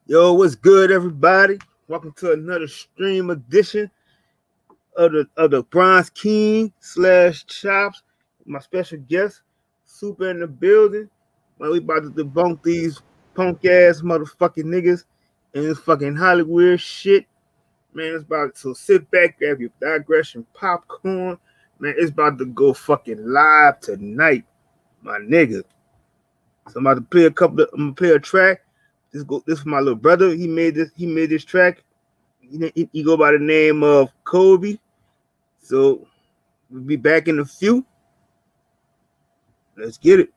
Yo, what's good, everybody? Welcome to another stream edition of the Bronze King / Chops. My special guest, Super in the building. Man, we about to debunk these punk ass motherfucking niggas and this fucking Hollywood shit. Man, it's about to sit back, grab your digression popcorn. Man, it's about to go fucking live tonight, my nigga. So I'm about to play I'm gonna play a track. This is my little brother. He made this track. He go by the name of Kobe. So we'll be back in a few. Let's get it.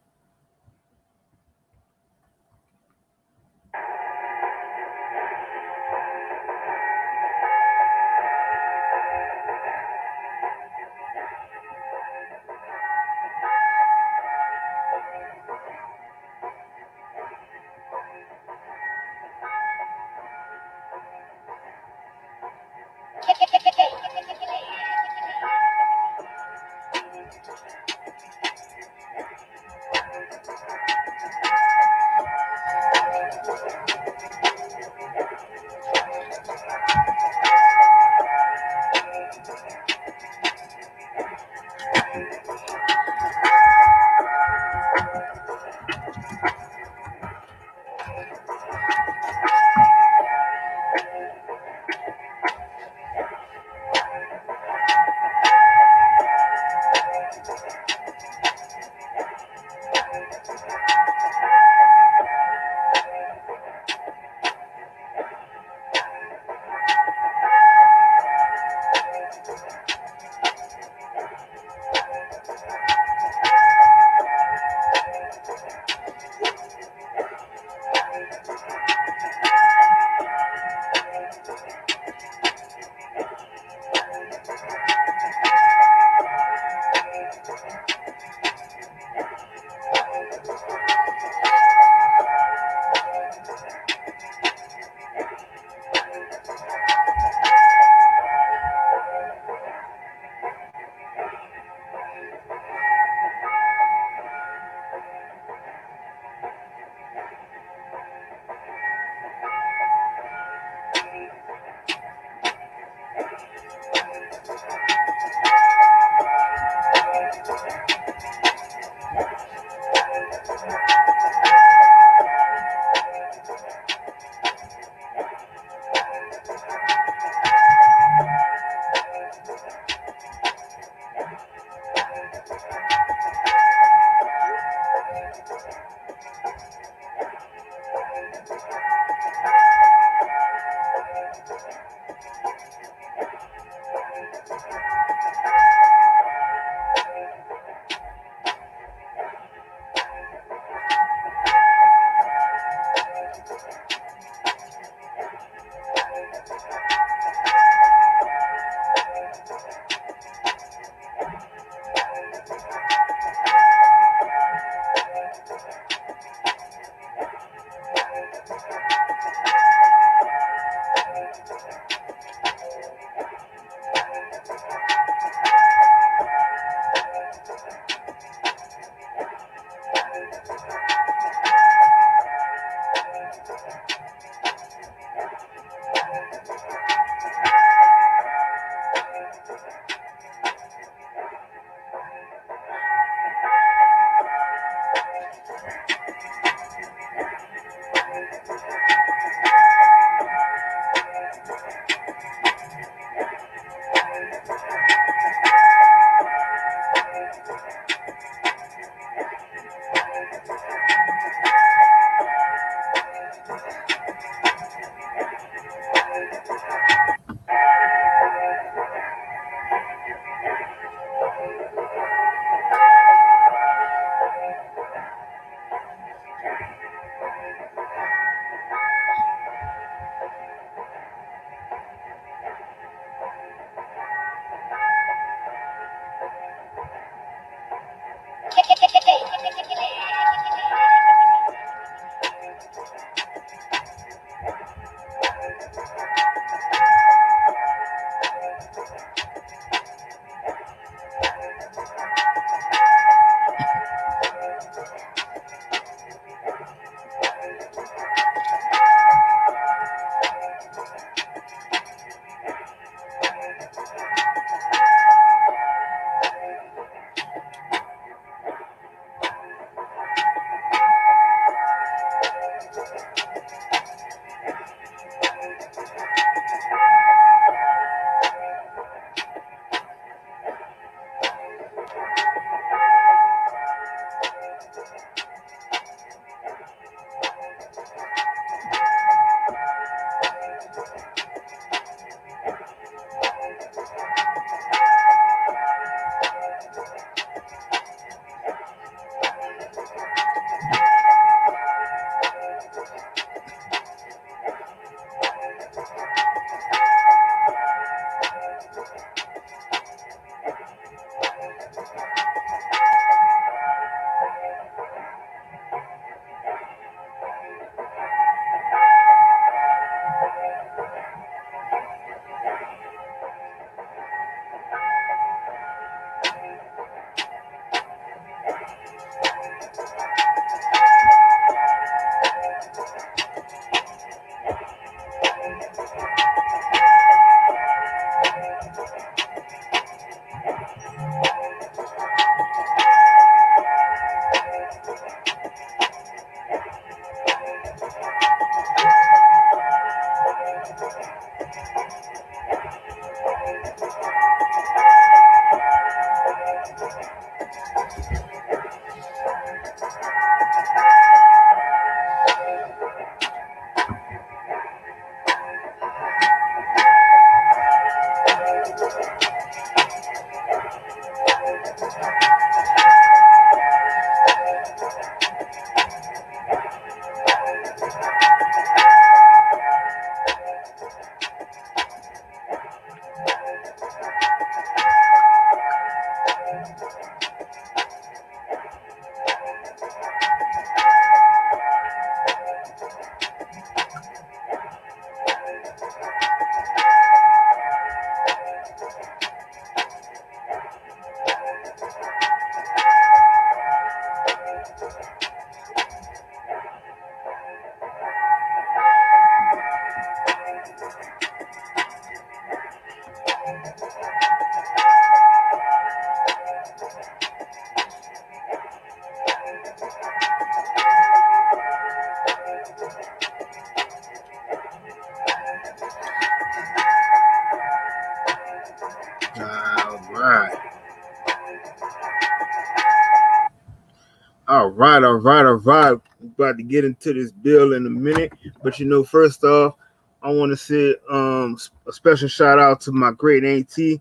right, all right, all right. We're about to get into this bill in a minute. But first off, I want to say a special shout out to my great auntie.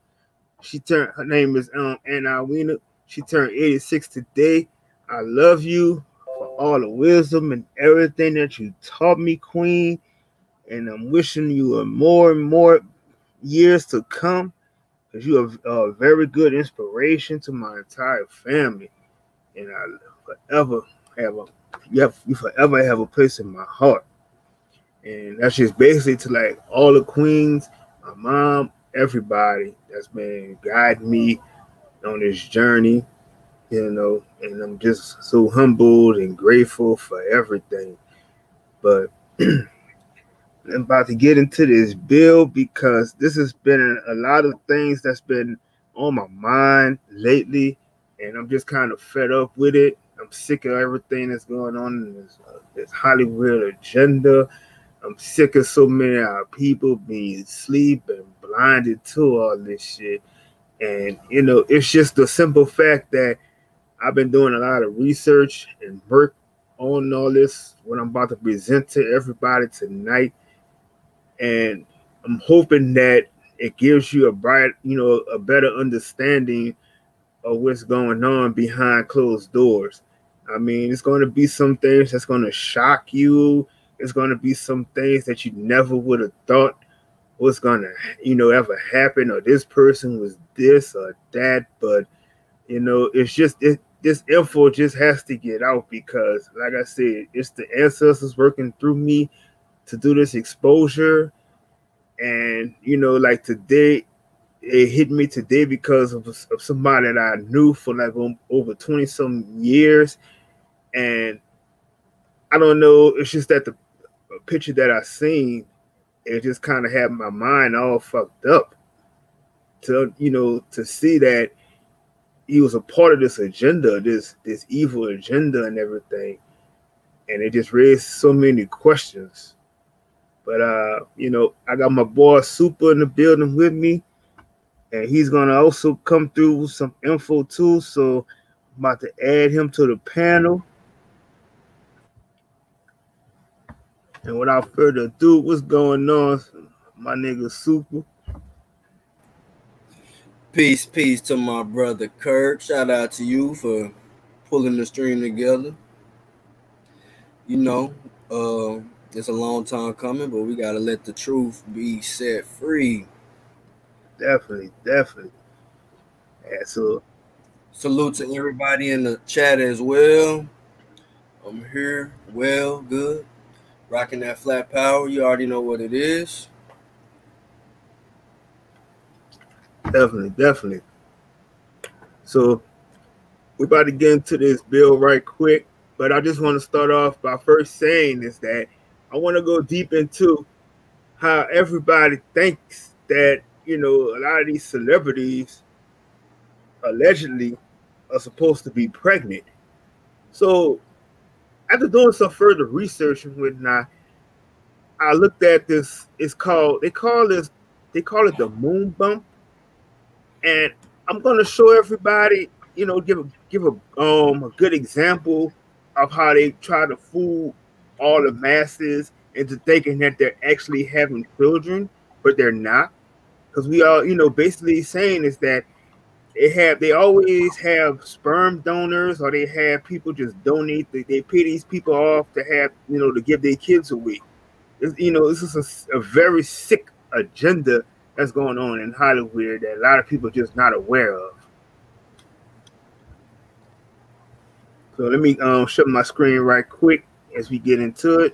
Her name is Anna Wiener. She turned 86 today. I love you for all the wisdom and everything that you taught me, Queen. And I'm wishing you more and more years to come, because you are a very good inspiration to my entire family. And I forever you forever have a place in my heart. And that's just basically to like all the queens, my mom, everybody that's been guiding me on this journey, and I'm just so humbled and grateful for everything. But I'm about to get into this bill because this has been a lot of things that's been on my mind lately, and I'm just kind of fed up with it. I'm sick of everything that's going on in this Hollywood agenda. I'm sick of so many of our people being asleep and blinded to all this shit. And, it's just the simple fact that I've been doing a lot of research and work on all this, what I'm about to present to everybody tonight. And I'm hoping that it gives you a better understanding of what's going on behind closed doors. I mean, it's going to be some things that's going to shock you. It's going to be some things that you never would have thought was going to, ever happen, or this person was this or that. But, it's just this info just has to get out because, like I said, it's the ancestors working through me to do this exposure. And, like today, it hit me today because of somebody that I knew for like over 20 some years. And I don't know, it's just that the picture that I seen, it just kind of had my mind all fucked up to see that he was a part of this agenda, this evil agenda and everything. And it just raised so many questions. But I got my boy Super in the building with me, and he's gonna also come through with some info too. So I'm about to add him to the panel. And without further ado, what's going on, my nigga Super? Peace to my brother Kurt. Shout out to you for pulling the stream together. It's a long time coming, but we gotta let the truth be set free. Definitely. Yeah, so salute to everybody in the chat as well. I'm here, well, good, rocking that flat power. You already know what it is. Definitely. So we're about to get into this bill right quick, but I just want to start off by first saying is that I want to go deep into how everybody thinks that, a lot of these celebrities allegedly are supposed to be pregnant. So after doing some further research and whatnot, I looked at this. They call it the moon bump, and I'm gonna show everybody, give a good example of how they try to fool all the masses into thinking that they're actually having children, but they're not. Because we all, basically saying is that they always have sperm donors, or they have people just donate. They pay these people off to have, to give their kids away. This is a very sick agenda that's going on in Hollywood that a lot of people are just not aware of. So let me shut my screen right quick as we get into it.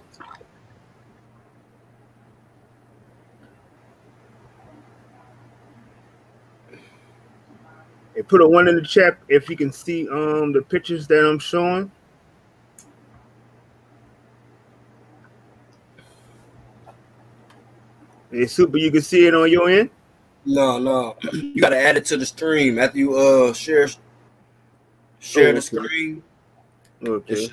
And put a 1 in the chat if you can see the pictures that I'm showing. Hey, Super, you can see it on your end? No. You gotta add it to the stream after you share the screen. Okay.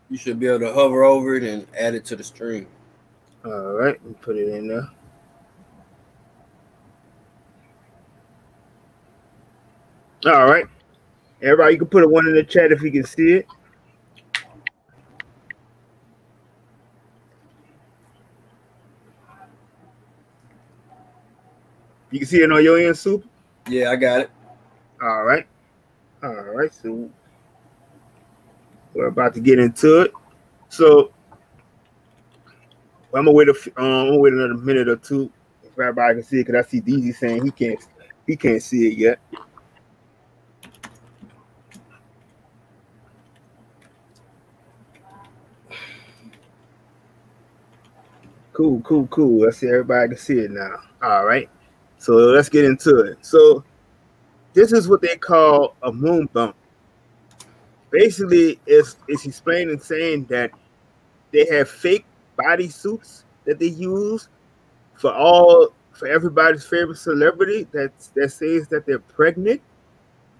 You should be able to hover over it and add it to the stream. All right, let me put it in there. All right. Everybody, you can put a 1 in the chat if you can see it. You can see it on your end, Super? Yeah, I got it. All right. So we're about to get into it. So I'm gonna wait another minute or two if everybody can see it, because I see DZ saying he can't see it yet. Cool. I see everybody can see it now. All right. So let's get into it. So this is what they call a moon bump. Basically, it's explaining, saying that they have fake body suits that they use for everybody's favorite celebrity that says that they're pregnant.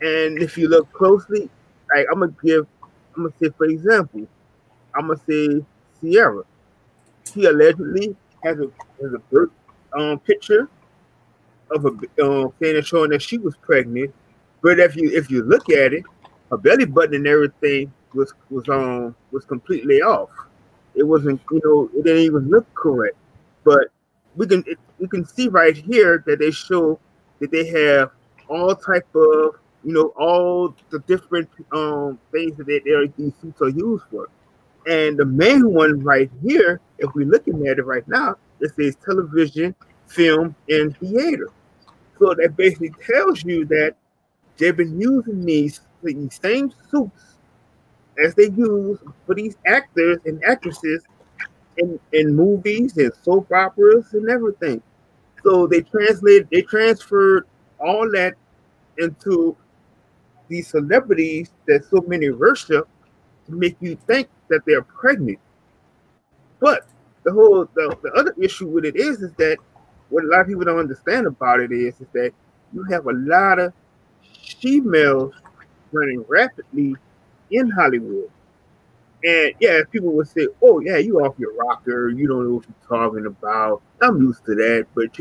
And if you look closely, like I'm gonna say, for example, I'm gonna say Sierra. She allegedly has a birth picture of a thing showing that she was pregnant. But if you look at it, her belly button and everything was completely off. It wasn't, it didn't even look correct. But we can see right here that they show that they have all type of, all the different things that these suits are used for. And the main one right here, if we're looking at it right now, it says television, film, and theater. So that basically tells you that they've been using these same suits as they use for these actors and actresses in movies and soap operas and everything. So they transferred all that into these celebrities that so many worship to make you think that they're pregnant. But the other issue with it is that what a lot of people don't understand about it is that you have a lot of females running rapidly in Hollywood. And yeah, people would say, "Oh yeah, you off your rocker, you don't know what you're talking about." I'm used to that, but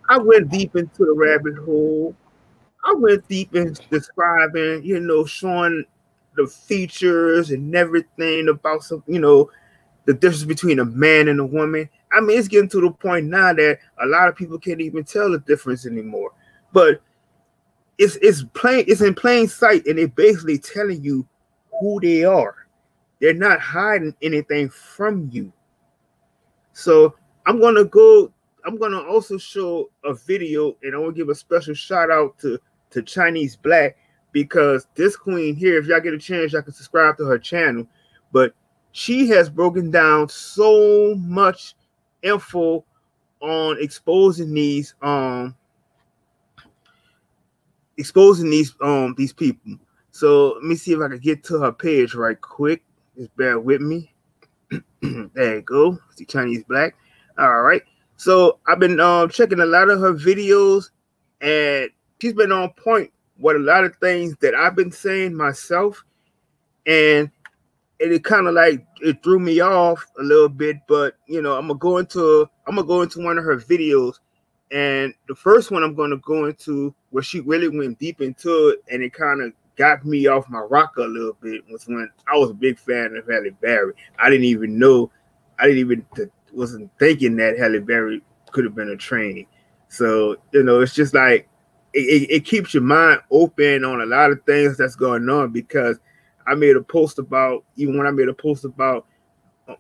I went deep into the rabbit hole. I went deep in describing, showing the features and everything about some, the difference between a man and a woman. I mean, it's getting to the point now that a lot of people can't even tell the difference anymore. But it's in plain sight, and they're basically telling you who they are. They're not hiding anything from you. So I'm gonna also show a video, and I want to give a special shout out to Chinese Black, because this queen here, if y'all get a chance, y'all can subscribe to her channel. But she has broken down so much info on exposing these people. So let me see if I can get to her page right quick. Just bear with me. There you go. See Chinese Black. All right. So I've been checking a lot of her videos, and she's been on point with a lot of things that I've been saying myself, and it kind of like it threw me off a little bit. But I'm gonna go into one of her videos, and the first one I'm gonna go into where she really went deep into it, and it kind of got me off my rocker a little bit, was when I was a big fan of Halle Berry. Wasn't thinking that Halle Berry could have been a trainee. So it's just like it keeps your mind open on a lot of things that's going on, because I made a post about, even when I made a post about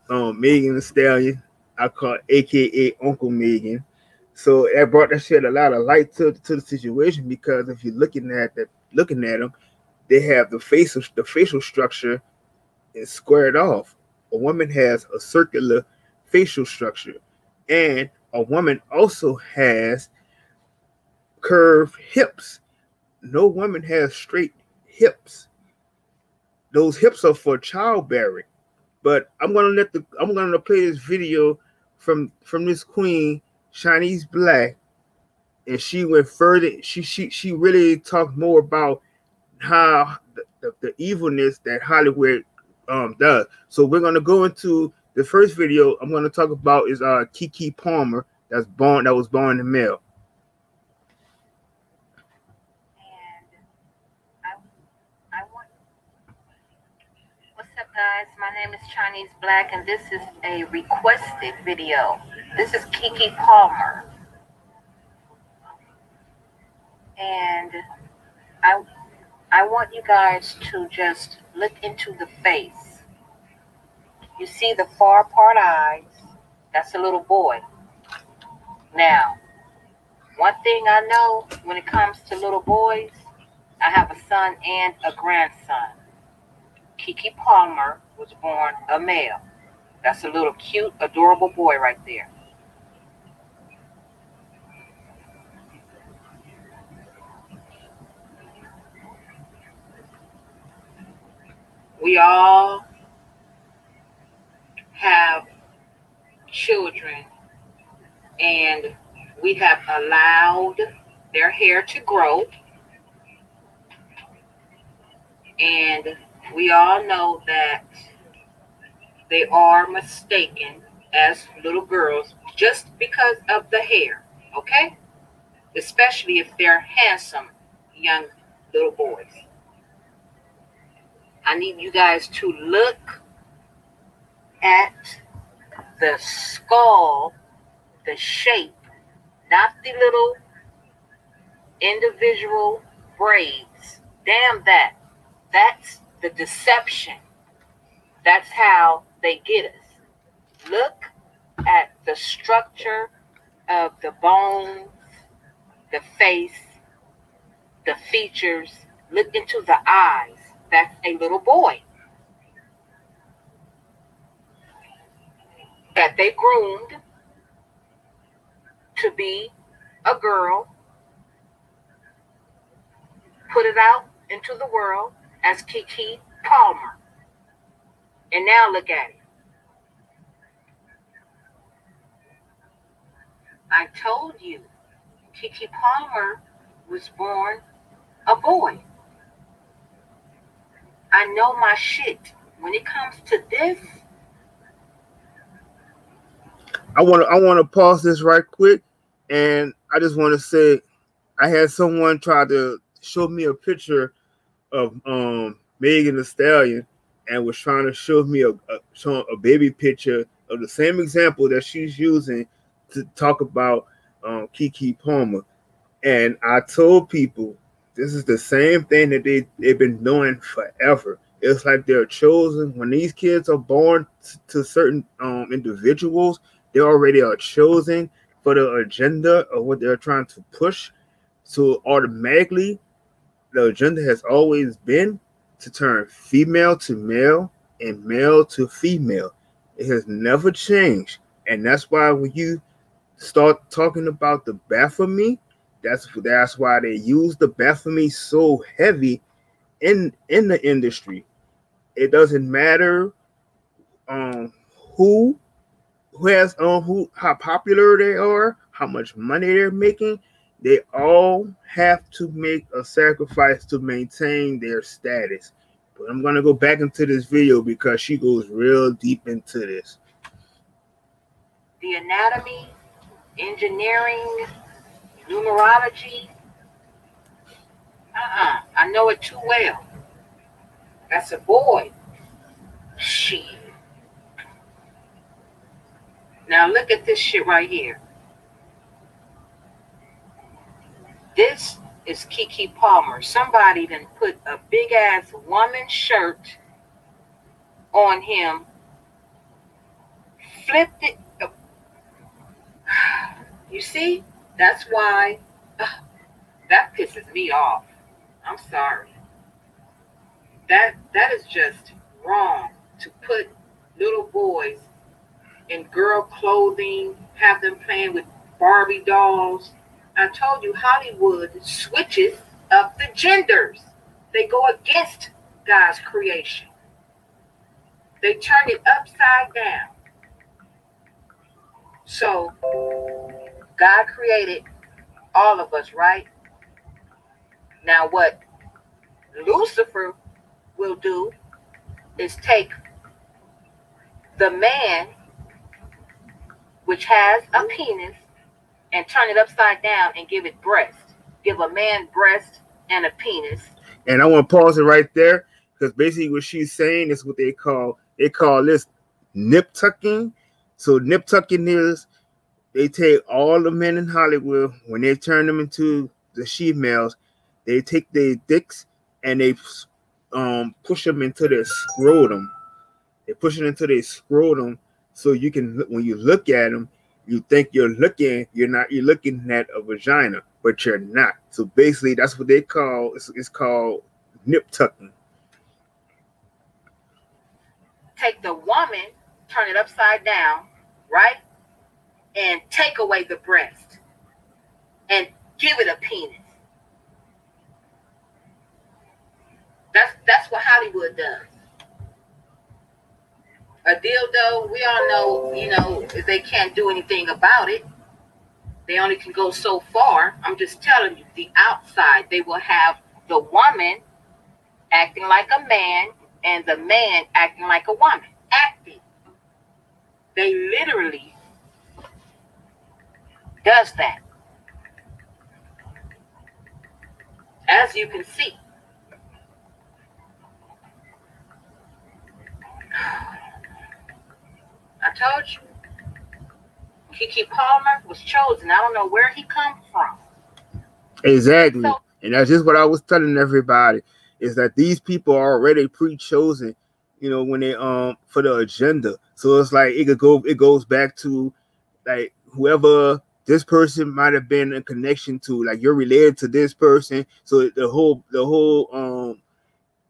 Megan Thee Stallion, I call it AKA Uncle Megan. So that shed a lot of light to the situation, because if you're looking at them, they have the facial structure is squared off. A woman has a circular facial structure, and a woman also has curved hips. No woman has straight hips. Those hips are for childbearing. But I'm gonna play this video from this queen, Chinese Black, and she went further. She really talked more about how the evilness that Hollywood does. So we're gonna go into the first video. I'm gonna talk about is Keke Palmer that was born in the mail. What's up, guys? My name is Chinese Black, and this is a requested video. This is Keke Palmer. And I want you guys to just look into the face. You see the far part eyes? That's a little boy. Now, one thing I know when it comes to little boys, I have a son and a grandson. Keke Palmer was born a male. That's a little cute, adorable boy right there. We all have children, and we have allowed their hair to grow. And we all know that they are mistaken as little girls just because of the hair, okay? Especially if they're handsome young little boys. I need you guys to look at the skull, the shape, not the little individual braids. Damn that. That's the deception. That's how they get us. Look at the structure of the bones, the face, the features. Look into the eyes. That's a little boy that they groomed to be a girl, put it out into the world as Keke Palmer. And now look at it. I told you, Keke Palmer was born a boy. I know my shit. When it comes to this, I want to pause this right quick, and I just want to say, I had someone try to show me a picture of Megan Thee Stallion, and was trying to show me a baby picture of the same example that she's using to talk about Keke Palmer. And I told people this is the same thing that they've been doing forever. It's like they're chosen. When these kids are born to certain individuals, they already are chosen for the agenda of what they're trying to push. So automatically, the agenda has always been to turn female to male and male to female. It has never changed. And that's why when you start talking about the Baphomet, that's why they use the Baphomet so heavy in the industry. It doesn't matter who has how popular they are, how much money they're making. They all have to make a sacrifice to maintain their status. But I'm gonna go back into this video because she goes real deep into this. the anatomy, engineering, numerology, I know it too well. That's a boy. Shit. Now look at this shit right here. This is Keke Palmer. Somebody done put a big ass woman shirt on him, flipped it. You see? That's why that pisses me off. I'm sorry. That is just wrong to put little boys in girl clothing, have them playing with Barbie dolls. I told you Hollywood switches up the genders. They go against God's creation. They turn it upside down. So God created all of us, right? Now what Lucifer will do is take the man, which has a penis, and turn it upside down and give it breast. Give a man breast and a penis. And I want to pause it right there because basically what she's saying is what they call this nip tucking. So nip tucking is they take all the men in Hollywood when they turn them into the she-males, they take their dicks and they push them into their scrotum. They push it into their scrotum, so you can, when you look at them, you think you're looking at a vagina, but you're not. So basically, that's what they call, it's called nip tucking. Take the woman, turn it upside down, right? And take away the breast and give it a penis. That's what Hollywood does. A dildo, we all know, they can't do anything about it. They only can go so far. I'm just telling you, the outside, they will have the woman acting like a man and the man acting like a woman. Acting. They literally does that. As you can see. I told you. Keke Palmer was chosen. I don't know where he come from. Exactly. So, and that's just what I was telling everybody, is that these people are already pre-chosen, when they for the agenda. So it's like it goes back to like whoever this person might have been in connection to, like you're related to this person. So the whole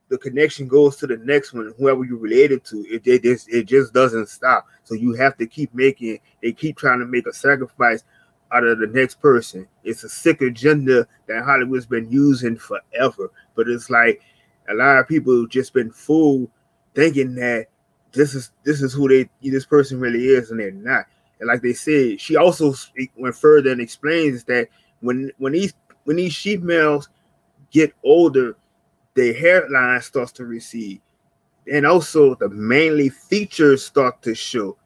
the connection goes to the next one, whoever you're related to. It just doesn't stop. So you have to keep they keep trying to make a sacrifice out of the next person. It's a sick agenda that Hollywood's been using forever. But it's like a lot of people have just been fooled thinking that this is who this person really is, and they're not. And like they said, she also went further and explains that when these sheep males get older, their hairline starts to recede, and also the manly features start to show.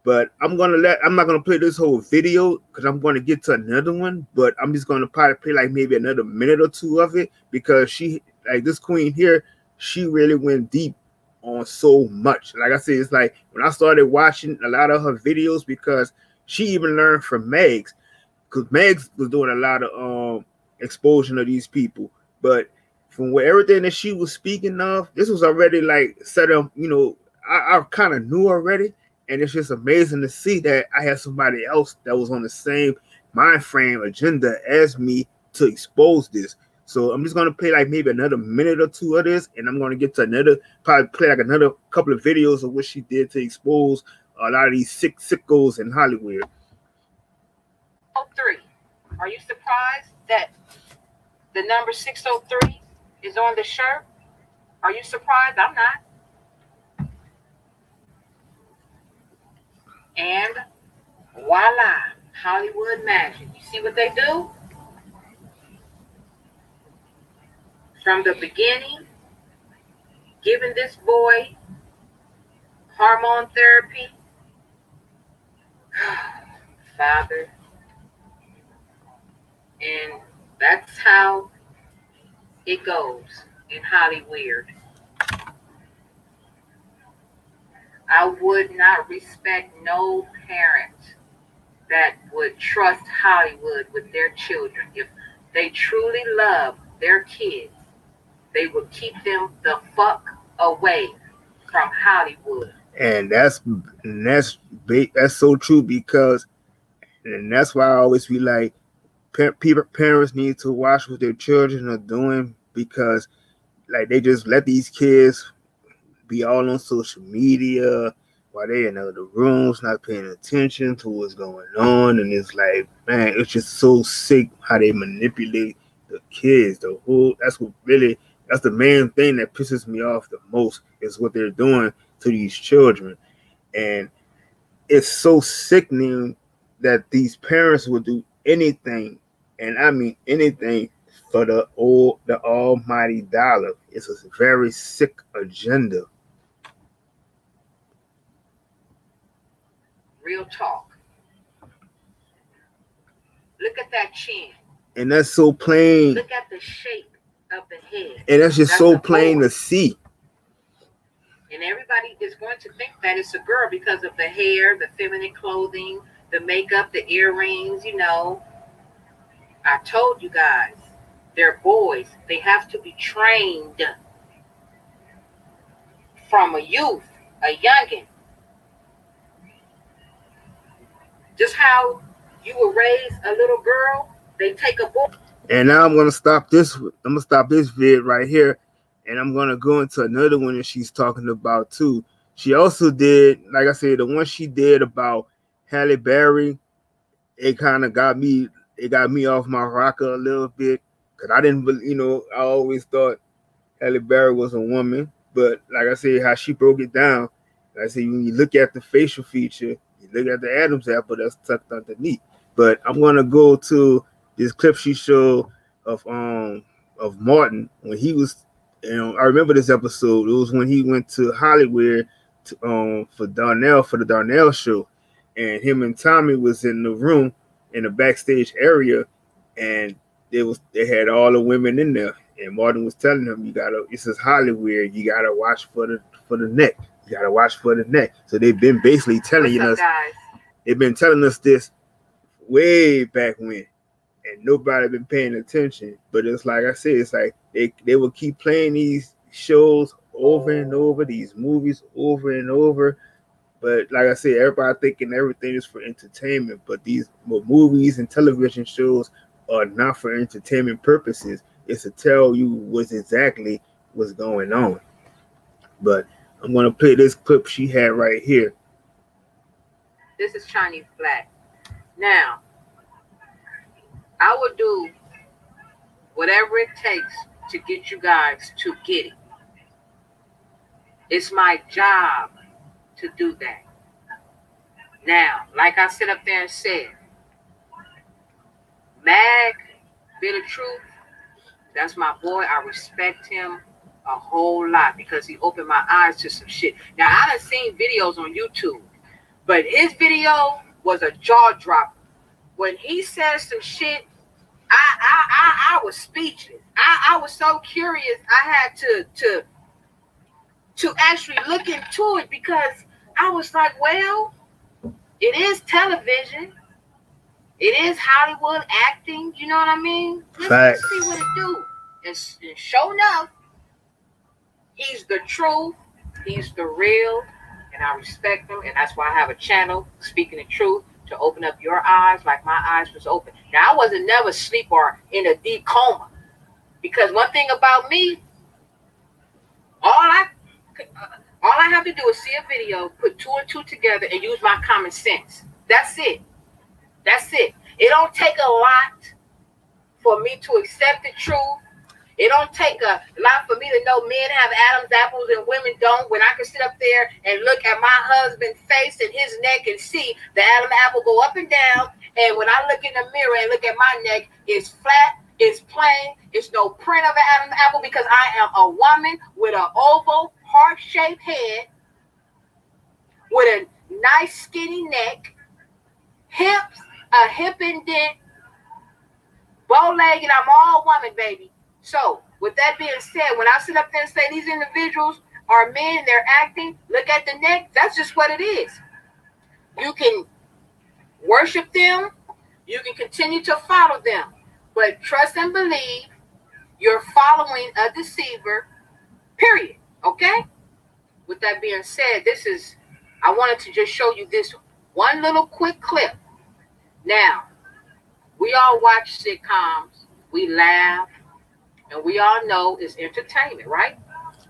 But I'm not gonna play this whole video because I'm gonna get to another one. But I'm just gonna probably play like maybe another minute or two of it, because she, like this queen here, she really went deep on so much. Like I said, it's like when I started watching a lot of her videos, because she even learned from Megs, because Megs was doing a lot of exposure of these people. But from everything that she was speaking of, this was already like set up, I kind of knew already. And it's just amazing to see that I had somebody else that was on the same mind frame agenda as me to expose this. So I'm just going to play like maybe another minute or two of this, and I'm going to get to probably play like another couple of videos of what she did to expose a lot of these sickos in Hollywood. 603. Are you surprised that the number 603 is on the shirt? Are you surprised? I'm not. And voila, Hollywood magic. You see what they do? From the beginning, giving this boy hormone therapy. Father. And that's how it goes in Hollywood. I would not respect no parent that would trust Hollywood with their children. If they truly love their kids, they would keep them the fuck away from Hollywood. And that's so true, because, and that's why I always be like, parents need to watch what their children are doing, because like they just let these kids be all on social media while they're in other rooms, not paying attention to what's going on. And it's like, man, it's just so sick how they manipulate the kids. That's the main thing that pisses me off the most, is what they're doing to these children. And it's so sickening that these parents will do anything, and I mean anything, for the almighty dollar. It's a very sick agenda. Real talk. Look at that chin. And that's so plain. Look at the shape of the head. And that's just so plain to see. And everybody is going to think that it's a girl because of the hair, the feminine clothing, the makeup, the earrings, I told you guys, they're boys. They have to be trained from a youth, a youngin. Just how you would raise a little girl, they take a boy. And now I'm gonna stop this. I'm gonna stop this vid right here, and I'm gonna go into another one that she's talking about too. She also did, like I said, the one she did about Halle Berry. It kind of got me. It got me off my rocker a little bit because I didn't, I always thought Halle Berry was a woman, but like I said, how she broke it down. Like I said, when you look at the facial feature, you look at the Adam's apple that's tucked underneath. But I'm gonna go to this clip she showed of Martin when he was. I remember this episode. It was when he went to Hollywood for the Darnell show, and him and Tommy was in the room in the backstage area, and they had all the women in there, and Martin was telling him, this is Hollywood, you gotta watch for the neck. You gotta watch for the neck. So they've been basically telling us, they've been telling us this way back when, and nobody been paying attention. But it's like I said, it's like they will keep playing these shows over and over, these movies over and over. But like I said, everybody thinking everything is for entertainment, but these movies and television shows are not for entertainment purposes. It's to tell you what's going on. But I'm going to play this clip she had right here. This is Chinese Black. Now, I will do whatever it takes to get you guys to get it. It's my job to do that. Now, like I sit up there and said, Mag, Bit of Truth, that's my boy. I respect him a whole lot because he opened my eyes to some shit. Now, I done seen videos on YouTube, but his video was a jaw dropper. When he said some shit, I was speechless. I was so curious. I had to actually look into it because I was like, well, it is television. It is Hollywood acting. You know what I mean? Let's see what it do. And sure enough, he's the truth. He's the real. And I respect him. And that's why I have a channel, Speaking the Truth, to open up your eyes like my eyes was open. Now, I wasn't never asleep or in a deep coma. Because one thing about me, all I have to do is see a video, put 2 and 2 together, and use my common sense. That's it. That's it. It don't take a lot for me to accept the truth. It don't take a lot for me to know men have Adam's apples and women don't. When I can sit up there and look at my husband's face and his neck and see the Adam apple go up and down. And when I look in the mirror and look at my neck, it's flat, it's plain, it's no print of an Adam's apple because I am a woman with an oval, heart-shaped head, with a nice skinny neck, hips, a hip indent, bow-legged. I'm all woman, baby. So, with that being said, when I sit up there and say these individuals are men, they're acting, look at the neck, that's just what it is. You can worship them, you can continue to follow them, but trust and believe you're following a deceiver, period, okay? With that being said, I wanted to just show you this one little quick clip. Now, we all watch sitcoms, we laugh, and we all know it's entertainment, right?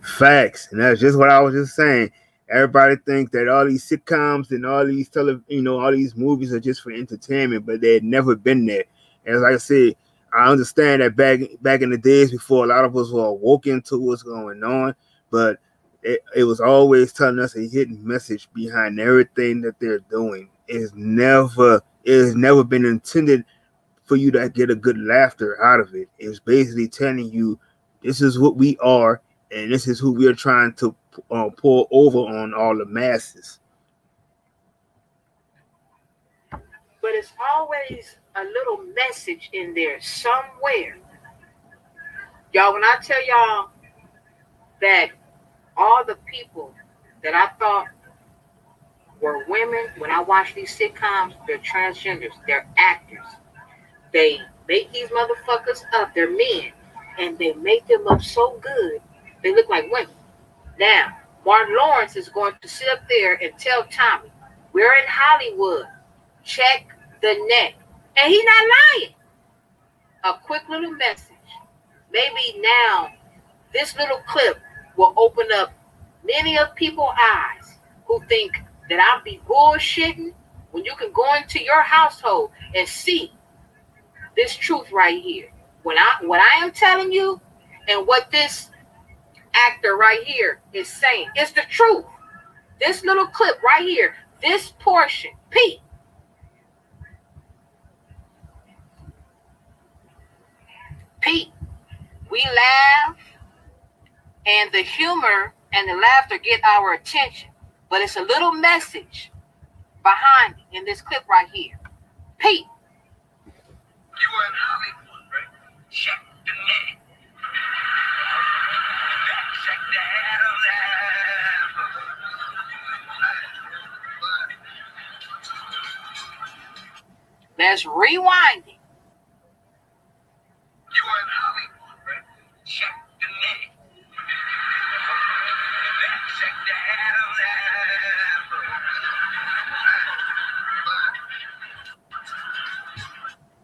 Facts. And that's just what I was just saying. Everybody thinks that all these sitcoms and all these all these movies are just for entertainment, but they had never been there. And like I said, I understand that back in the days before, a lot of us were awoken to what's going on, but it was always telling us a hidden message behind everything that they're doing. It's never been intended for you to get a good laughter out of it. It's basically telling you this is what we are, and this is who we are trying to pour over on all the masses. But it's always a little message in there somewhere. Y'all, when I tell y'all that all the people that I thought were women, when I watch these sitcoms, they're transgenders, they're actors. They make these motherfuckers up. They're men, and they make them up so good. They look like women. Now, Martin Lawrence is going to sit up there and tell Tommy, we're in Hollywood. Check the net. And he's not lying. A quick little message. Maybe now this little clip will open up many of people's eyes who think that I'll be bullshitting when you can go into your household and see this truth right here. What I am telling you and what this actor right here is saying is the truth. This little clip right here, this portion, Pete. We laugh, and the humor and the laughter get our attention, but it's a little message behind it in this clip right here. Pete. You were in Hollywood, right? Check the net. Check the head of that. Let's rewind it. You were in Hollywood, right? Check the net. Check the head of that.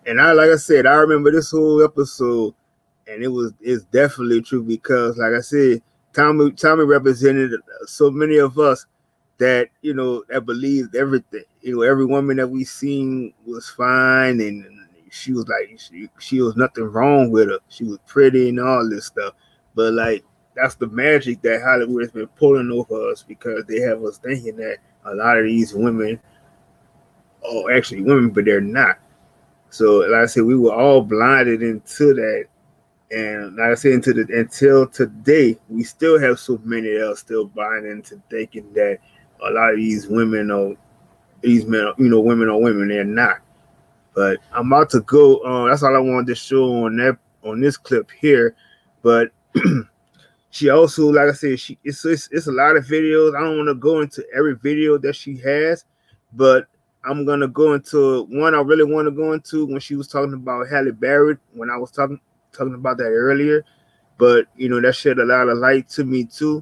And like I said, I remember this whole episode, and it's definitely true because, like I said, Tommy represented so many of us that, you know, that believed everything. You know, every woman that we seen was fine, and she was like, she was nothing wrong with her. She was pretty and all this stuff. But like, that's the magic that Hollywood has been pulling over us, because they have us thinking that a lot of these women are actually women, but they're not. So, like I said, we were all blinded into that. And like I said, until today, we still have so many that are still buying into thinking that a lot of these women or these men, you know, women are women. They're not. But I'm about to go. That's all I wanted to show on this clip here. But she also, like I said, it's a lot of videos. I don't want to go into every video that she has, but I'm gonna go into one I really want to go into when she was talking about Halle Berry, when I was talking about that earlier. But you know, that shed a lot of light to me too,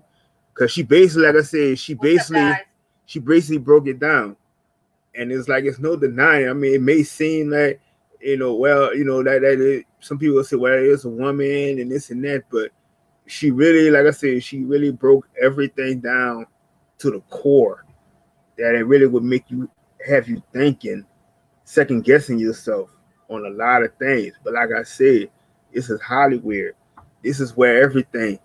because she basically, like I said, she basically broke it down. And it's like, it's no denying. I mean, it may seem like, you know, well, you know, that some people say, well, it's a woman and this and that, but she really, like I said, she really broke everything down to the core, that it really would have you thinking, second guessing yourself on a lot of things. But like I said, this is Hollywood. This is where everything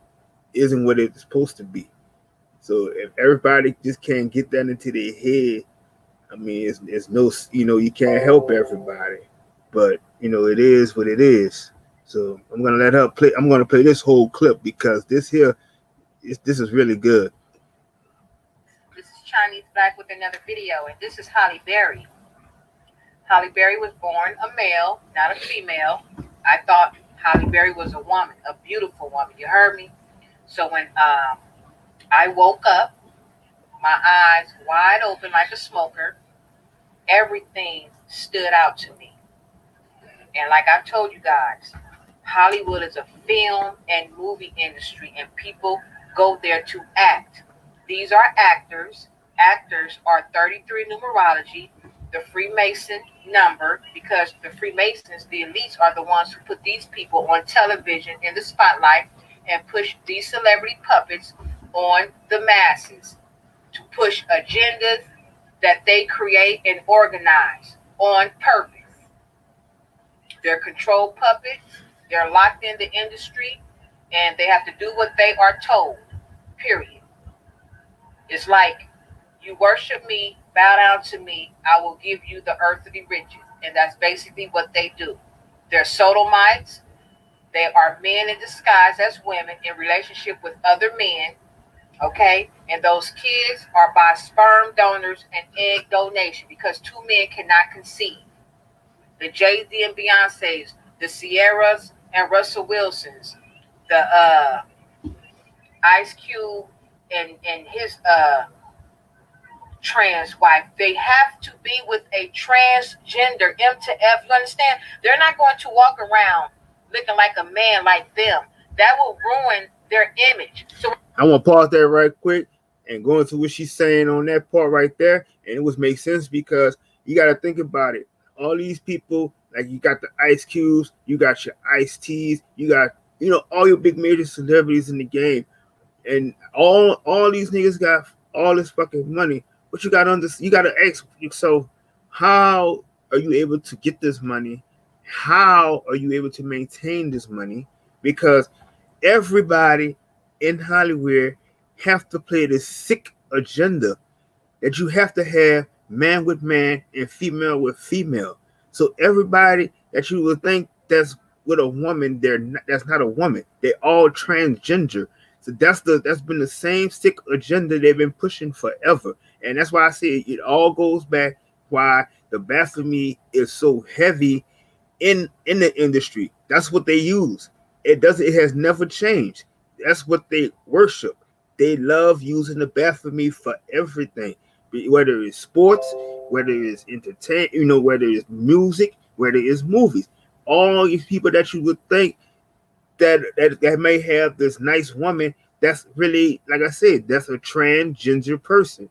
isn't what it's supposed to be. So if everybody just can't get that into their head, I mean, it's no, you know, you can't help everybody, but you know, it is what it is. So I'm gonna let her play. I'm gonna play this whole clip because this is really good. This is Chinese Black with another video, and this is Halle Berry. Halle Berry was born a male, not a female. I thought Halle Berry was a woman, a beautiful woman. You heard me? So when I woke up, my eyes wide open like a smoker, everything stood out to me. And like I told you guys, Hollywood is a film and movie industry, and people go there to act. These are actors. Actors are 33 numerology, the Freemason number, because the Freemasons, the elites, are the ones who put these people on television in the spotlight and push these celebrity puppets on the masses to push agendas that they create and organize on purpose. They're control puppets. They're locked in the industry, and they have to do what they are told, period. It's like, you worship me, bow down to me, I will give you the earthly riches. And that's basically what they do. They're sodomites. They are men in disguise as women in relationship with other men, okay? And those kids are by sperm donors and egg donation, because two men cannot conceive. The Jay-Z and Beyonce's, the Sierras and Russell Wilsons, the Ice Cube and his trans wife. They have to be with a transgender, M to F. You understand? They're not going to walk around looking like a man like them. That will ruin their image. So I want to pause there right quick and go into what she's saying on that part right there. And it was make sense because you got to think about it. All these people, like you got the Ice Cubes, you got your Ice T's, you got, you know, all your big major celebrities in the game. And all these niggas got all this fucking money. But you got to ask yourself, how are you able to get this money? How are you able to maintain this money? Because everybody in Hollywood have to play this sick agenda that you have to have man with man and female with female. So everybody that you would think that's with a woman, that's not a woman. They're all transgender. So that's been the same sick agenda they've been pushing forever. And that's why I say it all goes back why the blasphemy is so heavy in the industry. That's what they use. It has never changed. That's what they worship. They love using the blasphemy for everything, whether it's sports, whether it's entertainment, you know, whether it's music, whether it's movies. All these people that you would think that may have this nice woman, that's really, like I said, that's a transgender person.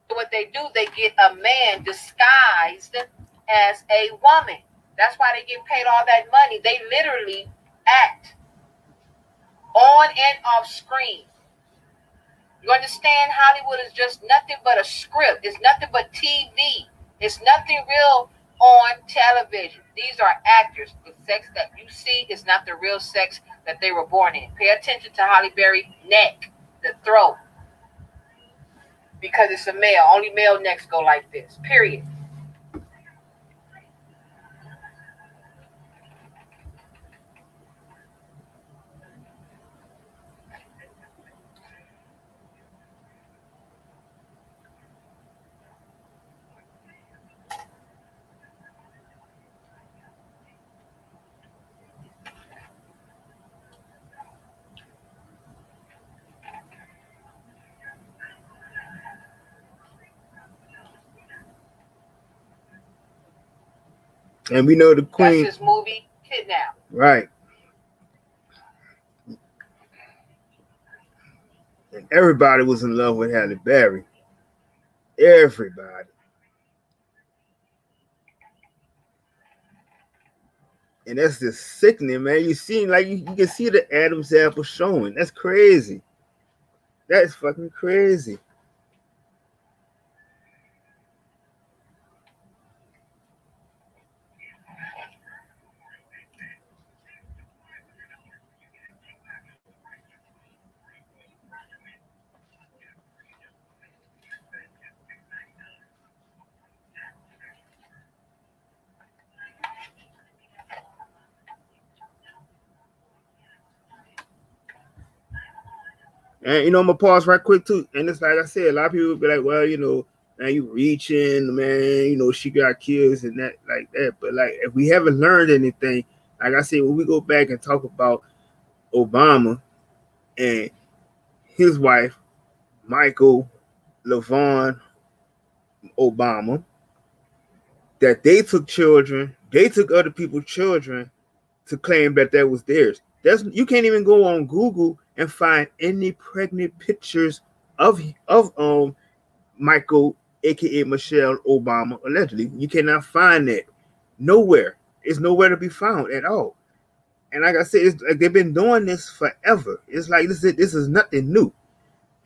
What they do, they get a man disguised as a woman. That's why they get paid all that money. They literally act on and off screen. You understand? Hollywood is just nothing but a script. It's nothing but TV. It's nothing real on television. These are actors. The sex that you see is not the real sex that they were born in. Pay attention to Halle Berry's neck, the throat. Because it's a male. Only male necks go like this. Period. And we know the queen. That's his movie, Kidnapped. Right. And everybody was in love with Halle Berry. Everybody. And that's just sickening, man. You see, like you can see the Adam's apple showing. That's crazy. That's fucking crazy. And you know, I'm gonna pause right quick too. And it's like I said, a lot of people be like, well, you know, man, you reaching, man, you know, she got kids and that like that. But like if we haven't learned anything, like I said, when we go back and talk about Obama and his wife, Michael LaVaughn Obama, that they took children, they took other people's children to claim that that was theirs. You can't even go on Google and find any pregnant pictures of Michael, aka Michelle Obama, allegedly. You cannot find that nowhere. It's nowhere to be found at all. And like I said, it's like they've been doing this forever. It's like this is nothing new,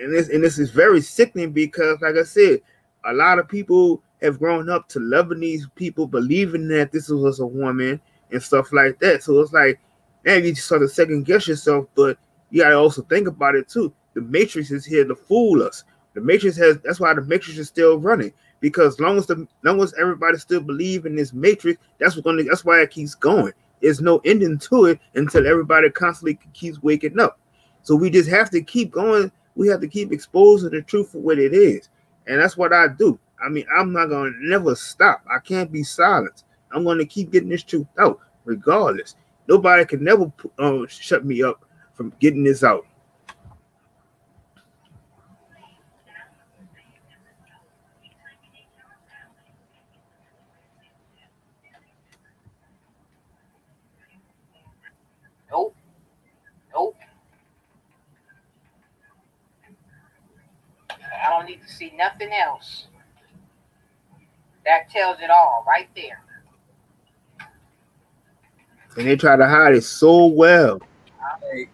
and this is very sickening because, like I said, a lot of people have grown up to loving these people, believing that this was a woman and stuff like that. So it's like, man, you just sort of second guess yourself, but you gotta also think about it too. The Matrix is here to fool us. The Matrix that's why the Matrix is still running, because as long as everybody still believe in this Matrix, that's why it keeps going. There's no ending to it until everybody constantly keeps waking up. So we just have to keep going. We have to keep exposing the truth for what it is, and that's what I do. I mean, I'm not gonna never stop. I can't be silent. I'm gonna keep getting this truth out, regardless. Nobody can never shut me up from getting this out. need to see nothing else. That tells it all right there. And they try to hide it so well.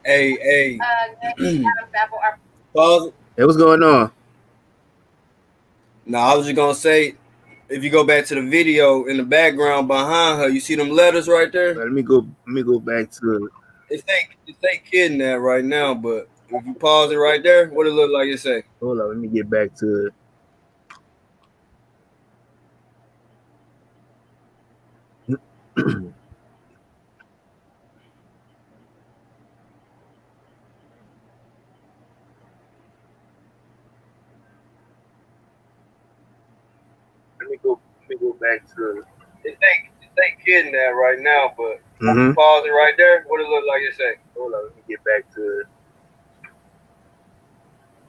Hey. Pause. Hey, what's going on? No, I was just gonna say, if you go back to the video in the background behind her, you see them letters right there? Let me go back to it. It say kidnap right now, but if you pause it right there, what it look like it say? Hold on, let me get back to it. Let me go back to it. It say kidnap right now, but if you pause it right there, what it look like it say? Hold on, let me get back to it.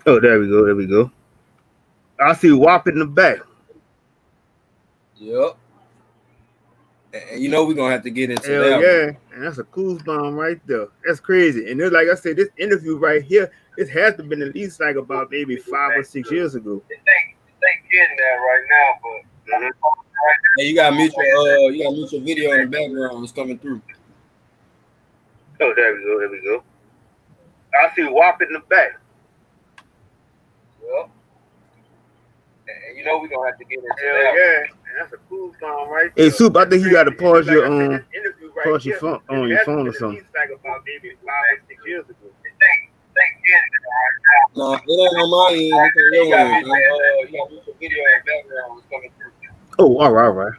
Oh, there we go. I see WAP in the back. Yep. And you know we're gonna have to get into Hell that. Yeah, and that's a cool bomb right there. That's crazy. And like I said, this interview right here, this has to have been at least like about maybe 5 or 6 years ago. It ain't getting that right now, but hey, you got mutual video in the background. It's coming through. Oh, there we go. I see WAP in the back. Yep. And you know we're gonna have to get into Hell that. Yeah, and that's a cool song right there. Hey, Soup, I think you gotta pause your phone on your phone or something. Like about maybe 5 or 6 years ago. No, it ain't on my end. It's on your end. You got mutual video in the background. It's coming through. Oh, all right.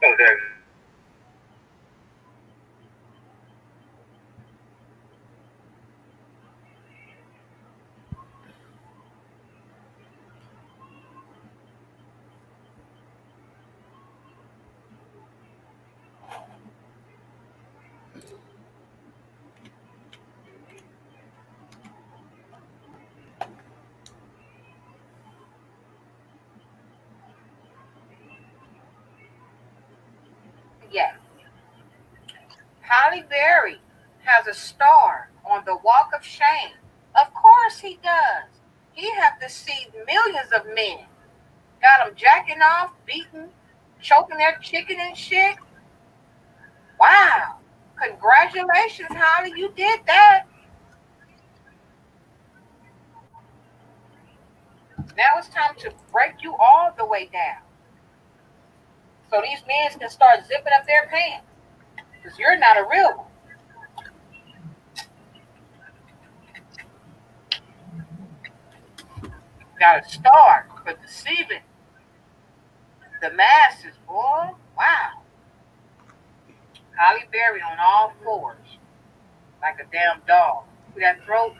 Oh, there. Yes. Halle Berry has a star on the Walk of Shame. Of course he does. He have deceived millions of men. Got them jacking off, beating, choking their chicken and shit. Wow. Congratulations, Halle. You did that. Now it's time to break you all the way down. So these men can start zipping up their pants. Because you're not a real one. Got a star for deceiving the masses, boy. Wow. Halle Berry on all fours. Like a damn dog. See that throat?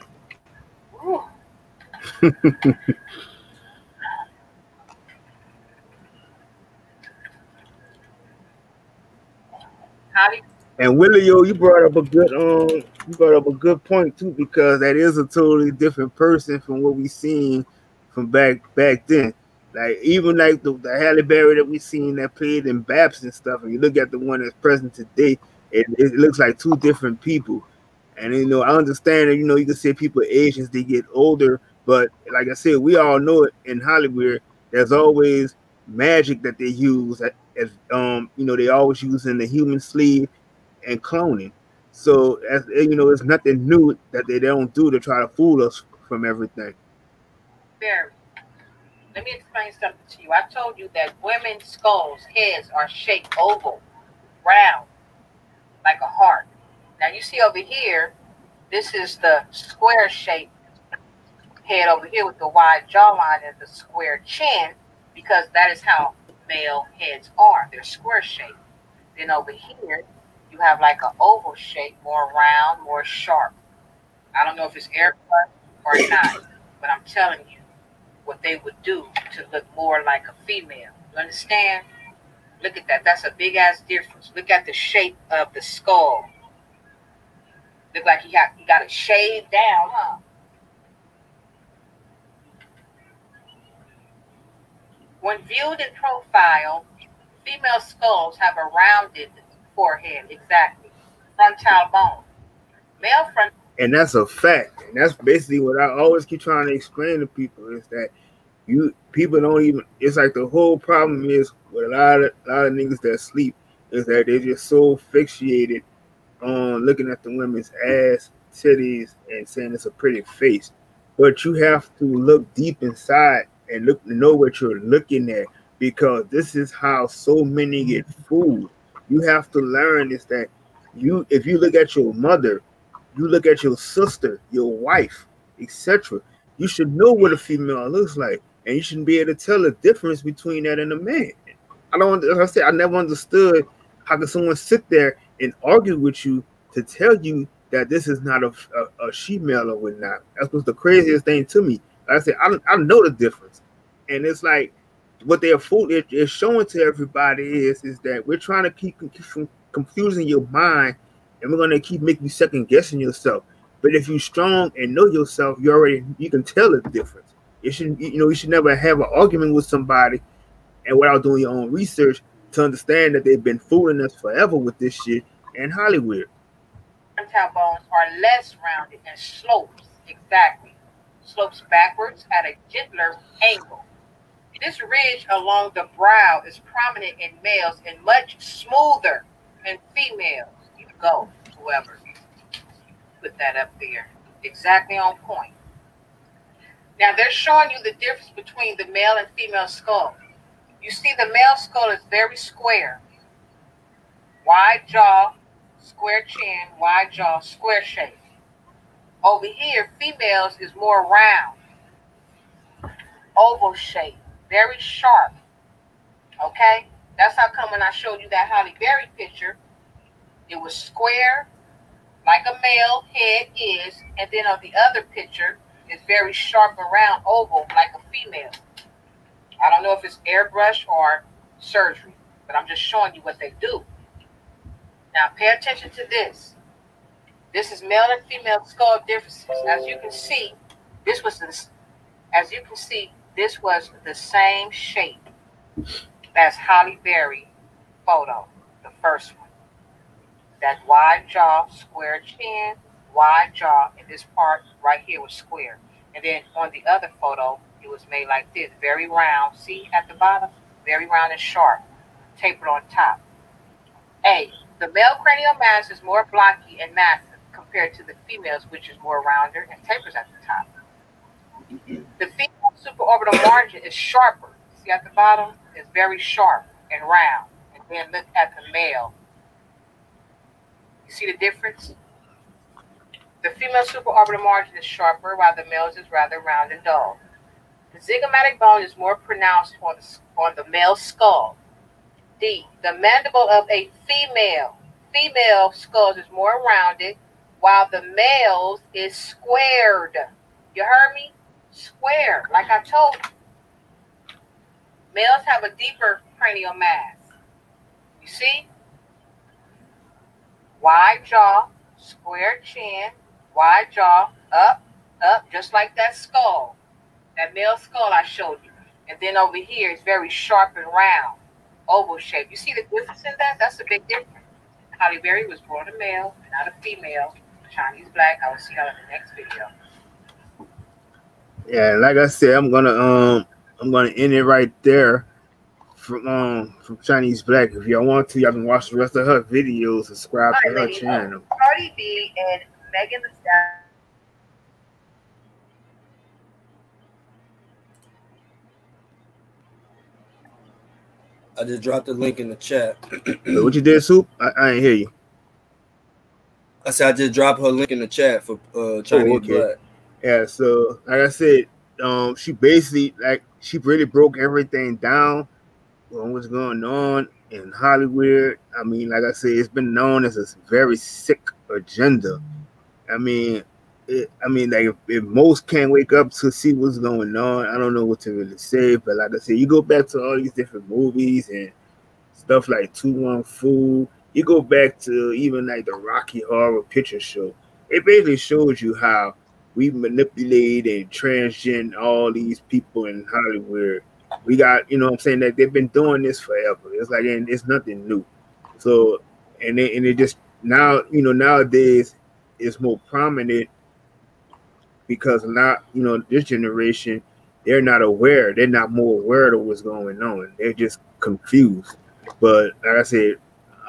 Ooh. And Willie, you brought up a good point too, because that is a totally different person from what we seen from back then. Like even like the Halle Berry that we seen that played in Baps and stuff, and you look at the one that's present today, it looks like two different people. And I understand that you can say people age as they get older, but like I said, we all know it in Hollywood. There's always magic that they use as they always using the human sleeve and cloning. So as it's nothing new that they don't do to try to fool us from everything. Barry, let me explain something to you. I told you that women's skulls, heads are shaped oval, round, like a heart. Now you see over here, this is the square shaped head over here with the wide jawline and the square chin, because that is how male heads are. They're square shaped. Then over here, you have like an oval shape, more round, more sharp. I don't know if it's aircut or not, but I'm telling you what they would do to look more like a female. You understand? Look at that. That's a big ass difference. Look at the shape of the skull. Look like he got it shaved down, huh? When viewed in profile, female skulls have a rounded forehead, exactly. Frontal bone. Male front. And that's a fact. And that's basically what I always keep trying to explain to people is that People don't even. It's like the whole problem is with a lot of niggas that sleep is that they're just so fixated on looking at the women's ass, titties, and saying it's a pretty face. But you have to look deep inside and know what you're looking at, because this is how so many get fooled. You have to learn is that if you look at your mother, you look at your sister, your wife, etc. You should know what a female looks like, and you shouldn't be able to tell the difference between that and a man. As I said, I never understood how can someone sit there and argue with you to tell you that this is not a she-male or whatnot. That was the craziest thing to me. Like I said, I know the difference, and it's like what they're is showing to everybody is that we're trying to keep from confusing your mind, and we're gonna keep making you second guessing yourself. But if you're strong and know yourself, you can tell the difference. You should never have an argument with somebody and without doing your own research to understand that they've been fooling us forever with this shit in Hollywood. Bones are less rounded and slopes, slopes backwards at a gentler angle. This ridge along the brow is prominent in males and much smoother in females. You go, whoever put that up there. Exactly on point. Now they're showing you the difference between the male and female skull. You see the male skull is very square. Wide jaw, square chin, wide jaw, square shape. Over here, females is more round, oval shape, very sharp. Okay? That's how come when I showed you that Halle Berry picture, it was square, like a male head is, and then on the other picture, it's very sharp and round, oval, like a female. I don't know if it's airbrush or surgery, but I'm just showing you what they do. Now, pay attention to this. This is male and female skull differences. As you can see, this was the same shape as Halle Berry photo, the first one. That wide jaw, square chin, wide jaw, and this part right here was square. And then on the other photo, it was made like this, very round. See at the bottom? Very round and sharp, tapered on top. A, the male cranial mass is more blocky and massive compared to the females, which is more rounder and tapers at the top. The female supraorbital margin is sharper. See at the bottom? It's very sharp and round. And then look at the male. You see the difference? The female supraorbital margin is sharper, while the male's is rather round and dull. The zygomatic bone is more pronounced on the male skull. D, the mandible of a female skull is more rounded, while the male's is squared. You heard me? Square, like I told you. Males have a deeper cranial mass. You see? Wide jaw, square chin, wide jaw, up, just like that skull. That male skull I showed you. And then over here is very sharp and round, oval shape. You see the difference in that? That's a big difference. Halle Berry was born a male, not a female. Chinese black. I will see y'all in the next video. Yeah, like I said, I'm gonna end it right there from Chinese Black. If y'all want to, y'all can watch the rest of her videos. Subscribe to her channel. Cardi B and Megan Thee Stallion. I just dropped the link in the chat. What you did, Soup? I ain't hear you. I said I just dropped her link in the chat for Chinese Black. Yeah, so like I said, she basically she really broke everything down on what's going on in Hollywood. I mean, like I said, it's been known as a very sick agenda. I mean, like if most can't wake up to see what's going on, I don't know what to really say. But like I said, you go back to all these different movies and stuff like 2-1 Fool. You go back to even like the Rocky Horror Picture Show. It basically shows you how we manipulate and transgender all these people in Hollywood. We got, you know what I'm saying, that they've been doing this forever. It's like, and it's nothing new. So, and it just now, you know, nowadays it's more prominent because now, you know, this generation they're not aware. They're not more aware of what's going on. They're just confused. But like I said,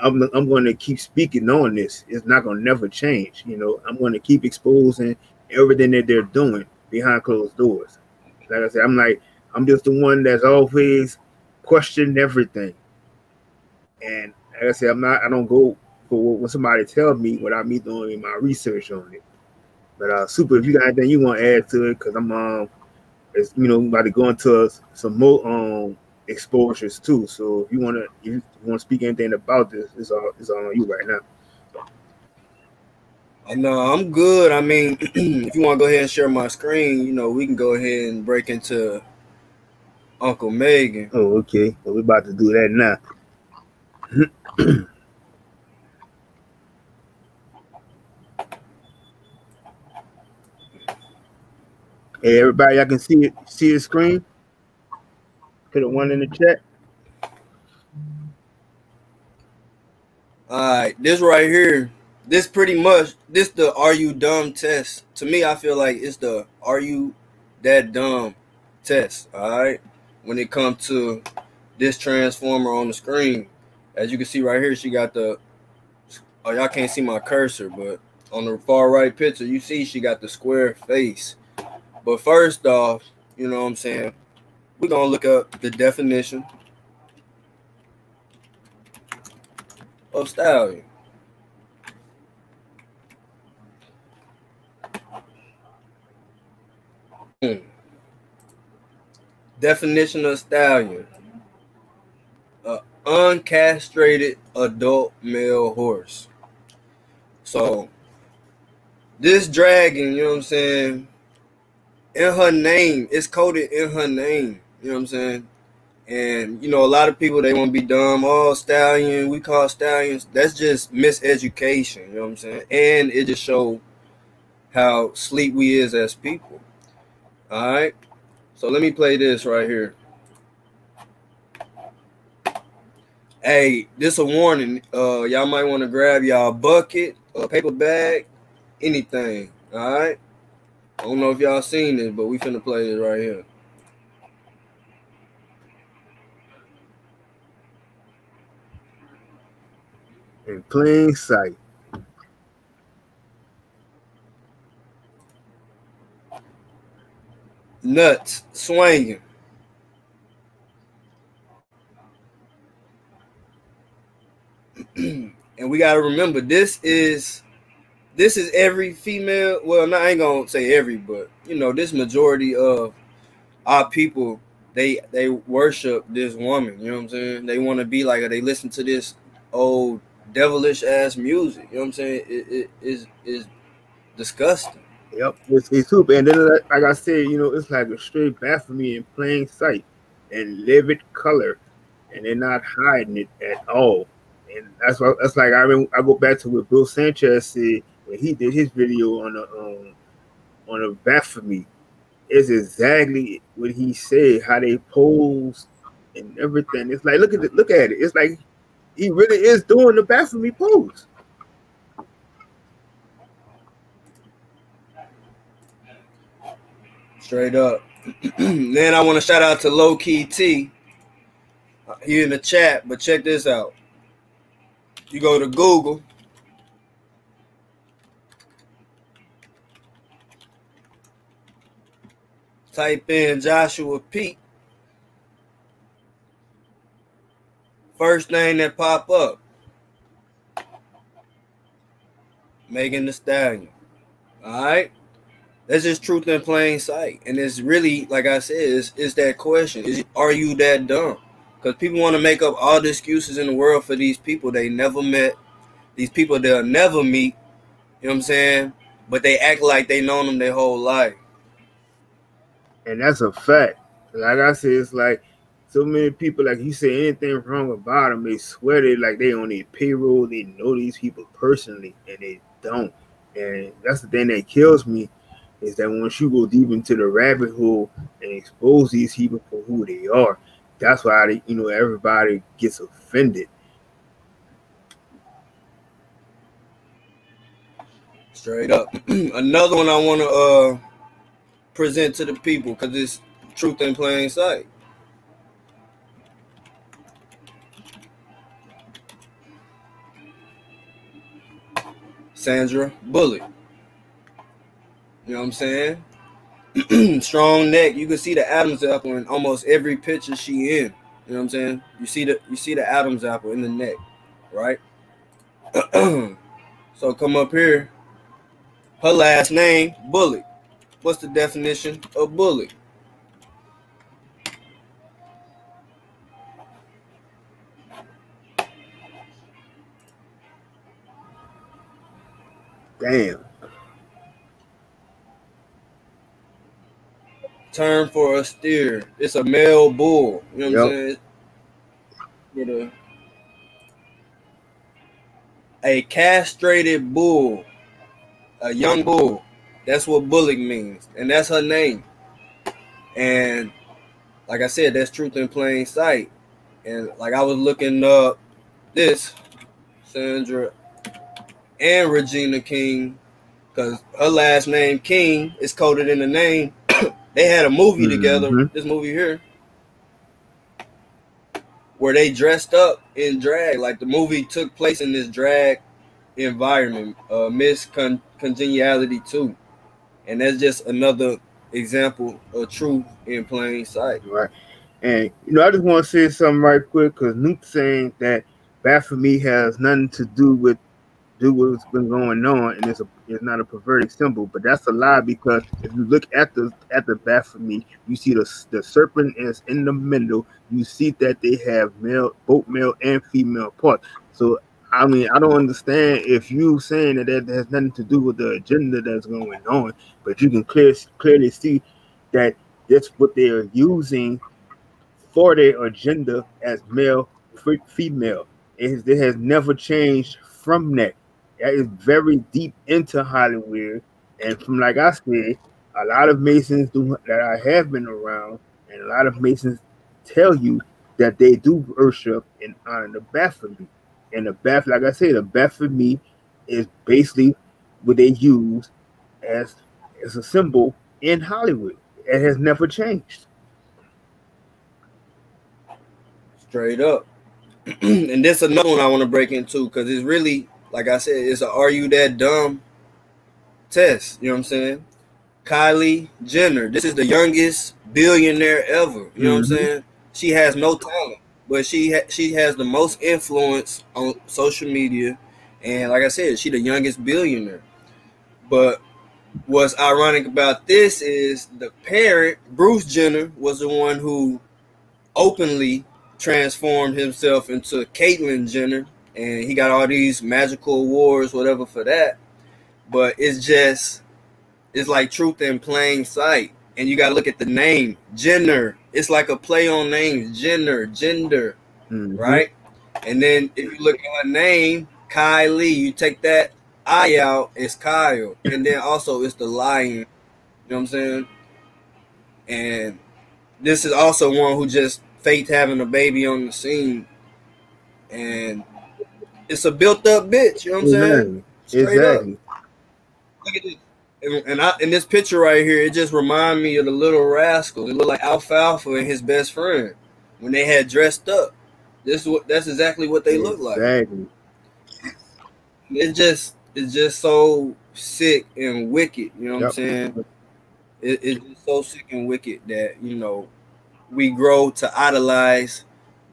I'm going to keep speaking on this. It's not going to never change. You know, I'm going to keep exposing everything that they're doing behind closed doors. Like I said, I'm just the one that's always questioned everything. And like I said, I don't go for when somebody tells me without me doing my research on it. But Super, if you got anything you want to add to it, because I'm it's, you know, about to go into some more exposures too. So if you want to speak anything about this, it's all on you right now. No, I'm good. I mean, if you want to go ahead and share my screen, you know, we can go ahead and break into Uncle Megan. Oh, okay. Well, we're about to do that now. Hey, everybody, I can see the screen. Put a one in the chat. All right, this right here, this pretty much, this the Are You Dumb test. To me, I feel like it's the Are You That Dumb test, all right? When it comes to this transformer on the screen, as you can see right here, she got the, oh, y'all can't see my cursor, but on the far right picture, you see she got the square face. But first off, you know what I'm saying, we're going to look up the definition of stallion. Definition of stallion: an uncastrated adult male horse. So this dragon, you know what I'm saying, in her name, it's coded in her name, you know what I'm saying? And, you know, a lot of people, they want to be dumb. Oh, stallion, we call stallions. That's just miseducation, you know what I'm saying? And it just shows how sleep we is as people. All right? So let me play this right here. Hey, this a warning. Y'all might want to grab y'all bucket, a paper bag, anything. All right? I don't know if y'all seen this, but we finna play this right here. In plain sight. Nuts swinging. And we gotta remember, this is every female. Well, I ain't gonna say every, but you know, this majority of our people, they worship this woman. You know what I'm saying? They want to be like her. They listen to this old devilish ass music. You know what I'm saying? It is disgusting. Yep, it's super. And then, like I said, you know, it's like a straight blasphemy in plain sight and livid color, and they're not hiding it at all. And that's like I go back to what Bill Sanchez said when he did his video on a blasphemy. It's exactly what he said, how they pose and everything. It's like look at it. It's like he really is doing the blasphemy pose. Straight up. Then I want to shout out to Low Key T here in the chat, but check this out. You go to Google, type in Joshua Peak. First thing that pop up, Megan Thee Stallion. All right. That's just truth in plain sight. And it's really, like I said, it's that question. Are you that dumb? Because people want to make up all the excuses in the world for these people they never met, these people they'll never meet, you know what I'm saying? But they act like they known them their whole life. And that's a fact. Like I said, it's like so many people, like you say anything wrong about them, they swear they like they on their payroll, they know these people personally, and they don't. And that's the thing that kills me, is that once you go deep into the rabbit hole and expose these people for who they are, that's why everybody gets offended. Straight up. Another one I want to present to the people, because Truth in Plain Sight. Sandra Bullock. You know what I'm saying? Strong neck. You can see the Adam's apple in almost every picture she in. You know what I'm saying? You see the Adam's apple in the neck, right? So come up here. Her last name, Bullock. What's the definition of Bullock? Damn. Term for a steer. It's a male bull. You know what I'm saying? With a castrated bull, a young bull. That's what Bullock means, and that's her name. And like I said, that's Truth in Plain Sight. And like I was looking up this Sandra and Regina King, because her last name King is coded in the name. They had a movie together, this movie here, where they dressed up in drag. Like the movie took place in this drag environment, Miss Congeniality 2. And that's just another example of Truth in Plain Sight. Right. And, I just want to say something right quick, because Nuke's saying that Baphomet has nothing to do with what's been going on, and it's not a perverted symbol, but that's a lie, because if you look at the Baphomet, you see the serpent is in the middle. You see that they have both male and female parts. So I mean, I don't understand if you saying that has nothing to do with the agenda that's going on, but you can clearly see that that's what they are using for their agenda as male, female. It has never changed from that. That is very deep into Hollywood, and from like I said, a lot of Masons that I have been around, and a lot of Masons tell you that they do worship and honor the Baphomet. And like I said, the Baphomet is basically what they use as a symbol in Hollywood. It has never changed. Straight up. And this is another one I want to break into, because it's really, like I said, it's a "Are you that dumb?" test. You know what I'm saying? Kylie Jenner. This is the youngest billionaire ever. You know what I'm saying? She has no talent, but she has the most influence on social media. And like I said, she the youngest billionaire. But what's ironic about this is the parent, Bruce Jenner, was the one who openly transformed himself into Caitlyn Jenner, and he got all these magical awards, whatever, for that. But it's like Truth in Plain Sight. And you got to look at the name, Jenner. It's like a play on names, Jenner, gender, right? And then if you look at her name, Kylie, you take that I out, it's Kyle. And then also it's the lion. You know what I'm saying? And this is also one who just faked having a baby on the scene. And it's a built-up bitch, you know what I'm saying? Straight up. Look at this. And in this picture right here, it just reminds me of the Little Rascals. It looked like Alfalfa and his best friend when they had dressed up. That's exactly what they look like. Exactly. It's just so sick and wicked. You know what I'm saying? It's just so sick and wicked that we grow to idolize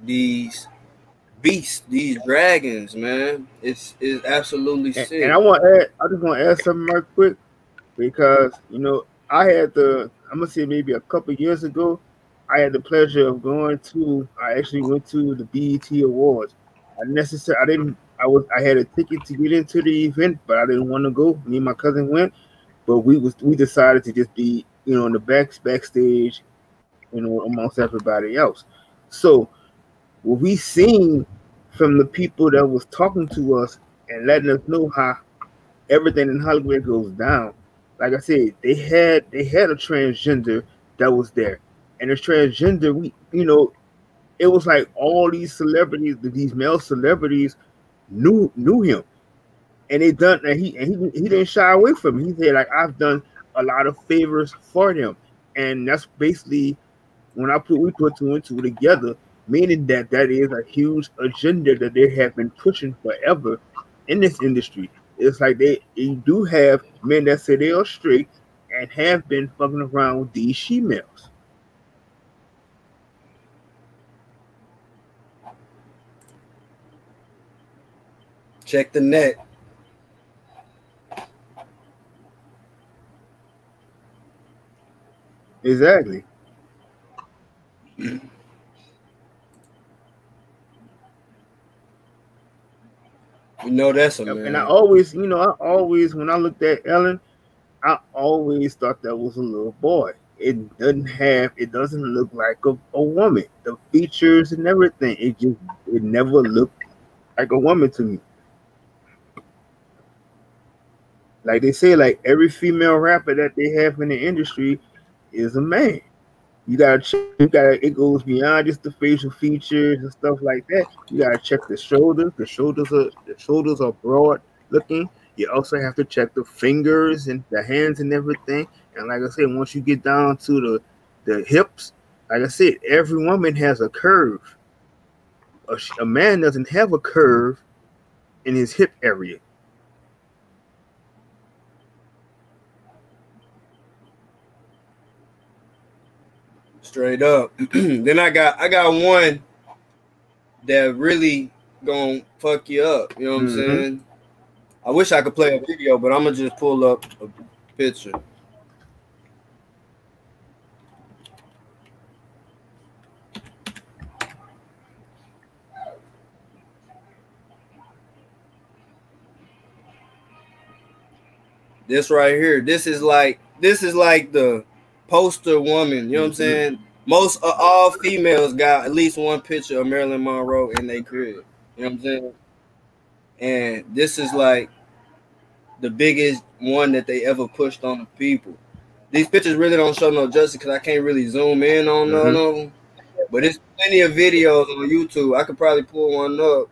these beasts, these dragons, man. It's absolutely sick. And I just want to add something right quick. Because, I had I'm going to say maybe a couple years ago, I had the pleasure of I actually went to the BET Awards. I had a ticket to get into the event, but I didn't want to go. Me and my cousin went, but we decided to just be, in the backstage, amongst everybody else. So what we seen from the people that was talking to us and letting us know how everything in Hollywood goes down. Like I said, they had a transgender that was there, and the transgender, it was like all these celebrities, these male celebrities, knew him, and he didn't shy away from it. He said, like, I've done a lot of favors for them, and that's basically we put two and two together, meaning that is a huge agenda that they have been pushing forever in this industry. It's like you do have men that say they are straight and have been fucking around with these she-males. Check the net. Exactly. You know that's a man. And I always, when I looked at Ellen, I always thought that was a little boy. It doesn't look like a woman. The features and everything, it never looked like a woman to me. Like they say, like every female rapper that they have in the industry is a man. It goes beyond just the facial features and stuff like that. You gotta check the shoulders. The shoulders are broad looking. You also have to check the fingers and the hands and everything. And like I said, once you get down to the hips, like I said, every woman has a curve. A man doesn't have a curve in his hip area. Straight up. Then I got one that really gonna fuck you up. You know what I'm saying? I wish I could play a video, but I'm gonna just pull up a picture. This right here. This is like the poster woman. You know what I'm saying? Most all females got at least one picture of Marilyn Monroe in their crib. You know what I'm saying? And this is like the biggest one that they ever pushed on the people. These pictures really don't show no justice because I can't really zoom in on none of them. But there's plenty of videos on YouTube. I could probably pull one up.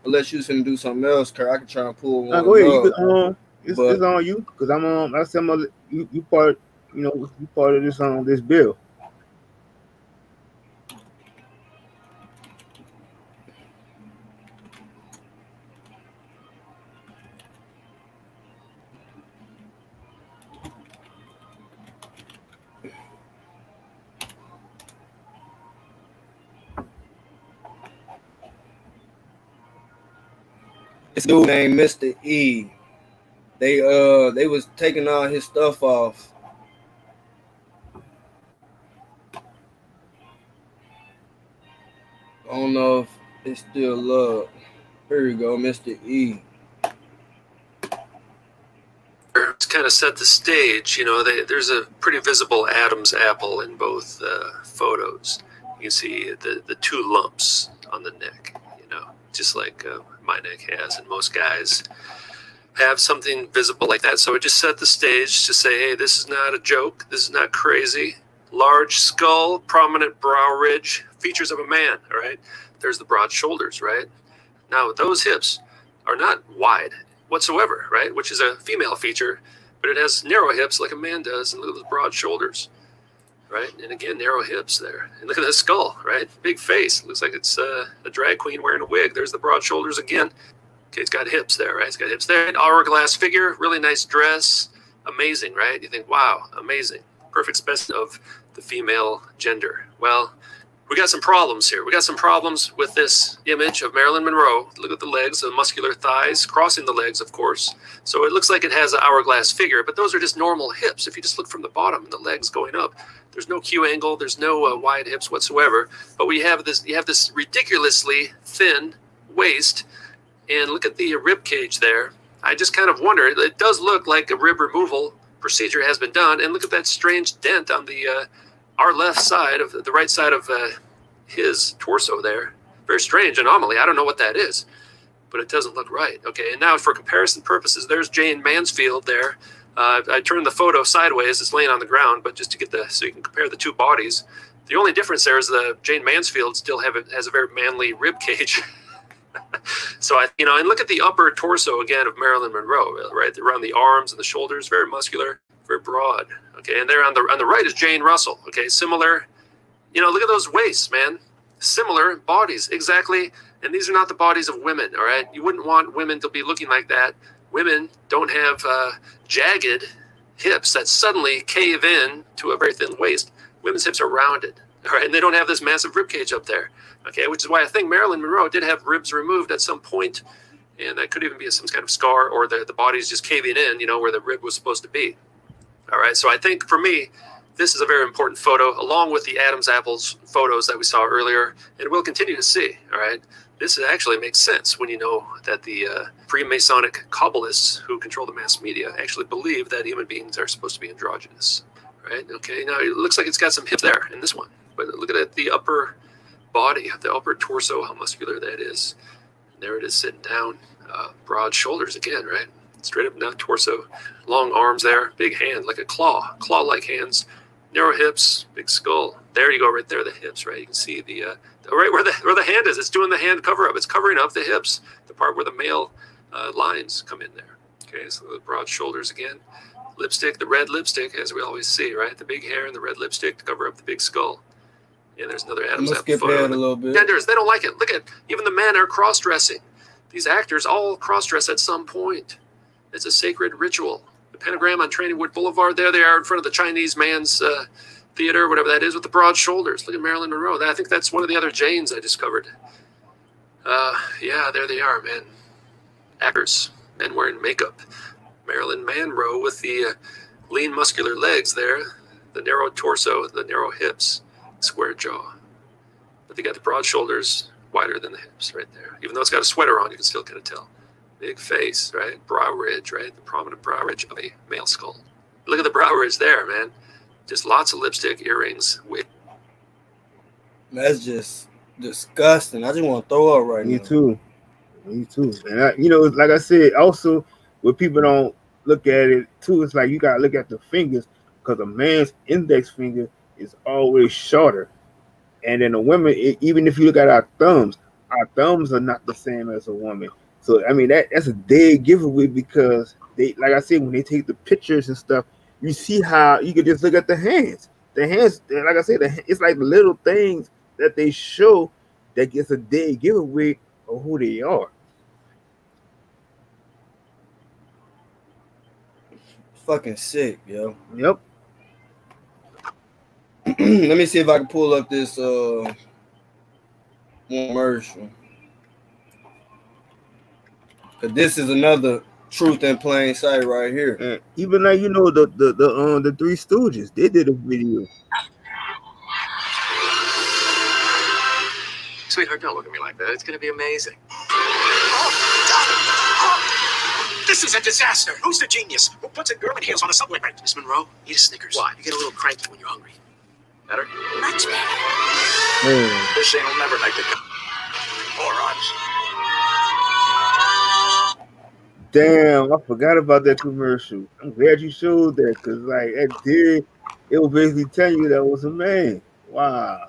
Unless you finna do something else, Kurt, I could try and pull one go ahead. up. It's on you because I'm on. I said you part. You part of this bill. This dude named Mr. E. They was taking all his stuff off. I don't know if it's still up. Here we go, Mr. E. It's kind of set the stage. There's a pretty visible Adam's apple in both photos. You can see the two lumps on the neck, just like my neck has, and most guys have something visible like that. So it just set the stage to say, hey, this is not a joke. This is not crazy. Large skull, prominent brow ridge, features of a man, all right? There's the broad shoulders, right? Now, those hips are not wide whatsoever, right? Which is a female feature, but it has narrow hips like a man does, and look at those broad shoulders, right? And again, narrow hips there. And look at the skull, right? Big face. Looks like it's a drag queen wearing a wig. There's the broad shoulders again. Okay, it's got hips there, right? It's got hips there. Hourglass figure, really nice dress. Amazing, right? You think, wow, amazing. Perfect specimen of the female gender. Well, we got some problems here. We got some problems with this image of Marilyn Monroe. Look at the legs, the muscular thighs, crossing the legs, of course. So it looks like it has an hourglass figure, but those are just normal hips. If you just look from the bottom, the legs going up, there's no Q angle, there's no wide hips whatsoever. But you have this ridiculously thin waist, and look at the rib cage there. I just kind of wonder, it does look like a rib removal procedure has been done, and look at that strange dent on the our left side of the right side of his torso there. Very strange anomaly. I don't know what that is, but it doesn't look right. Okay, and now for comparison purposes, there's Jayne Mansfield there. I turned the photo sideways. It's laying on the ground, but just to get so you can compare the two bodies. The only difference there is the Jayne Mansfield still has a very manly rib cage. So and look at the upper torso again of Marilyn Monroe, right around the arms and the shoulders, very muscular, very broad. Okay, and there on the right is Jane Russell. Okay, similar You know, look at those waists, man. Similar bodies, exactly. And these are not the bodies of women, all right? You wouldn't want women to be looking like that. Women don't have jagged hips that suddenly cave in to a very thin waist. Women's hips are rounded, all right? And they don't have this massive rib cage up there, okay? Which is why I think Marilyn Monroe did have ribs removed at some point, and that could even be some kind of scar, or the body's just caving in, you know, where the rib was supposed to be. All right, so I think for me, this is a very important photo, along with the Adam's apples photos that we saw earlier, and we'll continue to see, all right? This actually makes sense when you know that the Freemasonic Kabbalists who control the mass media actually believe that human beings are supposed to be androgynous, right? Okay, now it looks like it's got some hips there in this one, but look at it, the upper body, the upper torso, how muscular that is. And there it is sitting down, broad shoulders again, right? Straight up down torso, long arms there, big hand, like a claw-like hands, narrow hips, big skull. There you go, right there, the hips, right? You can see the right where the hand is. It's doing the hand cover up. It's covering up the hips, the part where the male lines come in there. Okay, so the broad shoulders again. Lipstick, the red lipstick, as we always see, right? The big hair and the red lipstick to cover up the big skull. Yeah, there's another Adam's apple skip photo. ahead a little bit. Genders, they don't like it. Look at, even the men are cross-dressing. These actors all cross-dress at some point. It's a sacred ritual. The pentagram on Trainingwood Boulevard, there they are in front of the Chinese man's theater, whatever that is, with the broad shoulders. Look at Marilyn Monroe. I think that's one of the other Janes I discovered. Yeah, there they are, man. Actors, men wearing makeup. Marilyn Monroe with the lean, muscular legs there, the narrow torso, the narrow hips, square jaw. But they got the broad shoulders, wider than the hips right there. Even though it's got a sweater on, you can still kind of tell. Big face, right? Brow ridge, right? The prominent brow ridge of a male skull. Look at the brow ridge there, man. Just lots of lipstick, earrings. That's just disgusting. I just want to throw up right now. Me too. And you know, like I said, also, when people don't look at it too, it's like you got to look at the fingers, because a man's index finger is always shorter. And then a woman, even if you look at our thumbs are not the same as a woman. So, I mean, that's a dead giveaway, because they, like I said, when they take the pictures and stuff, you see how you can just look at the hands. The hands, like I said, it's like little things that they show that gets a dead giveaway of who they are. Fucking sick, yo. Yep. Let me see if I can pull up this commercial. Cause this is another truth in plain sight right here. And even like, you know, the Three Stooges, they did a video. Sweetheart, don't look at me like that. It's going to be amazing. This is a disaster. Who's the genius? Who puts a girl in heels on a subway bench? Miss Monroe, eat a Snickers. What? You get a little cranky when you're hungry. Better? Much better. Man. This thing will never make it. Morons. Damn, I forgot about that commercial. I'm glad you showed that, because like it will basically tell you that was a man. Wow.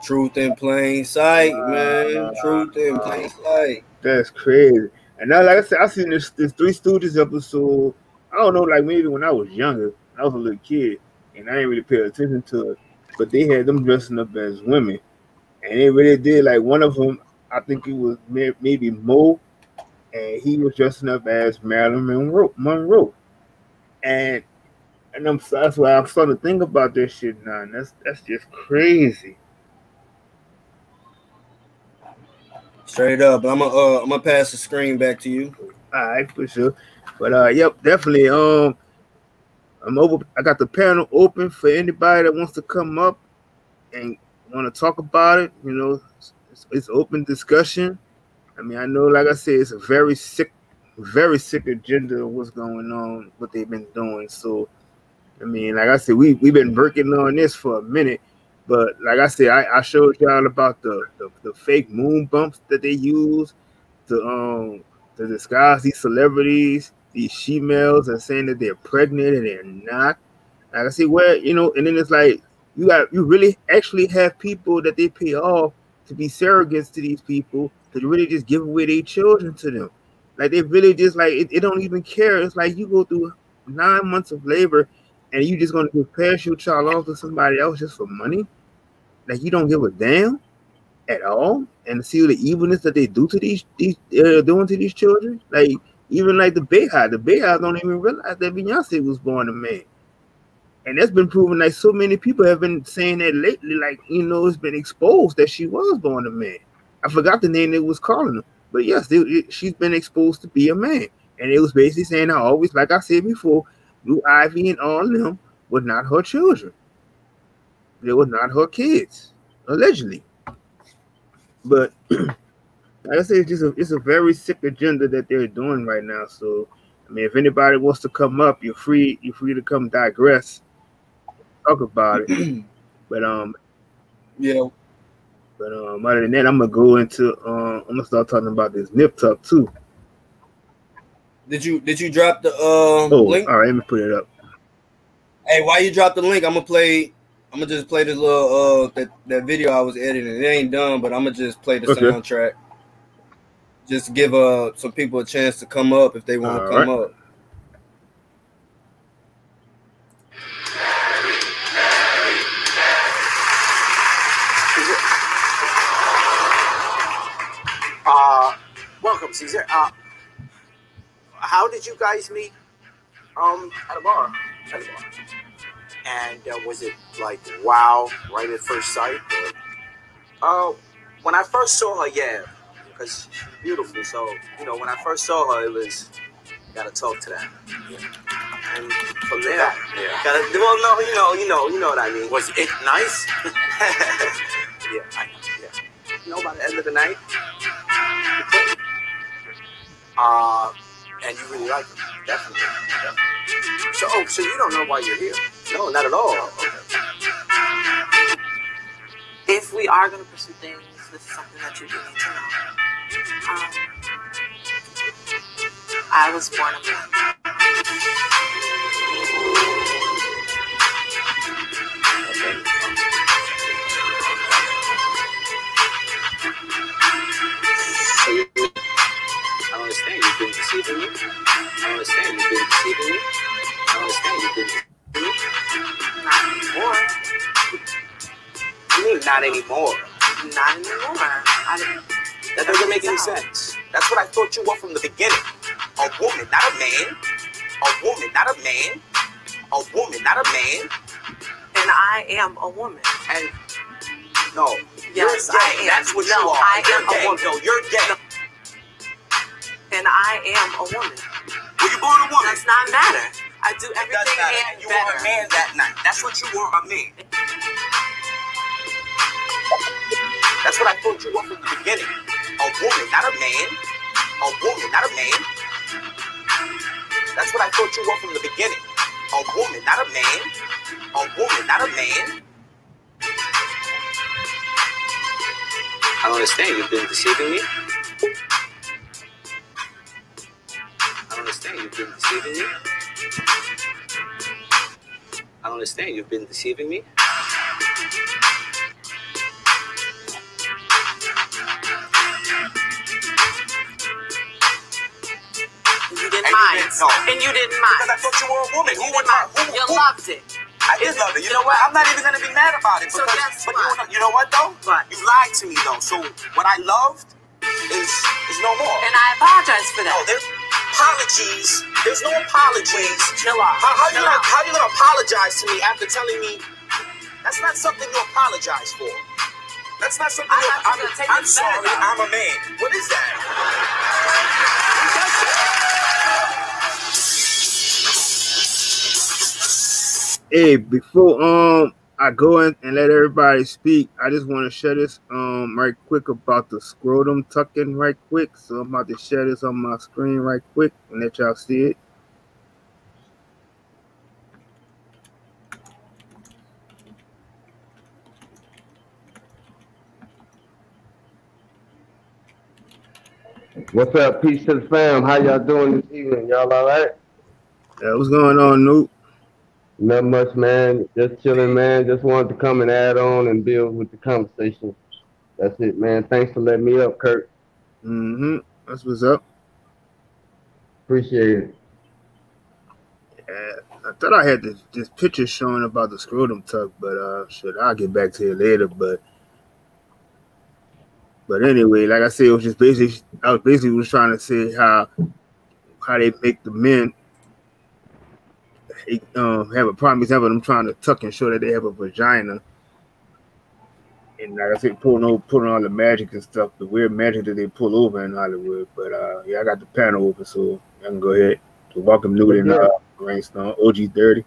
Truth in plain sight, man. Truth in plain sight. That's crazy. And now, like I said, I seen this Three Stooges episode. I don't know, like maybe when I was younger, I was a little kid, and I didn't really pay attention to it. But they had them dressing up as women, and they really did. Like one of them, I think it was maybe Mo, and he was dressing up as Marilyn Monroe. And that's why I'm starting to think about this shit now. And that's just crazy. Straight up. I'm gonna pass the screen back to you. All right, for sure. But yep, definitely. I'm over. I got the panel open for anybody that wants to come up and want to talk about it. You know, it's open discussion. I mean, I know, like I said, it's a very sick agenda of what's going on, what they've been doing. So, I mean, like I said, we've been working on this for a minute. But like I said, I showed y'all about the fake moon bumps that they use to disguise these celebrities, these she-males, and saying that they're pregnant and they're not. Like I said, where, you know, and then it's like you really actually have people that they pay off to be surrogates to these people to really just give away their children to them. Like they really just like it don't even care. It's like you go through 9 months of labor and you just gonna just pass your child off to somebody else just for money? Like you don't give a damn at all, and see the evilness that they do to these doing to these children. Like even like the Bayhive don't even realize that Beyonce was born a man, and that's been proven. Like so many people have been saying that lately. Like it's been exposed that she was born a man. I forgot the name they was calling her, but yes, she's been exposed to be a man, and it was basically saying I always, like I said before, Blue Ivy and all of them were not her children. They were not her kids, allegedly. But like I said, it's a very sick agenda that they're doing right now. So I mean, if anybody wants to come up, you're free to come digress, talk about it. But yeah. But other than that, I'm gonna start talking about this Nip Tuck too. Did you drop the link? All right, let me put it up. Hey, while you drop the link, I'm gonna just play this little that video I was editing. It ain't done, but I'm gonna just play the soundtrack. Just to give some people a chance to come up if they want to come up. Welcome, Caesar. How did you guys meet? At a bar. And was it like wow, right at first sight? Or, when I first saw her, yeah, because she's beautiful. So when I first saw her, it was gotta talk to that. Yeah. And from there, gotta. Well, no, you know what I mean. Was it nice? Yeah. By the end of the night. And you really like him? Definitely. So you don't know why you're here? No, not at all. Okay. If we are going to pursue things, this is something that you do need to know. I was born a man. I don't understand. You've been deceiving me. I don't understand. You've been deceiving me. I don't understand. You've been deceiving me. Not anymore. You mean not anymore? Not anymore. That doesn't make any sense. That's what I thought you were from the beginning. A woman, not a man. A woman, not a man. A woman, not a man. And I am a woman. And no. Yes, you're gay. I am. That's what no, you are. I you're am gay. a woman. No, you're gay. No. And I am a woman. Were you born a woman? Does not matter. I do everything and you better. were a man that night. That's what you were, a man. That's what I thought you were from the beginning. A woman, not a man. A woman, not a man. That's what I thought you were from the beginning. A woman, not a man. A woman, not a man. I don't understand. You've been deceiving me. I don't understand. You've been deceiving me. I don't understand. You've been deceiving me. You didn't mind. No. And you didn't mind. Because I thought you were a woman. You loved it. I did love it. You know what? I'm not even going to be mad about it. So guess what? You know what, though? What? You lied to me, though. So what I loved is no more. And I apologize for that. No, there's apologies. There's no apologies. Chill out. How you gonna apologize to me after telling me that's not something you apologize for? That's not something I'm sorry, I'm a man. What is that? Hey, before I go in and let everybody speak, I just want to share this right quick about the scrotum tucking right quick. So I'm about to share this on my screen right quick and let y'all see it. What's up? Peace to the fam. How y'all doing this evening? Y'all all right? Yeah, what's going on, Noop? Not much, man. Just chilling, man. Just wanted to come and add on and build with the conversation. That's it, man. Thanks for letting me up, Kurt. Mm-hmm. That's what's up. Appreciate it. Yeah, thought I had this picture showing about the scrotum tuck, but shit, I'll get back to it later. But anyway, like I said, it was just basically I was trying to say how they make the men have a prime example of them trying to tuck and show that they have a vagina. And like I said, pulling all the magic and stuff, the weird magic that they pull over in Hollywood. But yeah, I got the panel open, so I can go ahead. So welcome Newton, Rainstorm, OG30.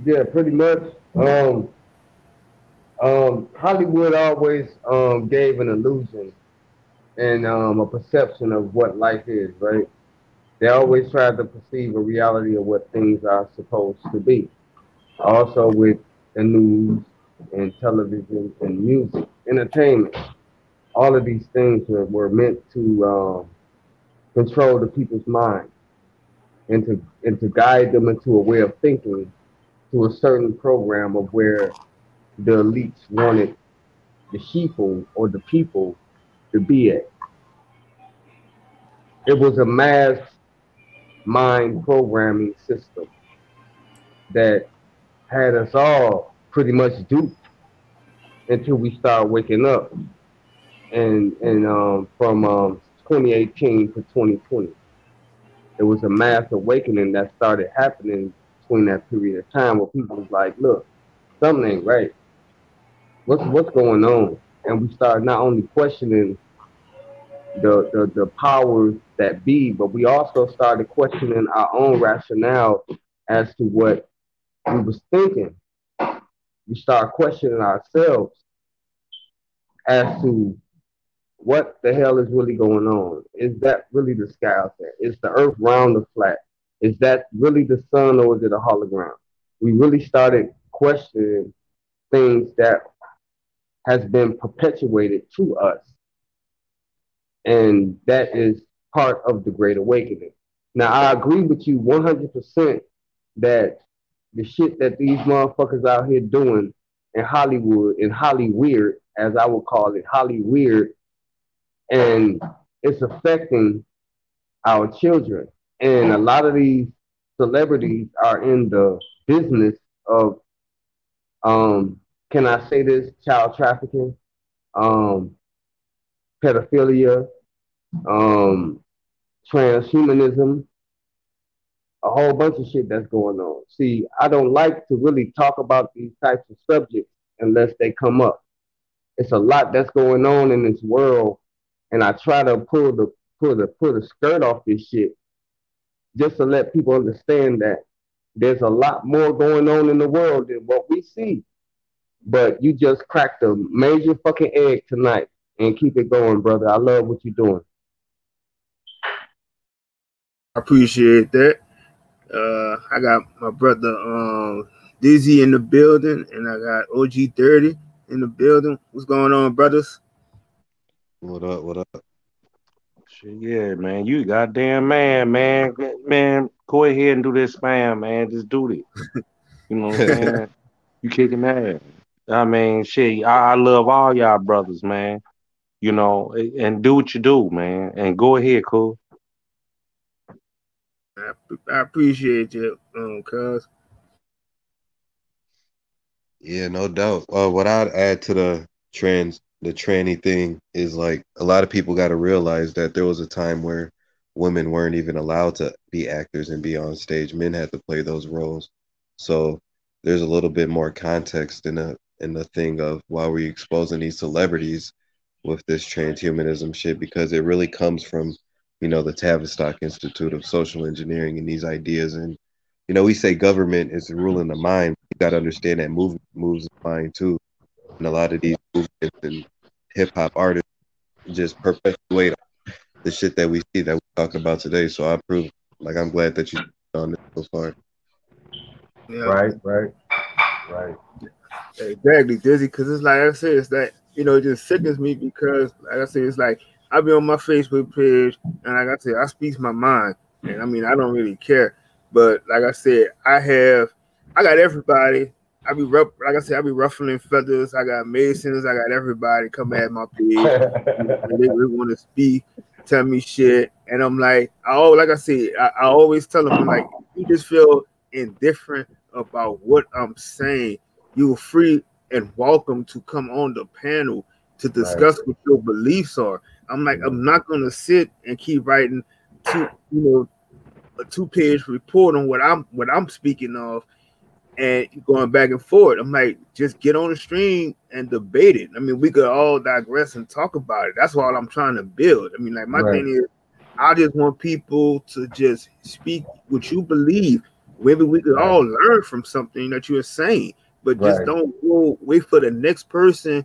Yeah, pretty much. Hollywood always gave an illusion and a perception of what life is, right? They always tried to perceive a reality of what things are supposed to be. Also with the news and television and music, entertainment, all of these things were meant to control the people's mind and to guide them into a way of thinking to a certain program of where the elites wanted the sheeple or the people to be at. It was a mass mind programming system that had us all pretty much duped until we start waking up. And from 2018 to 2020, it was a mass awakening that started happening between that period of time where people was like, look, something ain't right. What's going on? And we started not only questioning the powers that be, but we also started questioning our own rationale as to what we was thinking. We started questioning ourselves as to what the hell is really going on. Is that really the sky out there? Is the earth round or flat? Is that really the sun or is it a hologram? We really started questioning things that has been perpetuated to us. And that is part of the Great Awakening. Now, I agree with you 100% that the shit that these motherfuckers out here doing in Hollywood, in Hollyweird, as I would call it, Hollyweird, and it's affecting our children. And a lot of these celebrities are in the business of, can I say this, child trafficking, pedophilia, transhumanism, a whole bunch of shit that's going on. See, I don't like to really talk about these types of subjects unless they come up. It's a lot that's going on in this world, and I try to pull the skirt off this shit just to let people understand that there's a lot more going on in the world than what we see. But you just cracked a major fucking egg tonight, and keep it going, brother. I love what you're doing. I appreciate that. I got my brother Dizzy in the building, and I got OG30 in the building. What's going on, brothers? What up? What up? Shit, yeah, man. You goddamn man. Man, go ahead and do this spam, man. Just do it. You know what I'm saying? You kicking ass. I mean, shit, I love all y'all brothers, man. You know, and do what you do, man. And go ahead, cool. I appreciate you, cuz. Yeah, no doubt. What I'd add to the tranny thing is like a lot of people got to realize that there was a time where women weren't even allowed to be actors and be on stage. Men had to play those roles. So there's a little bit more context in the thing of why we're exposing these celebrities with this transhumanism shit, because it really comes from, you know, the Tavistock Institute of Social Engineering and these ideas. And, you know, we say government is ruling the mind. You got to understand that movement moves the mind too. And a lot of these movements and hip hop artists just perpetuate the shit that we see that we talk about today. So I approve. Like, I'm glad that you're on this so far. Yeah. Right. Exactly, Dizzy, because it's like I said, it's that, you know, it just sickens me because, like I said, it's like I be on my Facebook page and like I said, I speak my mind, and I mean I don't really care, but like I said, I got everybody. I be ruffling feathers. I got Masons. I got everybody come at my page. They want to speak, tell me shit, and I'm like, I always tell them, I'm like, you just feel indifferent about what I'm saying, you're free and welcome to come on the panel to discuss what your beliefs are. I'm like, I'm not gonna sit and keep writing a 2-page report on what I'm speaking of and going back and forth. I'm like, just get on the stream and debate it. I mean, we could all digress and talk about it. That's all I'm trying to build. I mean, like, my thing is, I just want people to just speak what you believe. Maybe we could all learn from something that you're saying, but just don't go wait for the next person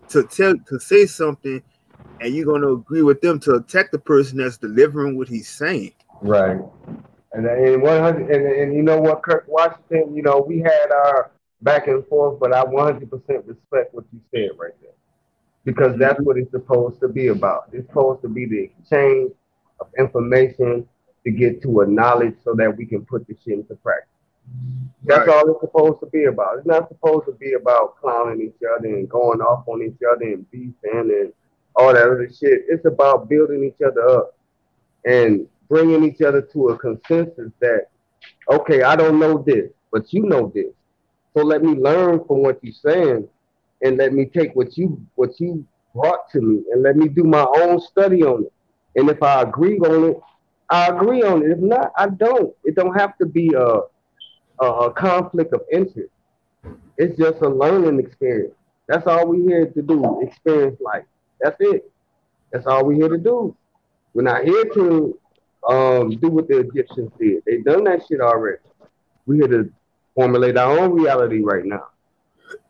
to say something, and you're gonna agree with them to attack the person that's delivering what he's saying. Right. And 100, and you know what, Kirk Washington, you know, we had our back and forth, but I 100% respect what you said right there, because that's what it's supposed to be about. It's supposed to be the exchange of information to get to a knowledge so that we can put the shit into practice. That's all it's supposed to be about. It's not supposed to be about clowning each other and going off on each other and beefing and all that other shit. It's about building each other up and bringing each other to a consensus that, okay, I don't know this, but you know this. So let me learn from what you're saying, and let me take what you brought to me, and let me do my own study on it. And if I agree on it, I agree on it. If not, I don't. It don't have to be a conflict of interest. It's just a learning experience. That's all we're here to do, experience life. That's it. That's all we're here to do. We're not here to do what the Egyptians did. They've done that shit already. We're here to formulate our own reality right now.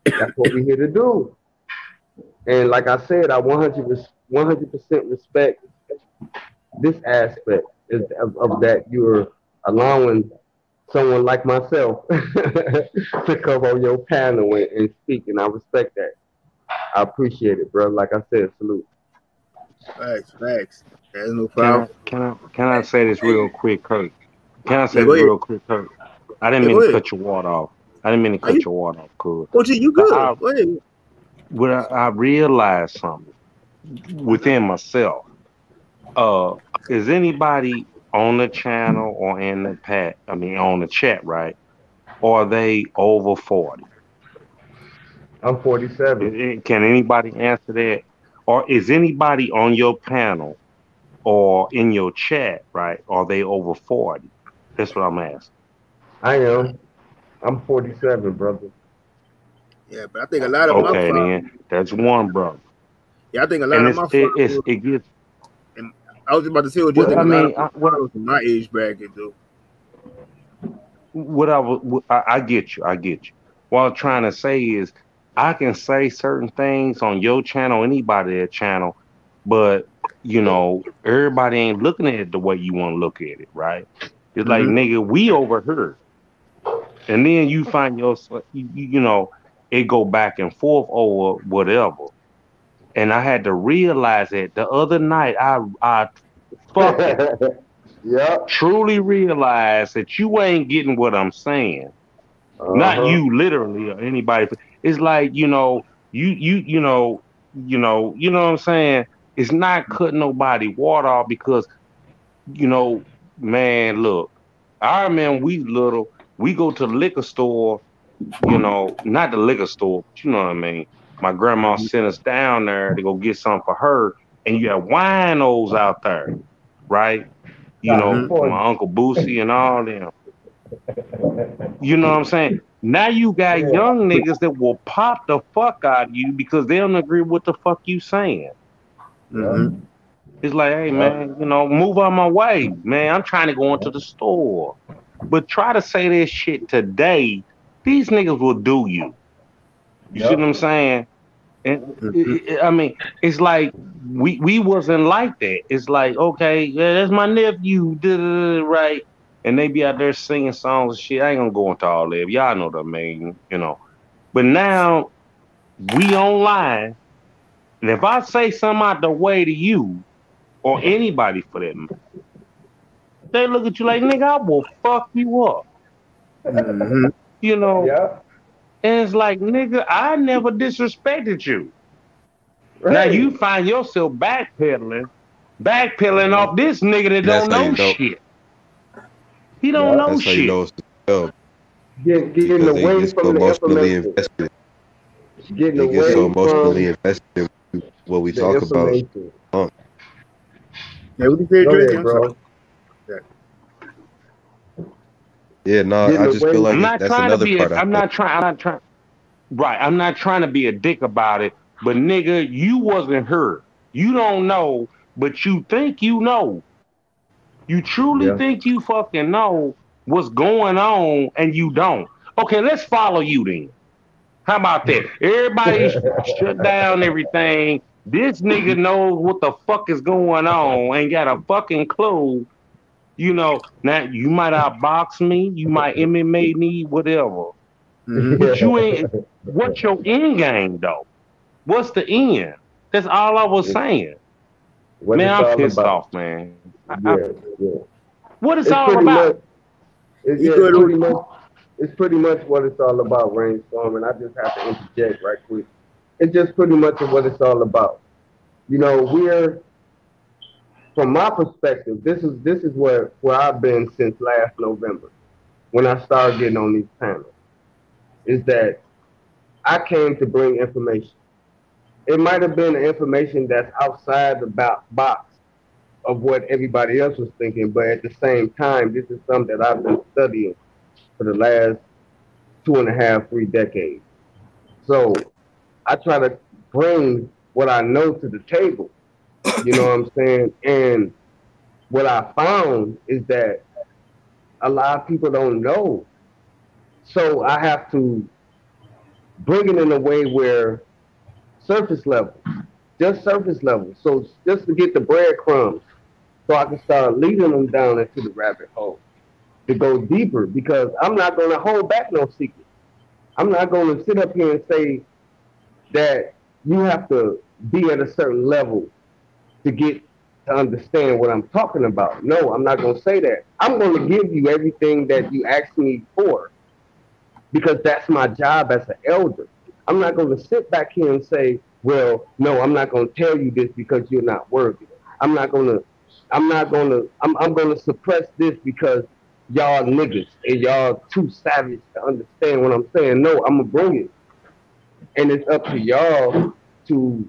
That's what we're here to do. And like I said, I 100% respect this aspect of that you're allowing someone like myself to come on your panel and speak, and I respect that. I appreciate it, bro. Like I said, salute. Facts. There's no problem. Can I say this real quick, Kirk? Can I say this real quick, Kirk? I didn't mean to cut your water off. Cool. Well, you good. I realized something within myself. Is anybody on the channel or in the on the chat, right? Or are they over 40? I'm 47. Can anybody answer that? Or is anybody on your panel or in your chat, right? Are they over 40? That's what I'm asking. I am. I'm 47, brother. Yeah, but I think a lot of my followers, then that's one brother. Yeah, I think a lot of my followers, it gets. I was about to say what you think. What was my age bracket, though? I get you. What I'm trying to say is, I can say certain things on your channel, anybody's channel, but you know, everybody ain't looking at it the way you want to look at it, right? It's like, nigga, we overheard, and then you find yourself, you know, it go back and forth over whatever. And I had to realize that the other night, I fucking truly realized that you ain't getting what I'm saying. Not you literally or anybody. It's like, you know, you know what I'm saying? It's not cutting nobody water off because, you know, man, look, I remember we little, we go to the liquor store, you know, not the liquor store, but you know what I mean? My grandma sent us down there to go get something for her, and you have winos out there, right? You know, my Uncle Boosie and all them. You know what I'm saying? Now you got young niggas that will pop the fuck out of you because they don't agree with what the fuck you saying. It's like, hey, man, you know, move out my way, man. I'm trying to go into the store. But try to say this shit today, these niggas will do you. You see what I'm saying? And I mean, it's like we wasn't like that. It's like, okay, yeah, that's my nephew, right? And they be out there singing songs and shit. I ain't gonna go into all that. Y'all know what I mean, you know. But now we online, and if I say something out the way to you or anybody for that matter, they look at you like, nigga, I will fuck you up. You know. And it's like, nigga, I never disrespected you. Now you find yourself backpedaling off this nigga that don't know shit. He don't know shit. getting because they away get so from the emotionally information. invested. Getting They get so away emotionally from invested in what we the talk about. information. Yeah, what you say, Go Drake? ahead, I'm sorry. bro. Yeah, no, Getting I just feel away. like I'm not that's trying to another be. part I feel. I'm not trying. Right. I'm not trying to be a dick about it. But nigga, you wasn't her. You don't know, but you think you know. You truly Yeah. think you fucking know what's going on, and you don't. Okay, let's follow you then. How about that? Everybody shut down everything. This nigga knows what the fuck is going on, ain't got a fucking clue. You know, now you might outbox me, you might MMA me, whatever. But you ain't. What's your end game though? What's the end? That's all I was saying. What Man, it's I'm all pissed about. off, man. Yeah, yeah. What it's It's all pretty about? much. You good with It's pretty much what it's all about, Rainstorm, and I just have to interject right quick. It's just pretty much what it's all about. You know, from my perspective, this is where I've been since last November when I started getting on these panels. Is that I came to bring information. It might have been information that's outside the box of what everybody else was thinking, but at the same time, this is something that I've been studying for the last 2.5, 3 decades. So I try to bring what I know to the table. You know what I'm saying? And what I found is that a lot of people don't know. So I have to bring it in a way where surface level, just surface level. So just to get the breadcrumbs, so I can start leading them down into the rabbit hole to go deeper, because I'm not going to hold back no secrets. I'm not going to sit up here and say that you have to be at a certain level to get to understand what I'm talking about. No, I'm not going to say that. I'm going to give you everything that you asked me for, because that's my job as an elder. I'm not going to sit back here and say, well, no, I'm not going to tell you this because you're not worthy. I'm going to suppress this because y'all niggas and y'all too savage to understand what I'm saying. No, I'm going to bring it. And it's up to y'all to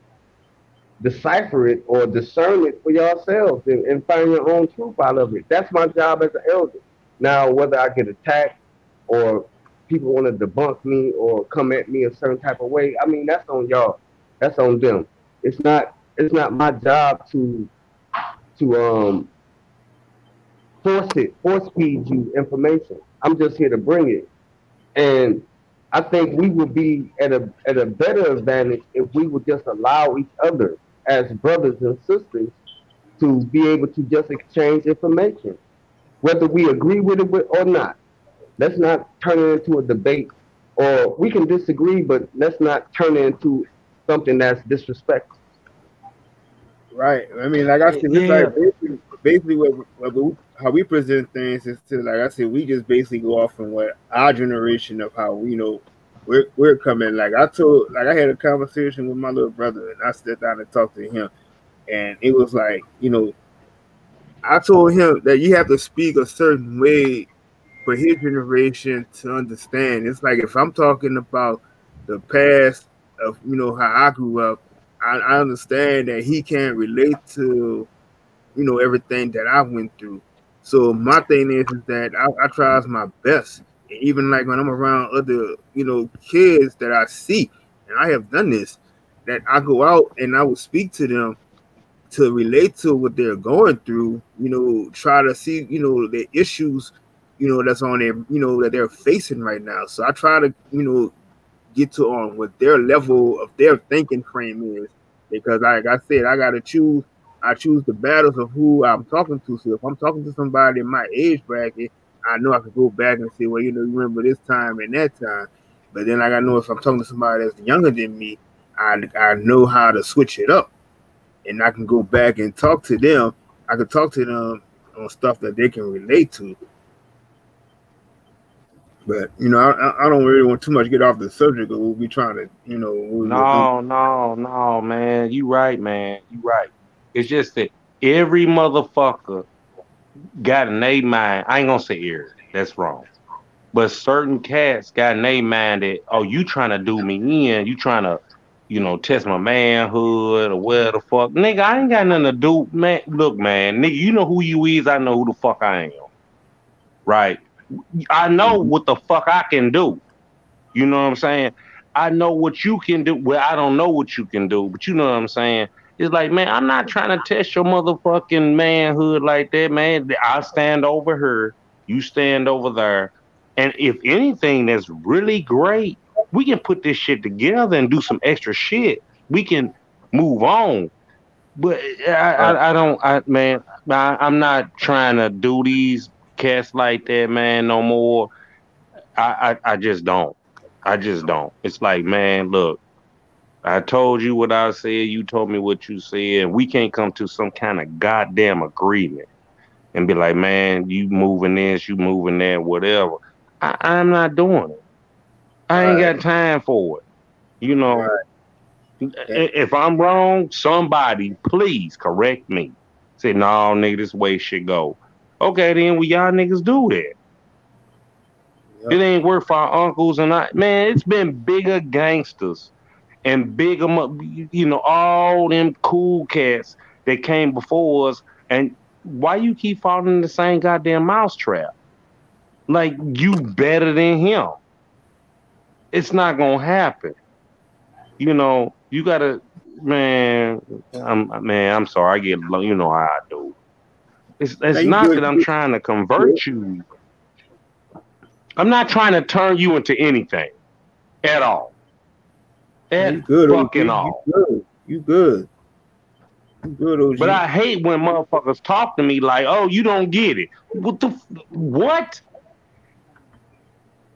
decipher it or discern it for yourselves and find your own truth out of it. That's my job as an elder. Now, whether I get attacked or people want to debunk me or come at me a certain type of way, I mean, that's on y'all. That's on them. It's not my job to force feed you information. I'm just here to bring it. And I think we would be at a better advantage if we would just allow each other as brothers and sisters to be able to just exchange information, whether we agree with it or not. Let's not turn it into a debate, or we can disagree, but let's not turn it into something that's disrespectful. Right. I mean, like I said, it's like basically how we present things is to, like I said, we just basically go off from what our generation of how we're coming. Like I had a conversation with my little brother, and I sat down and talked to him, and it was like, I told him that you have to speak a certain way for his generation to understand. It's like if I'm talking about the past of how I grew up, I understand that he can't relate to everything that I went through. So my thing is that I try my best, and even like when I'm around other kids that I see, and I have done this, that I go out and I will speak to them to relate to what they're going through. Try to see the issues that's on their that they're facing right now. So I try to get to on what their level of their thinking frame is, because like I said, I choose the battles of who I'm talking to. So if I'm talking to somebody in my age bracket, I know I can go back and say, well, you remember this time and that time. But then I know if I'm talking to somebody that's younger than me, I know how to switch it up, and I can go back and talk to them. I can talk to them on stuff that they can relate to. But I don't really want too much to get off the subject, but we'll be trying to, No, man. You right, man. You right. It's just that every motherfucker got an A mind. I ain't gonna say every. That's wrong. But certain cats got in their mind that, oh, you trying to do me in, you trying to, test my manhood or where the fuck. Nigga, I ain't got nothing to do. Man, look, man, nigga, you know who you is, I know who the fuck I am. Right? I know what the fuck I can do. You know what I'm saying? I know what you can do. Well, I don't know what you can do, but you know what I'm saying? It's like, man, I'm not trying to test your motherfucking manhood like that, man. I stand over here, you stand over there. And if anything that's really great, we can put this shit together and do some extra shit. We can move on. But I'm not trying to do these cats like that, man, no more. I just don't. I just don't. It's like, man, look, I told you what I said. You told me what you said. And we can't come to some kind of goddamn agreement and be like, man, you moving this, you moving that, whatever. I'm not doing it. I ain't got time for it. If I'm wrong, somebody please correct me. Say, no, nigga, this way shit go. Okay, then y'all niggas do that. It ain't work for our uncles and man, it's been bigger gangsters and bigger, all them cool cats that came before us. And why you keep falling in the same goddamn mousetrap? Like, you better than him. It's not gonna happen. You gotta, man. I'm sorry. I get, how I do. It's not that I'm trying to convert you. I'm not trying to turn you into anything at all. At fucking all. You good. You good, OG. But I hate when motherfuckers talk to me like, oh, you don't get it. What?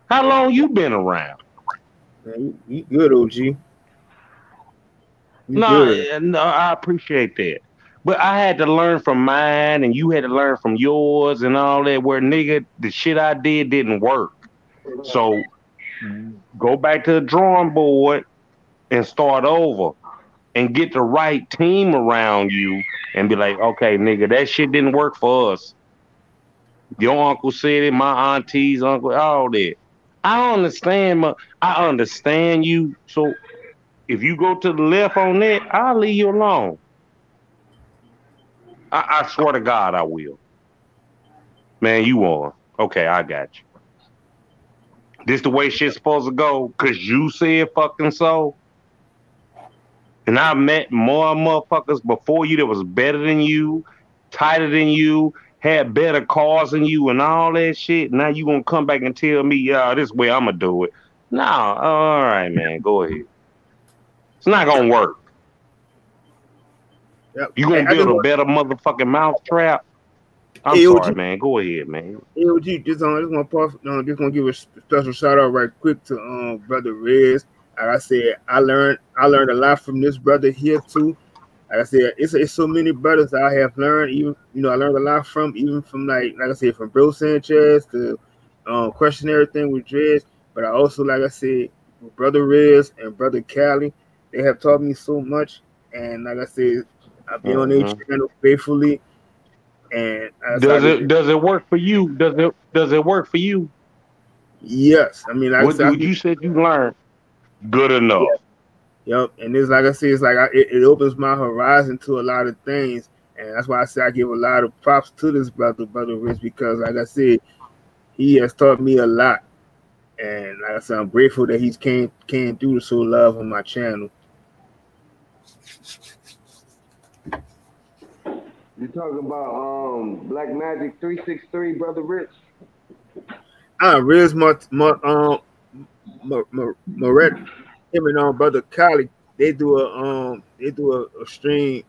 How long you been around? Man, you good, OG. No, I appreciate that. But I had to learn from mine, and you had to learn from yours and all that, where, nigga, the shit I did didn't work. So go back to the drawing board and start over and get the right team around you and be like, okay, nigga, that shit didn't work for us. Your uncle said it, my auntie's uncle, all that. I understand you. So if you go to the left on that, I'll leave you alone. I swear to God, I will. Man, you won. Okay, I got you. This the way shit's supposed to go because you said fucking so. And I met more motherfuckers before you that was better than you, tighter than you, had better cars than you and all that shit. Now you gonna come back and tell me, yeah, this way I'm gonna do it. No, all right, man, go ahead. It's not gonna work. Yep. You gonna build a better motherfucking mousetrap? I'm sorry, man. Go ahead, man. AOG, just gonna give a special shout out right quick to brother Rez. Like I said, I learned a lot from this brother here too. Like I said, it's so many brothers that I have learned. Even I learned a lot from, even from like I said, from Bro Sanchez to question everything with Dredge. But I also, like I said, with brother Rez and brother Cali, they have taught me so much. And like I said, I've been on their channel faithfully. And does it work for you? Does it work for you? Yes. I mean, like what you said you learned, good enough. Yeah. Yep. And it's like I said, it's like it opens my horizon to a lot of things, and that's why I say I give a lot of props to this brother Rich, because like I said, he has taught me a lot, and like I said, I'm grateful that he's came through to show love on my channel. You talking about Black Magic 363, brother Rich? Riz Moret, him and brother Kali, they do a stream,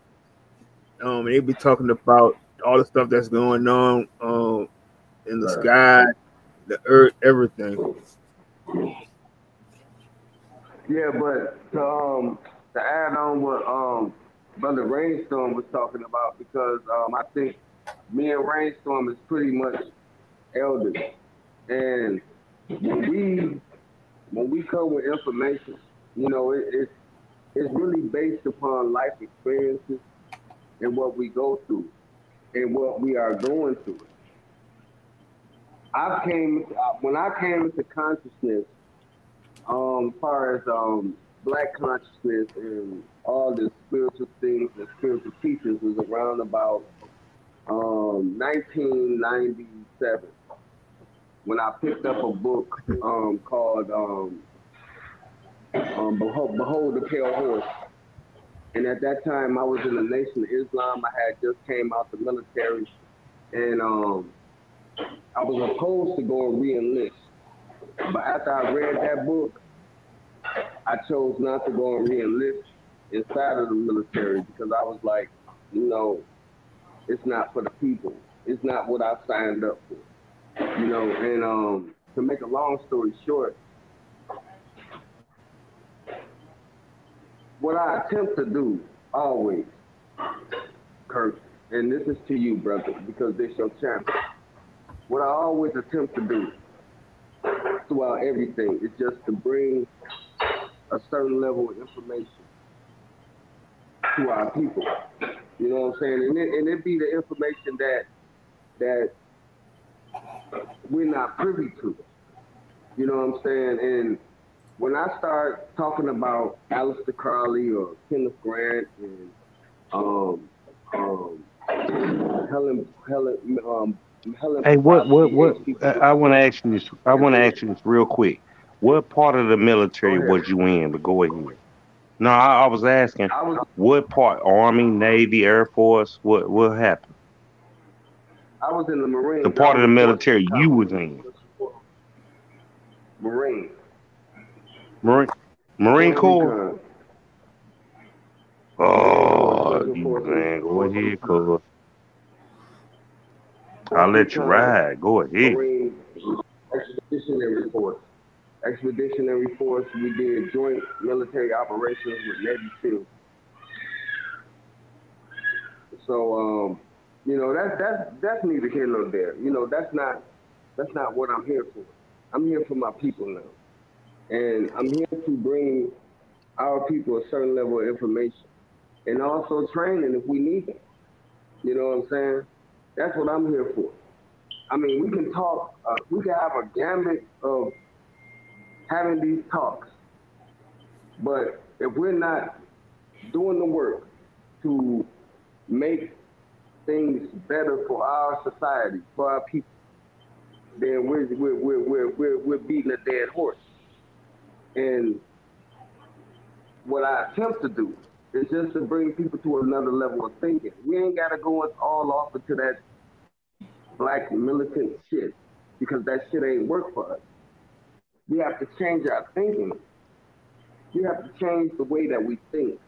and they be talking about all the stuff that's going on in the sky, the earth, everything. Yeah, but to add on what Brother Rainstorm was talking about, because I think me and Rainstorm is pretty much elders, and when we come with information, it's really based upon life experiences and what we go through and what we are going through. When I came into consciousness, as far as black consciousness and all the spiritual things and spiritual teachings was around about 1997 when I picked up a book called Behold the Pale Horse. And at that time, I was in the Nation of Islam. I had just came out the military, and I was opposed to going re-enlist. But after I read that book, I chose not to go and re-enlist inside of the military because I was like, you know, it's not for the people. It's not what I signed up for. You know, and to make a long story short, what I attempt to do always, Kurt, and this is to you, brother, because this your channel. What I always attempt to do throughout everything is just to bring a certain level of information to our people. You know what I'm saying? And it be the information that we're not privy to. You know what I'm saying? And when I start talking about Aleister Crowley or Kenneth Grant and Helen. Hey, what? I want to ask you this. I want to ask you this real quick. What part of the military was you in? But go ahead. No, I was asking. What part? Army, Navy, Air Force? What happened? I was in the Marines. The part of the military you was in. Marine Corps. Oh, you man, go ahead, cuz. I'll let you ride. Go ahead. Marine Expeditionary Force. We did joint military operations with Navy SEALs. So, you know, that's neither here nor there. You know, that's not what I'm here for. I'm here for my people now. And I'm here to bring our people a certain level of information and also training if we need it. You know what I'm saying? That's what I'm here for. I mean, we can talk, we can have a gambit of having these talks, but if we're not doing the work to make things better for our society, for our people, then we're beating a dead horse. And what I attempt to do is just to bring people to another level of thinking. We ain't got to go all off into that black militant shit because that shit ain't work for us. We have to change our thinking. We have to change the way that we think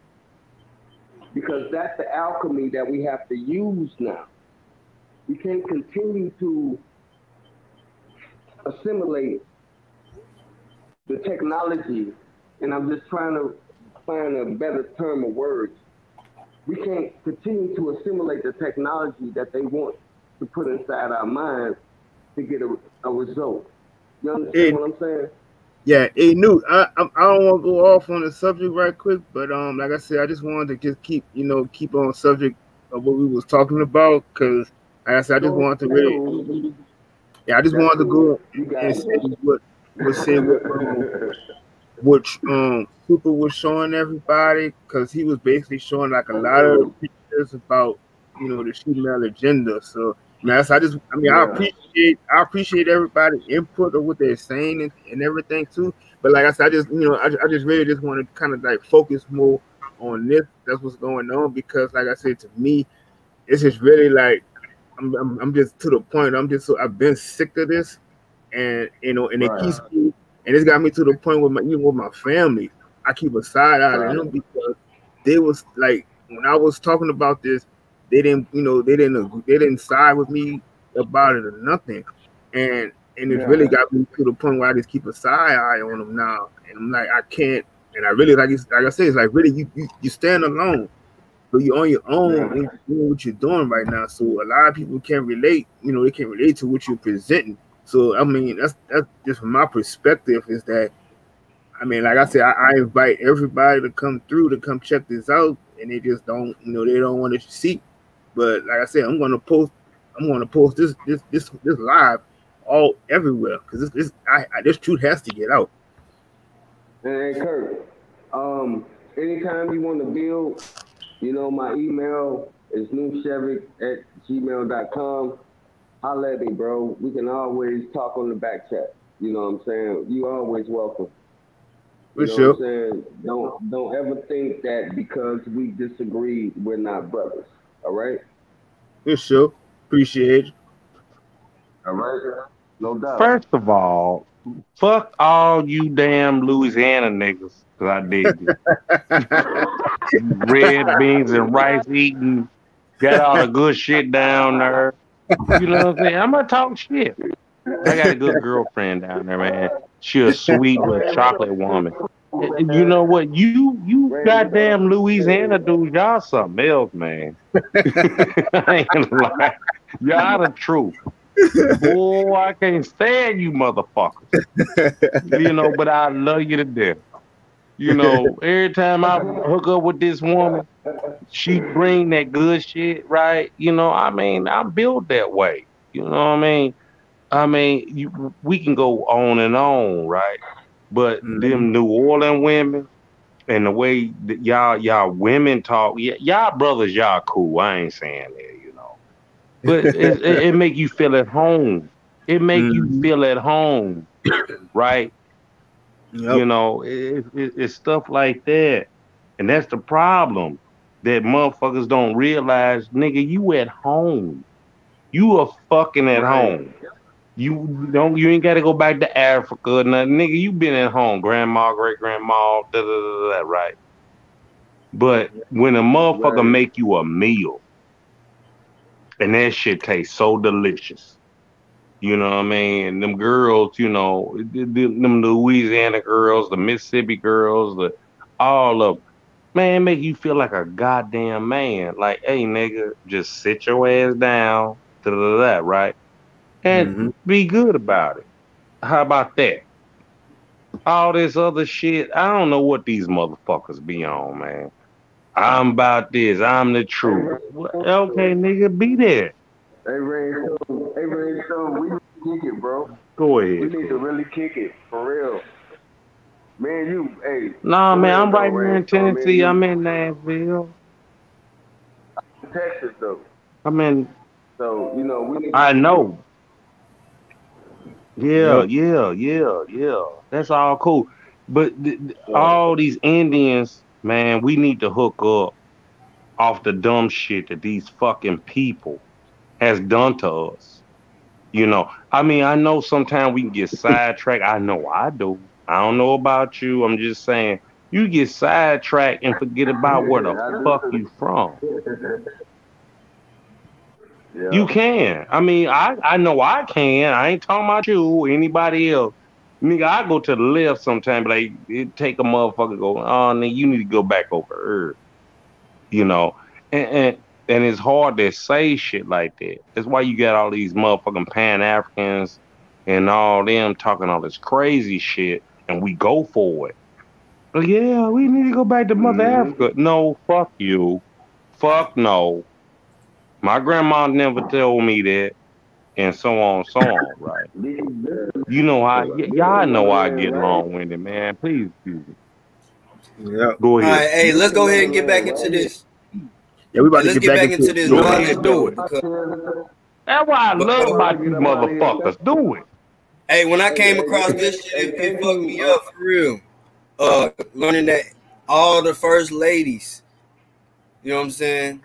because that's the alchemy that we have to use now. We can't continue to assimilate the technology, and I'm just trying to find a better term of words. We can't continue to assimilate the technology that they want to put inside our minds to get a result. You understand what I'm saying? Yeah, hey, Newt, I don't want to go off on the subject right quick, but like I said, I just wanted to just keep on subject of what we was talking about, because like I said, I just wanted to really, I just wanted to go and say what Super was showing everybody, because he was basically showing like a lot of pictures about the female agenda. So I appreciate everybody's input of what they're saying and everything too. But like I said, I just really just want to kind of like focus more on this. That's what's going on, because like I said, to me, it's just really like I'm just to the point. I've been sick of this, and and it keeps me, and it's got me to the point with my family. I keep a side eye on them because they was like, when I was talking about this, they didn't side with me about it or nothing, and it's really got me to the point where I just keep a side eye on them now, and I'm like, I can't, and I really like I said, it's like really you stand alone, so you're on your own and you're doing what you're doing right now. So a lot of people can't relate, they can't relate to what you're presenting. So I mean, that's just from my perspective, is that, I mean, like I said, I invite everybody to come through to come check this out, and they just don't, they don't want to see. But like I said, I'm gonna post this live all everywhere because this truth has to get out. And Kurt, anytime you want to build, you know, my email is newshevik@gmail.com. Holla at me, bro. We can always talk on the back chat. You know what I'm saying? You always welcome. You know what I'm saying? Don't ever think that because we disagree, we're not brothers. All right? For sure. Appreciate it. All right? No doubt. First of all, fuck all you damn Louisiana niggas, cause I dig you. Red beans and rice eating, got all the good shit down there. You know what I'm saying? I'm gonna talk shit. I got a good girlfriend down there, man. She a sweet little chocolate woman. And you know what? You goddamn Louisiana dudes, y'all something else, man. I ain't gonna lie. Y'all the truth. Boy, I can't stand you motherfuckers. You know, but I love you to death. You know, every time I hook up with this woman, she bring that good shit, right? You know, I mean, I'm built that way. You know what I mean? We can go on and on, right? But them New Orleans women and the way that y'all women talk, y'all brothers, y'all cool. I ain't saying that, you know. But it make you feel at home. It make you feel at home, right? Yep. You know, it's stuff like that. And that's the problem that motherfuckers don't realize, nigga, you at home. You are fucking at home. You ain't got to go back to Africa or nothing. Nigga, you been at home. Grandma, great-grandma, right? But when a motherfucker make you a meal, and that shit tastes so delicious, you know what I mean? Them girls, you know, them Louisiana girls, the Mississippi girls, all of them, man, make you feel like a goddamn man. Like, hey, nigga, just sit your ass down, right? And be good about it. How about that? All this other shit, I don't know what these motherfuckers be on, man. I'm about this. I'm the truth. Okay, nigga, be there. Hey, Ray, we need to kick it, bro. Go ahead. We need to really kick it, for real. Man, you, hey. Nah, man, I'm right here in Tennessee. I'm in Nashville. Texas, though. I'm in. So, you know, we need I know. Yeah. That's all cool. But all these Indians, man, we need to hook up off the dumb shit that these fucking people has done to us. You know, I mean, I know sometimes we can get sidetracked. I know I do. I don't know about you. I'm just saying, you get sidetracked and forget about where the fuck you from. Yeah. You can. I mean, I know I can. I ain't talking about you or anybody else. Nigga, I go to the left sometimes, like, it take a motherfucker go, oh, nigga, you need to go back over Earth. You know? And it's hard to say shit like that. That's why you got all these motherfucking Pan-Africans and all them talking all this crazy shit, and we go for it. But yeah, we need to go back to Mother Africa. No, fuck you. Fuck no. My grandma never told me that, and so on, right? You know how, y'all know I get long-winded, man. Please excuse me. Yeah. Go ahead. All right, hey, let's go ahead and get back into this. Yeah, we about to get back into this. Go ahead, do it. That's why I love about these motherfuckers. Do it. Hey, when I came across this shit, it fucked me up for real. Learning that all the first ladies, you know what I'm saying,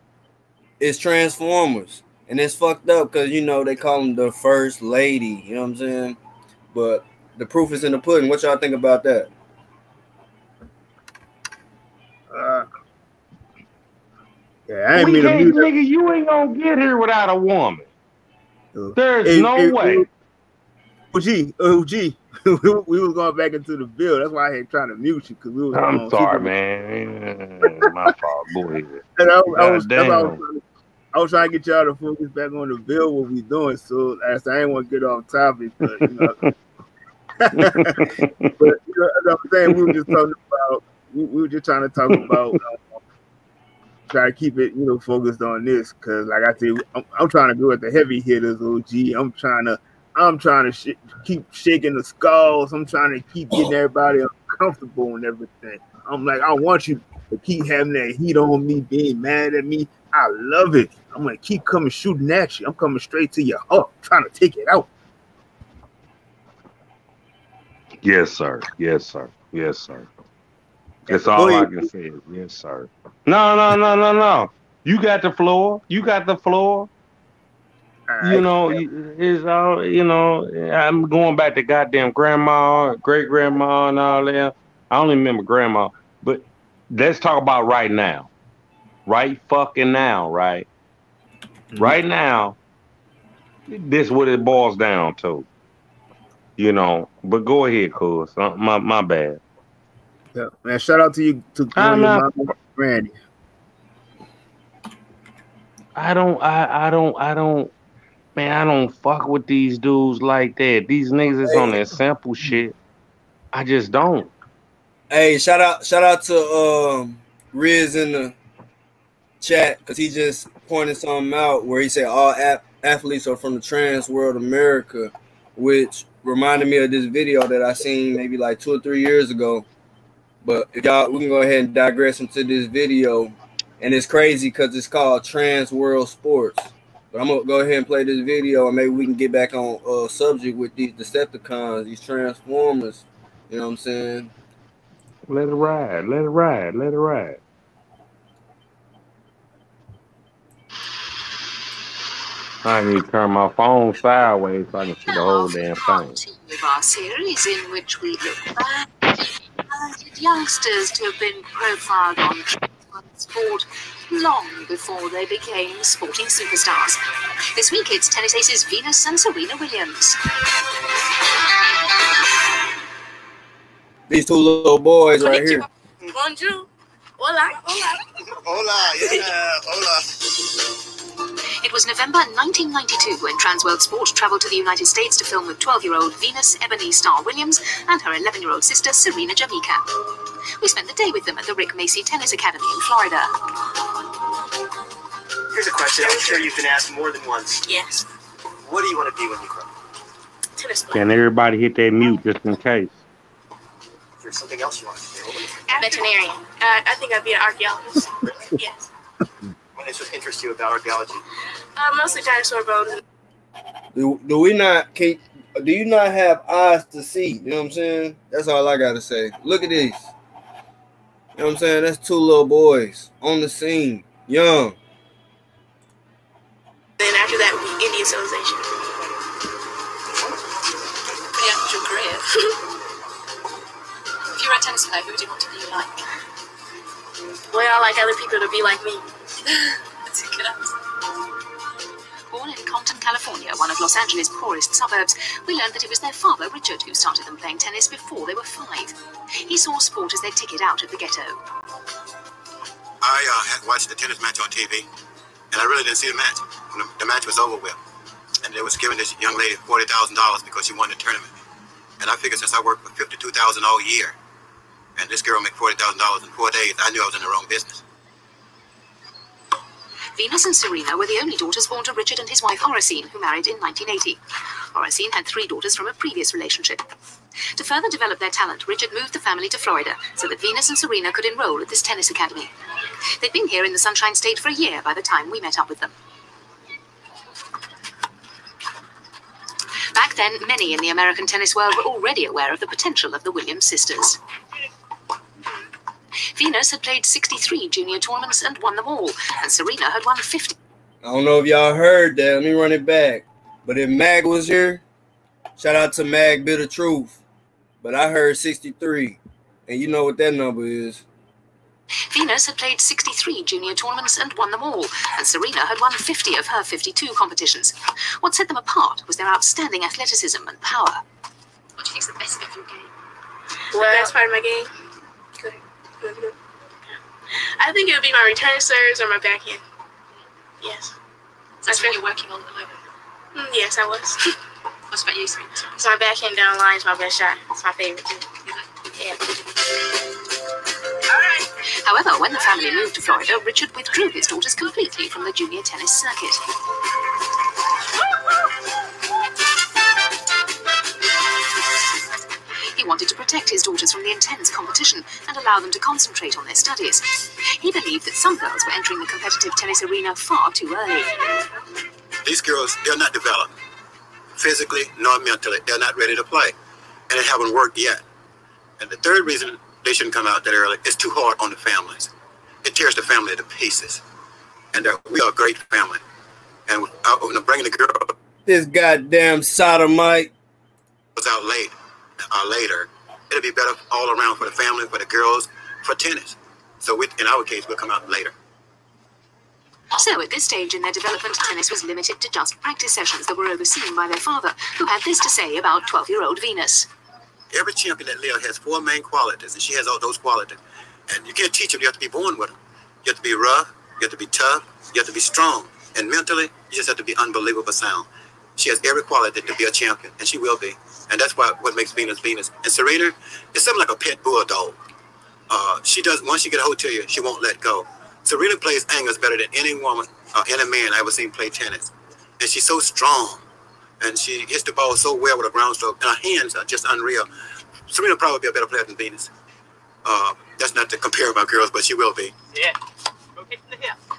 is Transformers. And it's fucked up because, you know, they call them the first lady, you know what I'm saying? But the proof is in the pudding. What y'all think about that? Yeah, I ain't mean to mute nigga, you ain't gonna get here without a woman. There's no way. OG, we was going back into the bill. That's why I ain't trying to mute you because we was. I'm sorry, man. My fault. Go ahead. And I was trying to get y'all to focus back on the bill, what we doing. So I ain't want to get off topic, but you know. But you know, as I'm saying, we were just talking about. We were just trying to talk about. Try to keep it, you know, focused on this because, like I said, I'm trying to go at the heavy hitters, OG. I'm trying to I'm trying to keep shaking the skulls. I'm trying to keep getting everybody uncomfortable and everything. I'm like, I want you to keep having that heat on me, being mad at me. I love it. I'm gonna keep coming shooting at you. I'm coming straight to your heart, trying to take it out. Yes, sir. Yes, sir. Yes, sir. That's all I can say is yes, sir. No. You got the floor. You got the floor. You know, it's all, you know, I'm going back to goddamn grandma, great grandma, and all that. I only remember grandma, but let's talk about right now. Right fucking now, right? Mm-hmm. Right now, this is what it boils down to. You know, but go ahead, cuz. My bad. Yeah, man, shout out to you, to your mama, Randy. I don't, man, I don't fuck with these dudes like that. These niggas is on that simple shit. I just don't. Hey, shout out to Riz in the chat, because he just pointed something out where he said all athletes are from the trans world America, which reminded me of this video that I seen maybe like 2 or 3 years ago. But if y'all, we can go ahead and digress into this video. And it's crazy because it's called Trans World Sports. But I'm going to go ahead and play this video, and maybe we can get back on subject with these Decepticons, these Transformers. You know what I'm saying? Let it ride. Let it ride. Let it ride. I need to turn my phone sideways so I can see the whole damn thing. Of our series in which we look back at youngsters to have been profiled on sport long before they became sporting superstars. This week it's tennis aces Venus and Serena Williams. These two little boys right here. Bonjour. Hola. Hola. Hola. Yeah. Hola. It was November 1992 when Trans World Sport traveled to the United States to film with 12-year-old Venus Ebony Starr Williams and her 11-year-old sister Serena Jamaica. We spent the day with them at the Rick Macy Tennis Academy in Florida. Here's a question I'm sure you've been asked more than once. Yes. What do you want to be when you grow up? Tennis player. Can everybody hit that mute just in case? If there's something else you want to do. Veterinarian. I think I'd be an archaeologist. Yes. What interests you about archaeology? Mostly dinosaur bones. Do you not have eyes to see? You know what I'm saying? That's all I gotta say. Look at these. You know what I'm saying? That's two little boys on the scene, young. Then after that would be Indian civilization. Pretty unusual career. If you were a tennis player, who would you want to be like? Well, I like other people to be like me. That's a good answer. Born in Compton, California, one of Los Angeles' poorest suburbs, we learned that it was their father, Richard, who started them playing tennis before they were 5. He saw sport as their ticket out of the ghetto. I had watched the tennis match on TV, and I really didn't see the match. When the match was over with, and they was giving this young lady $40,000 because she won the tournament. And I figured since I worked for $52,000 all year, and this girl made $40,000 in 4 days, I knew I was in the wrong business. Venus and Serena were the only daughters born to Richard and his wife Oracene, who married in 1980. Oracene had 3 daughters from a previous relationship. To further develop their talent, Richard moved the family to Florida so that Venus and Serena could enroll at this tennis academy. They'd been here in the Sunshine State for a year by the time we met up with them. Back then, many in the American tennis world were already aware of the potential of the Williams sisters. Venus had played 63 junior tournaments and won them all, and Serena had won 50. I don't know if y'all heard that. Let me run it back. But if Mag was here, shout out to Mag Bitter Truth. But I heard 63, and you know what that number is. Venus had played 63 junior tournaments and won them all, and Serena had won 50 of her 52 competitions. What set them apart was their outstanding athleticism and power. What do you think is the best bit of your game? The best part of my game? I think it would be my return serves or my backhand. Yes. That's what you're working on at the moment? Yes, I was. What about you, Serena? So my backhand down line is my best shot. It's my favorite too. Yeah. However, when the family moved to Florida, Richard withdrew his daughters completely from the junior tennis circuit. protect his daughters from the intense competition and allow them to concentrate on their studies. He believed that some girls were entering the competitive tennis arena far too early. These girls, they're not developed physically nor mentally. They're not ready to play, and it haven't worked yet. And the third reason they shouldn't come out that early is too hard on the families. It tears the family to pieces. And we are a great family. And bringing the girl, this goddamn sodomite, was out late or later, it'll be better all around for the family, for the girls, for tennis. So in our case, we'll come out later. So at this stage in their development, tennis was limited to just practice sessions that were overseen by their father, who had this to say about 12-year-old Venus. Every champion that lives has 4 main qualities, and she has all those qualities. And you can't teach them, you have to be born with them. You have to be rough, you have to be tough, you have to be strong. And mentally, you just have to be unbelievable sound. She has every quality to be a champion, and she will be. And that's what makes Venus Venus. And Serena is something like a pet bulldog. She does, once she get a hold to you, she won't let go. Serena plays angles better than any woman or any man I ever seen play tennis. And she's so strong. And she hits the ball so well with a ground stroke. And her hands are just unreal. Serena will probably be a better player than Venus. That's not to compare about girls, but she will be. Yeah.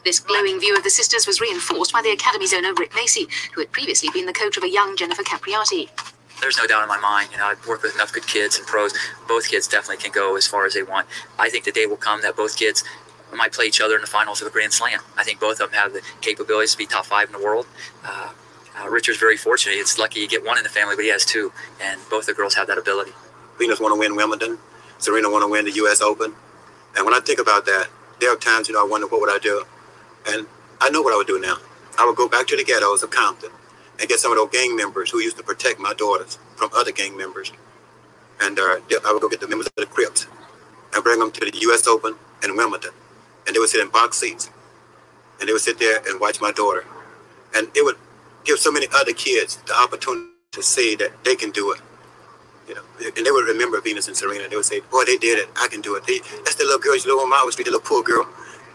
This glowing view of the sisters was reinforced by the Academy's owner, Rick Macy, who had previously been the coach of a young Jennifer Capriati. There's no doubt in my mind, I've worked with enough good kids and pros. Both kids definitely can go as far as they want. I think the day will come that both kids might play each other in the finals of a Grand Slam. I think both of them have the capabilities to be top 5 in the world. Richard's very fortunate. It's lucky you get one in the family, but he has 2, and both the girls have that ability. Venus want to win Wimbledon. Serena want to win the U.S. Open. And when I think about that, there are times, I wonder what would I do. And I know what I would do now. I would go back to the ghettos of Compton and get some of those gang members who used to protect my daughters from other gang members. And I would go get the members of the Crips and bring them to the U.S. Open and Wimbledon. And they would sit in box seats. And they would sit there and watch my daughter. And it would give so many other kids the opportunity to see that they can do it. And they would remember Venus and Serena. They would say, boy, they did it. I can do it. That's the little girl you live on Market Street, the little poor girl.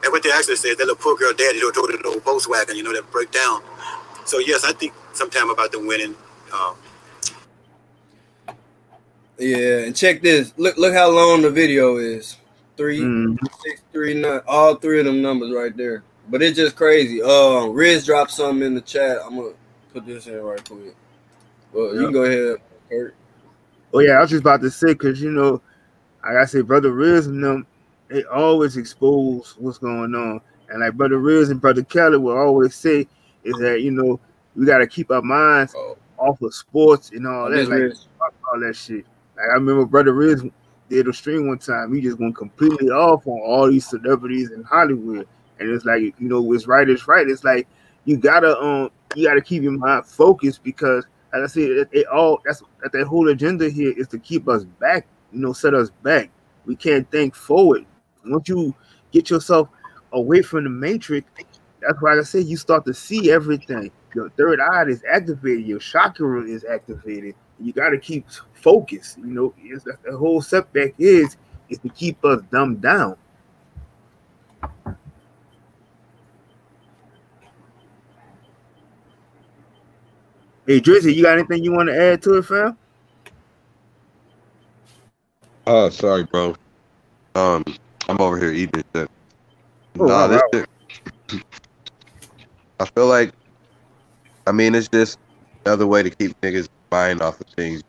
And what they actually say is that little poor girl daddy drove the little Volkswagen, that broke down. So, yes, I think sometime about them winning. Yeah, and check this. Look how long the video is. 3, 6, 3, 9. All 3 of them numbers right there. But it's just crazy. Riz dropped something in the chat. I'm going to put this in right quick. Well, you can go ahead, Kurt. Oh, yeah, I was just about to say, because, like I said, Brother Riz and them, they always expose what's going on. And like Brother Riz and Brother Kelly will always say is that, we got to keep our minds off of sports and all that. Like, all that shit. Like, I remember Brother Riz did a stream one time. He just went completely off on all these celebrities in Hollywood. And it's like, what's right is right. It's like, you gotta keep your mind focused because, like I said, that whole agenda here is to keep us back, set us back. We can't think forward. Once you get yourself away from the matrix, that's why I say you start to see everything. Your third eye is activated. Your chakra is activated. You got to keep focused. The whole setback is to keep us dumbed down. Hey, Drizzy, you got anything you want to add to it, fam? Sorry, bro. I'm over here eating shit. This shit. I feel like, it's just another way to keep niggas buying off of things.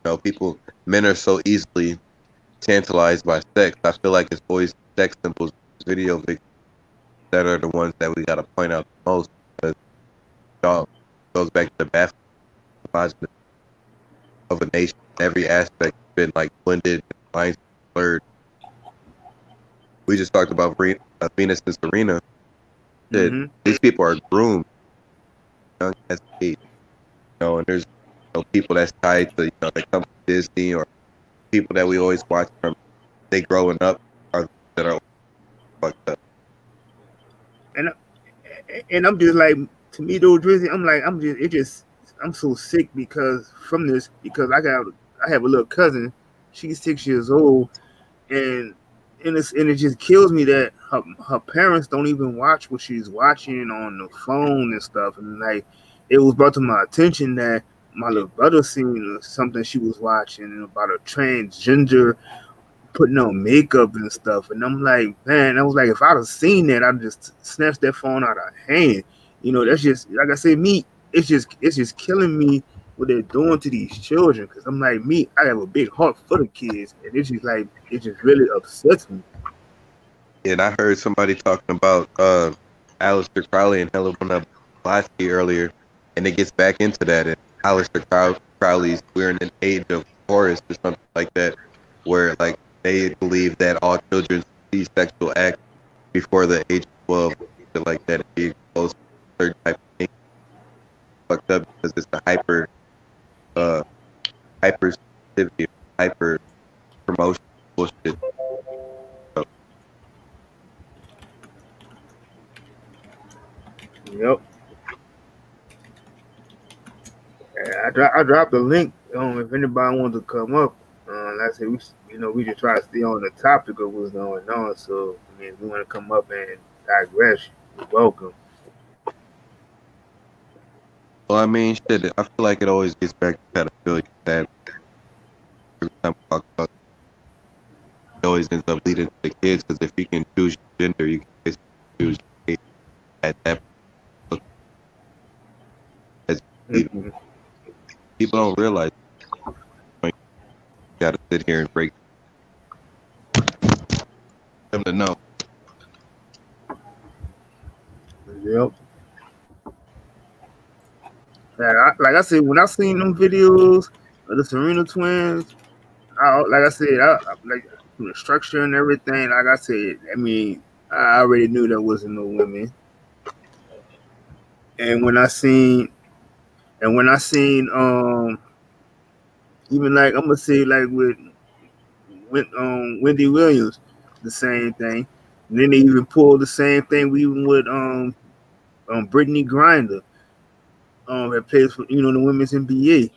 Men are so easily tantalized by sex. I feel like it's always sex symbols, video victims that are the ones that we gotta point out the most because goes back to the bathroom of a nation. Every aspect has been like blended, lines blurred. We just talked about Venus and Serena. These people are groomed young as age. And there's people that's tied to they come from Disney or people that we always watch from they growing up are that are fucked up. And I'm just like, to me though, Drizzy, I'm so sick because I have a little cousin. She's 6 years old, and it just kills me that her parents don't even watch what she's watching on the phone and stuff. And like, it was brought to my attention that my little brother seen something she was watching about a transgender putting on makeup and stuff, and I'm like, man, I was like, if I'd have seen that, I'd just snatch that phone out of hand. You know, that's just like I said, me. It's just killing me what they're doing to these children. Because I'm like, me, I have a big heart for the kids, and it's just like it just really upsets me. And I heard somebody talking about Aleister Crowley and Helena Blavatsky earlier, and it gets back into that. And Aleister Crowley's "We're in an Age of Horus" or something like that, where like they believe that all children see sexual acts before the age of 12, something like that, and be exposed to certain type of thing. Fucked up because it's the hyper sensitivity, hyper promotion bullshit. So. Yep. I dropped the link. If anybody wants to come up, like I said, we just try to stay on the topic of what's going on. So, I mean, if you want to come up and digress, you're welcome. Well, I mean, shit, I feel like it always gets back to pedophilia. That every time we talk about it always ends up leading to the kids, because if you can choose your gender, you can basically choose your age at that point. People don't realize you gotta sit here and break them to know. Yep. Like I said, when I seen them videos of the Serena twins, like I said, like the structure and everything. Like I said, I mean, I already knew there wasn't no women. And when I seen, even like I'm gonna say like with Wendy Williams, the same thing. And then they even pulled the same thing even with Brittany Griner. That plays for the women's NBA,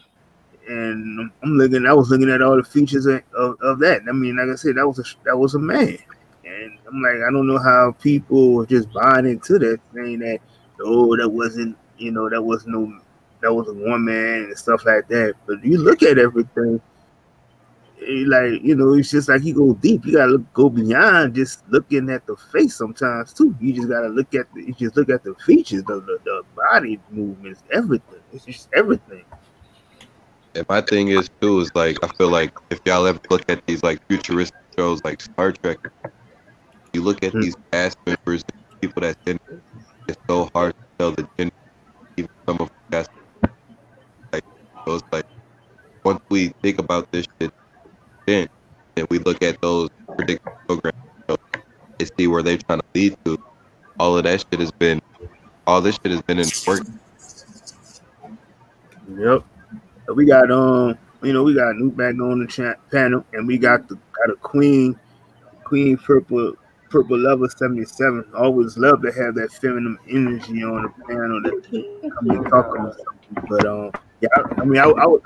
and I was looking at all the features of that. I mean, like I said, that was a man, and I'm like, I don't know how people were just buying into that, saying that that wasn't that was a woman and stuff like that. But you look at everything, it's just like you go deep. You gotta go beyond just looking at the face sometimes too. You just gotta look at the features, the body movements, everything. It's just everything. And my thing is too is like I feel like if y'all ever look at these like futuristic shows like Star Trek, you look at these cast members, people that's in it, it's so hard to tell the gender. Even some of the cast, like so it's like once we think about this shit. Then we look at those predictive programs and see where they're trying to lead to. All this shit has been in work. Yep. We got we got Nuke back on the panel, and we got a Queen Purple Level 77. Always love to have that feminine energy on the panel that come and talk about something. But yeah, I mean, I would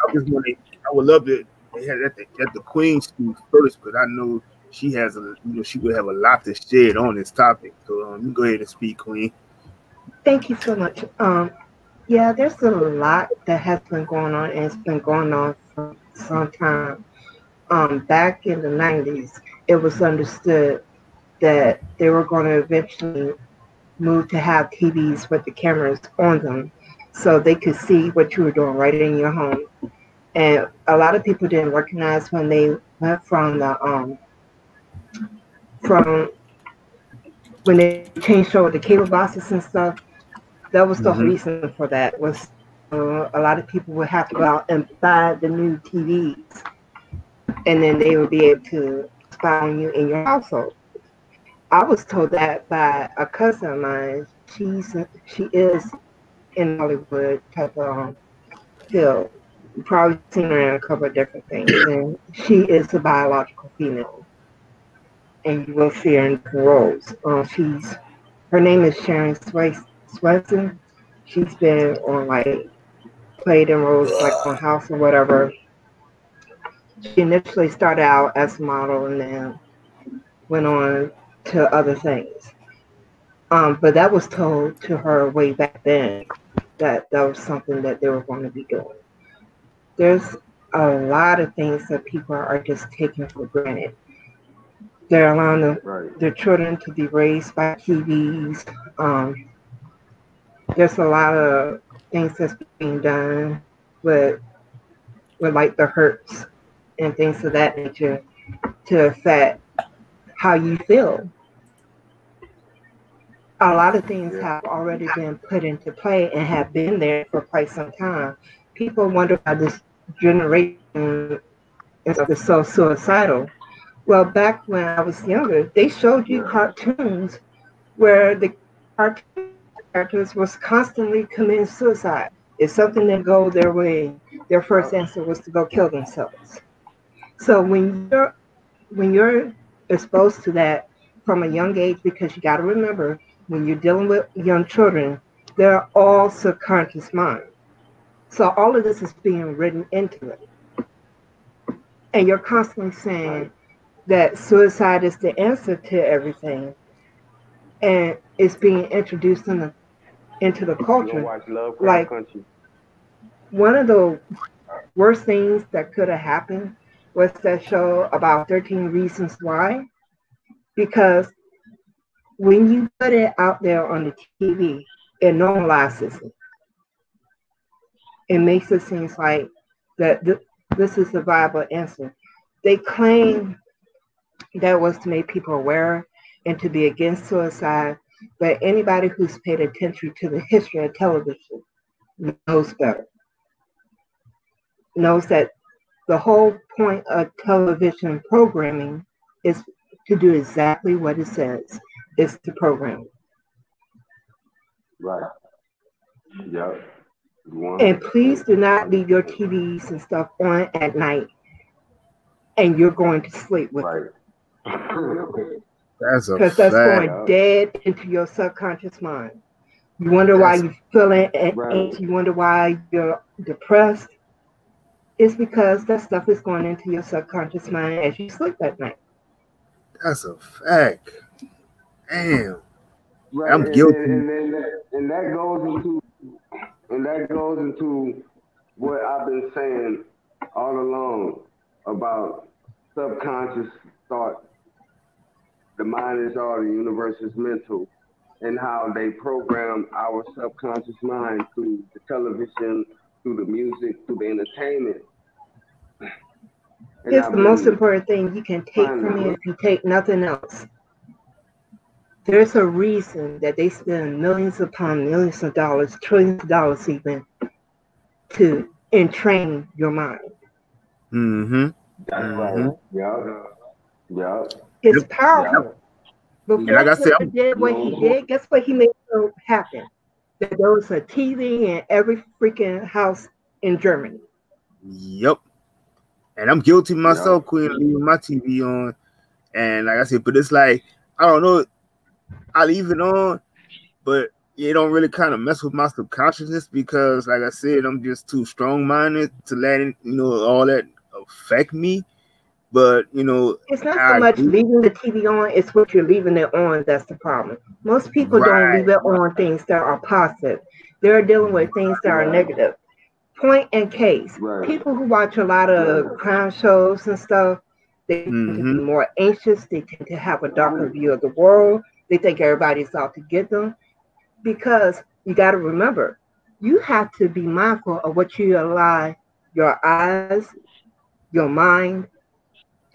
love to. At the Queen speak first, but I know she has she would have a lot to share on this topic. So you go ahead and speak, Queen. Thank you so much. Yeah, there's a lot that has been going on, and it's been going on for some time. Back in the 90s, it was understood that they were going to eventually move to have TVs with the cameras on them, so they could see what you were doing right in your home. And a lot of people didn't recognize when they went from when they changed over the cable boxes and stuff. That was the reason for that. Was a lot of people would have to go out and buy the new TVs, and then they would be able to spy on you in your household. I was told that by a cousin of mine. She is in Hollywood type of field. You've probably seen her in a couple of different things, and she is a biological female, and you will see her in different roles. Her name is Sharon Swenson. She's been on played in roles like on House or whatever. She initially started out as a model and then went on to other things. But that was told to her way back then that was something that they were going to be doing. there's a lot of things that people are just taking for granted. They're allowing their children to be raised by TVs. There's a lot of things that's being done with like the hertz and things of that nature to affect how you feel. A lot of things have already been put into play and have been there for quite some time. People wonder why this generation is so suicidal. Well, back when I was younger, they showed you cartoons where the cartoon characters was constantly committing suicide. If something didn't go their way, their first answer was to go kill themselves. So when you're exposed to that from a young age, because you got to remember, when you're dealing with young children, they're all subconscious mind. So all of this is being written into it. And you're constantly saying that suicide is the answer to everything. And it's being introduced into the culture. Like, one of the worst things that could have happened was that show about 13 Reasons Why. Because when you put it out there on the TV, it normalizes it. It makes it seem like that this is a viable answer. They claim that was to make people aware and to be against suicide, but anybody who's paid attention to the history of television knows better. Knows that the whole point of television programming is to do exactly what it says. It's to program. Right. Yep. And please do not leave your TVs and stuff on at night and you're going to sleep with it. That's a because that's going dead into your subconscious mind. You wonder why you're feeling anxious. You wonder why you're depressed. It's because that stuff is going into your subconscious mind as you sleep at night. That's a fact. Damn. Right. I'm guilty. And that goes into what I've been saying all along about subconscious thought. The mind is all, the universe is mental, and how they program our subconscious mind through the television, through the music, through the entertainment. It's the most important thing you can take from me if you take nothing else. There's a reason that they spend millions upon millions of dollars, trillions of dollars even, to entrain your mind. Mm-hmm. That's right. Yeah. It's powerful. Before like I said, Hitler did what he did, guess what he made it happen? That there was a TV in every freaking house in Germany. Yep. And I'm guilty myself, Queen, leaving my TV on. And like I said, but it's like, I don't know, I leave it on, but it don't really kind of mess with my subconsciousness because, like I said, I'm just too strong-minded to let it, all that affect me. But, it's not so much leaving the TV on, it's what you're leaving it on that's the problem. Most people don't leave it on things that are positive. They're dealing with things that are negative. Point and case. People who watch a lot of crime shows and stuff, they tend to be more anxious. They tend to have a darker view of the world. They think everybody's out to get them. Because you got to remember, you have to be mindful of what you allow your eyes, your mind,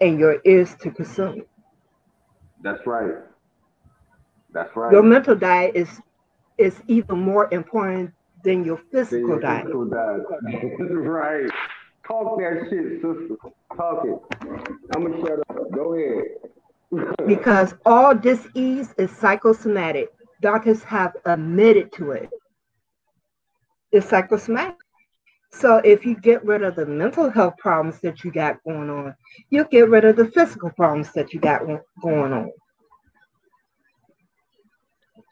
and your ears to consume. That's right. That's right. Your mental diet is even more important than your physical diet. Right. Talk that shit, sister. Talk it. I'm gonna shut up. Go ahead. Because all disease is psychosomatic. Doctors have admitted to it. It's psychosomatic. So if you get rid of the mental health problems that you got going on, you'll get rid of the physical problems that you got going on.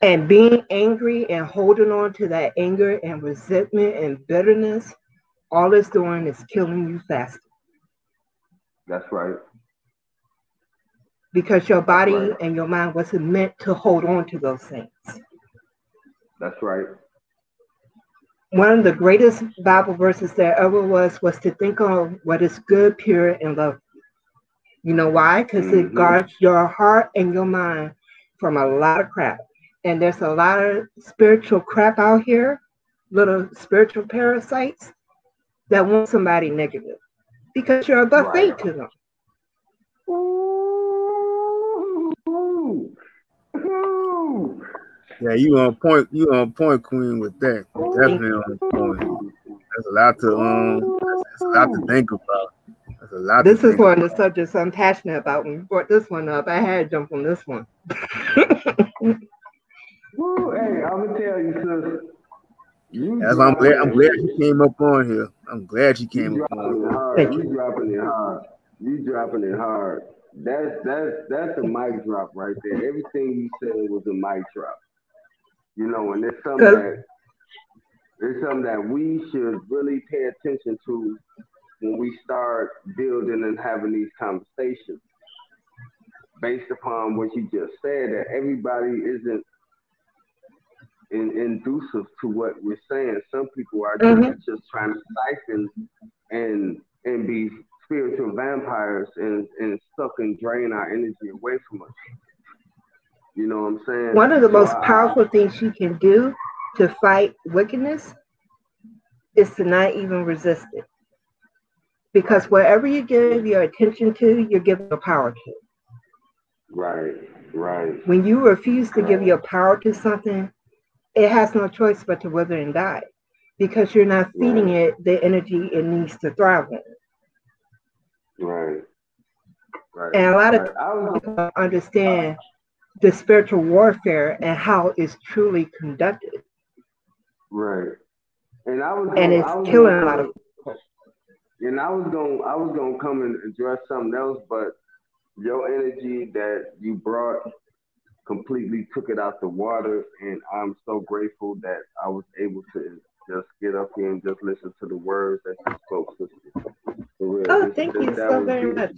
And being angry and holding on to that anger and resentment and bitterness, all it's doing is killing you faster. That's right. Because your body and your mind wasn't meant to hold on to those things. That's right. one of the greatest Bible verses there ever was to think on what is good, pure, and lovely. You know why? Because it guards your heart and your mind from a lot of crap. And there's a lot of spiritual crap out here, little spiritual parasites that want somebody negative because you're a buffet to them. Yeah, you on point. You on point, Queen, with that. Definitely on point. That's a lot to that's a lot to think about. That's a lot. This is one of the subjects I'm passionate about. When you brought this one up, I had to jump on this one. Woo, hey, I'm gonna tell you, sis. I'm glad you came up on here. I'm glad you came up on here. You dropping it hard. You dropping it hard. That's a mic drop right there. Everything you said was a mic drop. You know, and it's something that we should really pay attention to when we start building and having these conversations. Based upon what you just said, that everybody isn't inducive to what we're saying. Some people are just trying to siphon and be spiritual vampires and suck and drain our energy away from us. You know what I'm saying? One of the most powerful things you can do to fight wickedness is to not even resist it. Because wherever you give your attention to, you're giving your power to. Right. When you refuse to give your power to something, it has no choice but to wither and die. Because you're not feeding it the energy it needs to thrive on. Right. And a lot of people don't understand the spiritual warfare and how it's truly conducted. Right. And it's killing a lot of people. And I was gonna come and address something else, but your energy that you brought completely took it out the water, and I'm so grateful that I was able to just get up here and just listen to the words that you spoke, sister. For real. Oh, thank you so very much.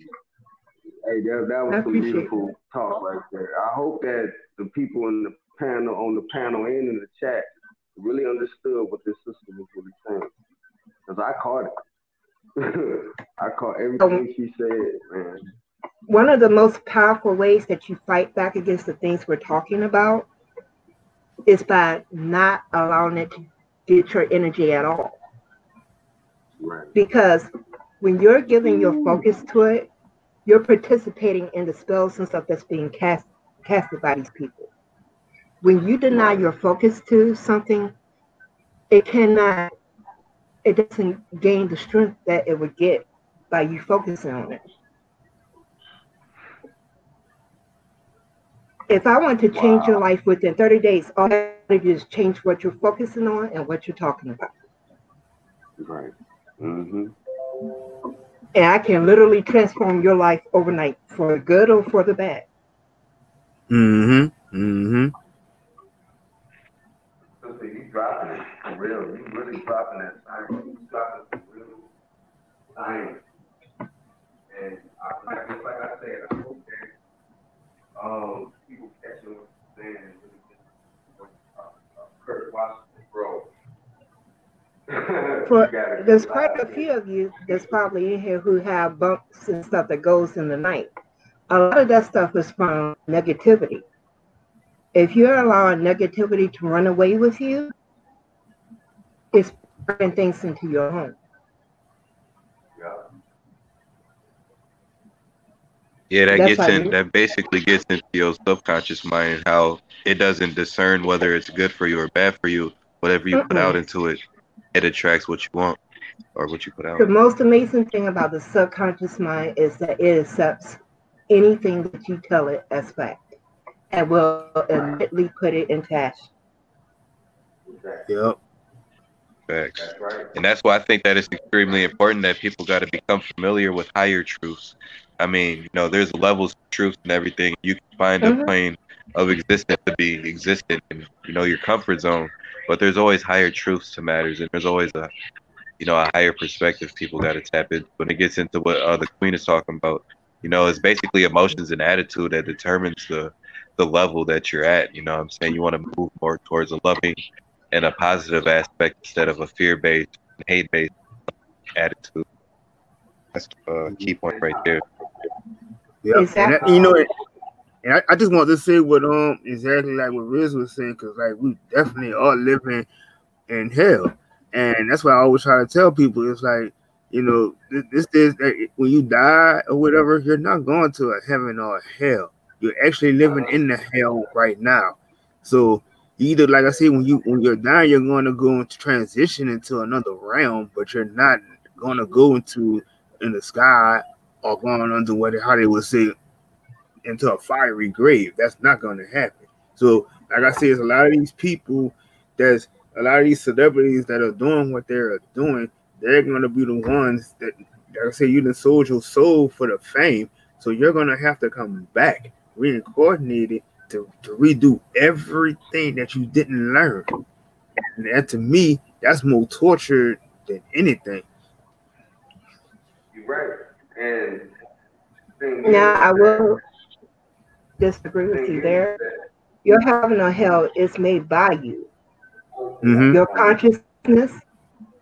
Hey, that was some beautiful talk right there. I hope that the people on the panel and in the chat really understood what this sister was really saying. Because I caught it. I caught everything she said, man. One of the most powerful ways that you fight back against the things we're talking about is by not allowing it to get your energy at all. Right. Because when you're giving your focus to it, you're participating in the spells and stuff that's being casted by these people. When you deny your focus to something, it doesn't gain the strength that it would get by you focusing on it. If I want to change your life within 30 days, all I have to do is change what you're focusing on and what you're talking about. Right. Mm-hmm. And I can literally transform your life overnight for the good or for the bad. Mm-hmm. Mm-hmm. So you dropping it for real. You really dropping that science. You dropping some real science. And just like I said, I hope that people catch what I'm saying and really get Kurt Washington, bro. There's quite a few of you that's probably in here who have bumps and stuff that goes in the night. A lot of that stuff is from negativity. If you're allowing negativity to run away with you, it's bringing things into your home. Yeah, that basically gets into your subconscious mind, how it doesn't discern whether it's good for you or bad for you. Whatever you put out into it, it attracts what you want or what you put out. The most amazing thing about the subconscious mind is that it accepts anything that you tell it as fact and will immediately put it into action. Yep. Facts. And that's why I think that it's extremely important that people got to become familiar with higher truths. I mean, there's levels of truth and everything. You can find a plane of existence to be existent in, your comfort zone. But there's always higher truths to matters, and there's always a higher perspective people got to tap in. When it gets into what the Queen is talking about, it's basically emotions and attitude that determines the level that you're at. You know what I'm saying? You want to move more towards a loving in a positive aspect instead of a fear-based, hate-based attitude. That's a key point right there. Yeah, Exactly. and I just want to say what exactly like what Riz was saying, because like we definitely are living in hell, and that's why I always try to tell people. It's like, you know, this is when you die or whatever, you're not going to a heaven or a hell. You're actually living in the hell right now. So either, like I said, when you're dying, you're going to go into transition into another realm, but you're not going to go in the sky or going under how they would say, into a fiery grave. That's not going to happen. So, like I said, there's a lot of these people, there's a lot of these celebrities that are doing what they're doing. They're going to be the ones that, like I said, you done sold your soul for the fame. So you're going to have to come back, reincarnated, to redo everything that you didn't learn. And that, to me, that's more torture than anything. You're right. And Now, I will disagree with you there. Your heaven or hell is made by you. Mm-hmm. Your consciousness,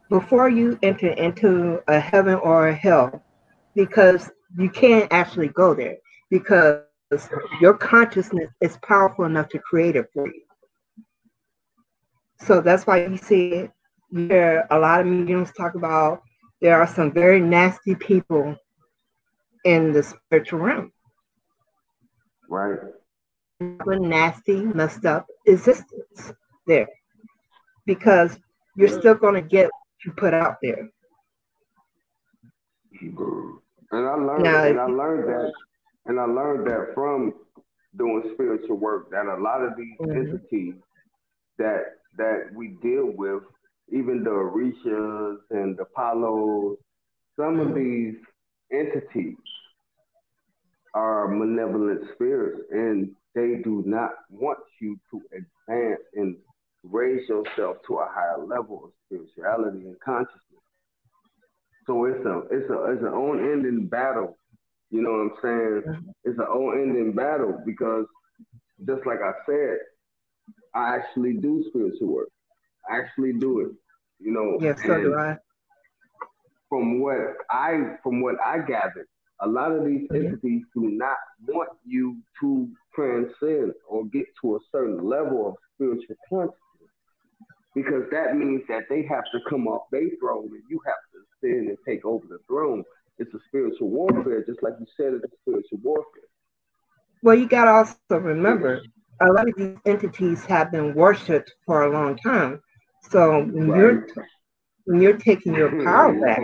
before you enter into a heaven or a hell, because you can't actually go there, because your consciousness is powerful enough to create it for you. So that's why you see there a lot of mediums talk about there are some very nasty people in the spiritual realm. Right. A nasty, messed up existence there, because you're still going to get what you put out there. And I learned that from doing spiritual work, that a lot of these entities that we deal with, even the Orishas and the Palos, some of these entities are malevolent spirits, and they do not want you to advance and raise yourself to a higher level of spirituality and consciousness. So it's an unending battle. You know what I'm saying? It's an unending battle, because just like I said, I actually do spiritual work. I actually do it. You know. Yes, so do I. From what I gathered, a lot of these entities do not want you to transcend or get to a certain level of spiritual consciousness, because that means that they have to come off their throne and you have to stand and take over the throne. It's a spiritual warfare, just like you said, it's a spiritual warfare. Well, you got to also remember, a lot of these entities have been worshipped for a long time. So when you're taking your power back,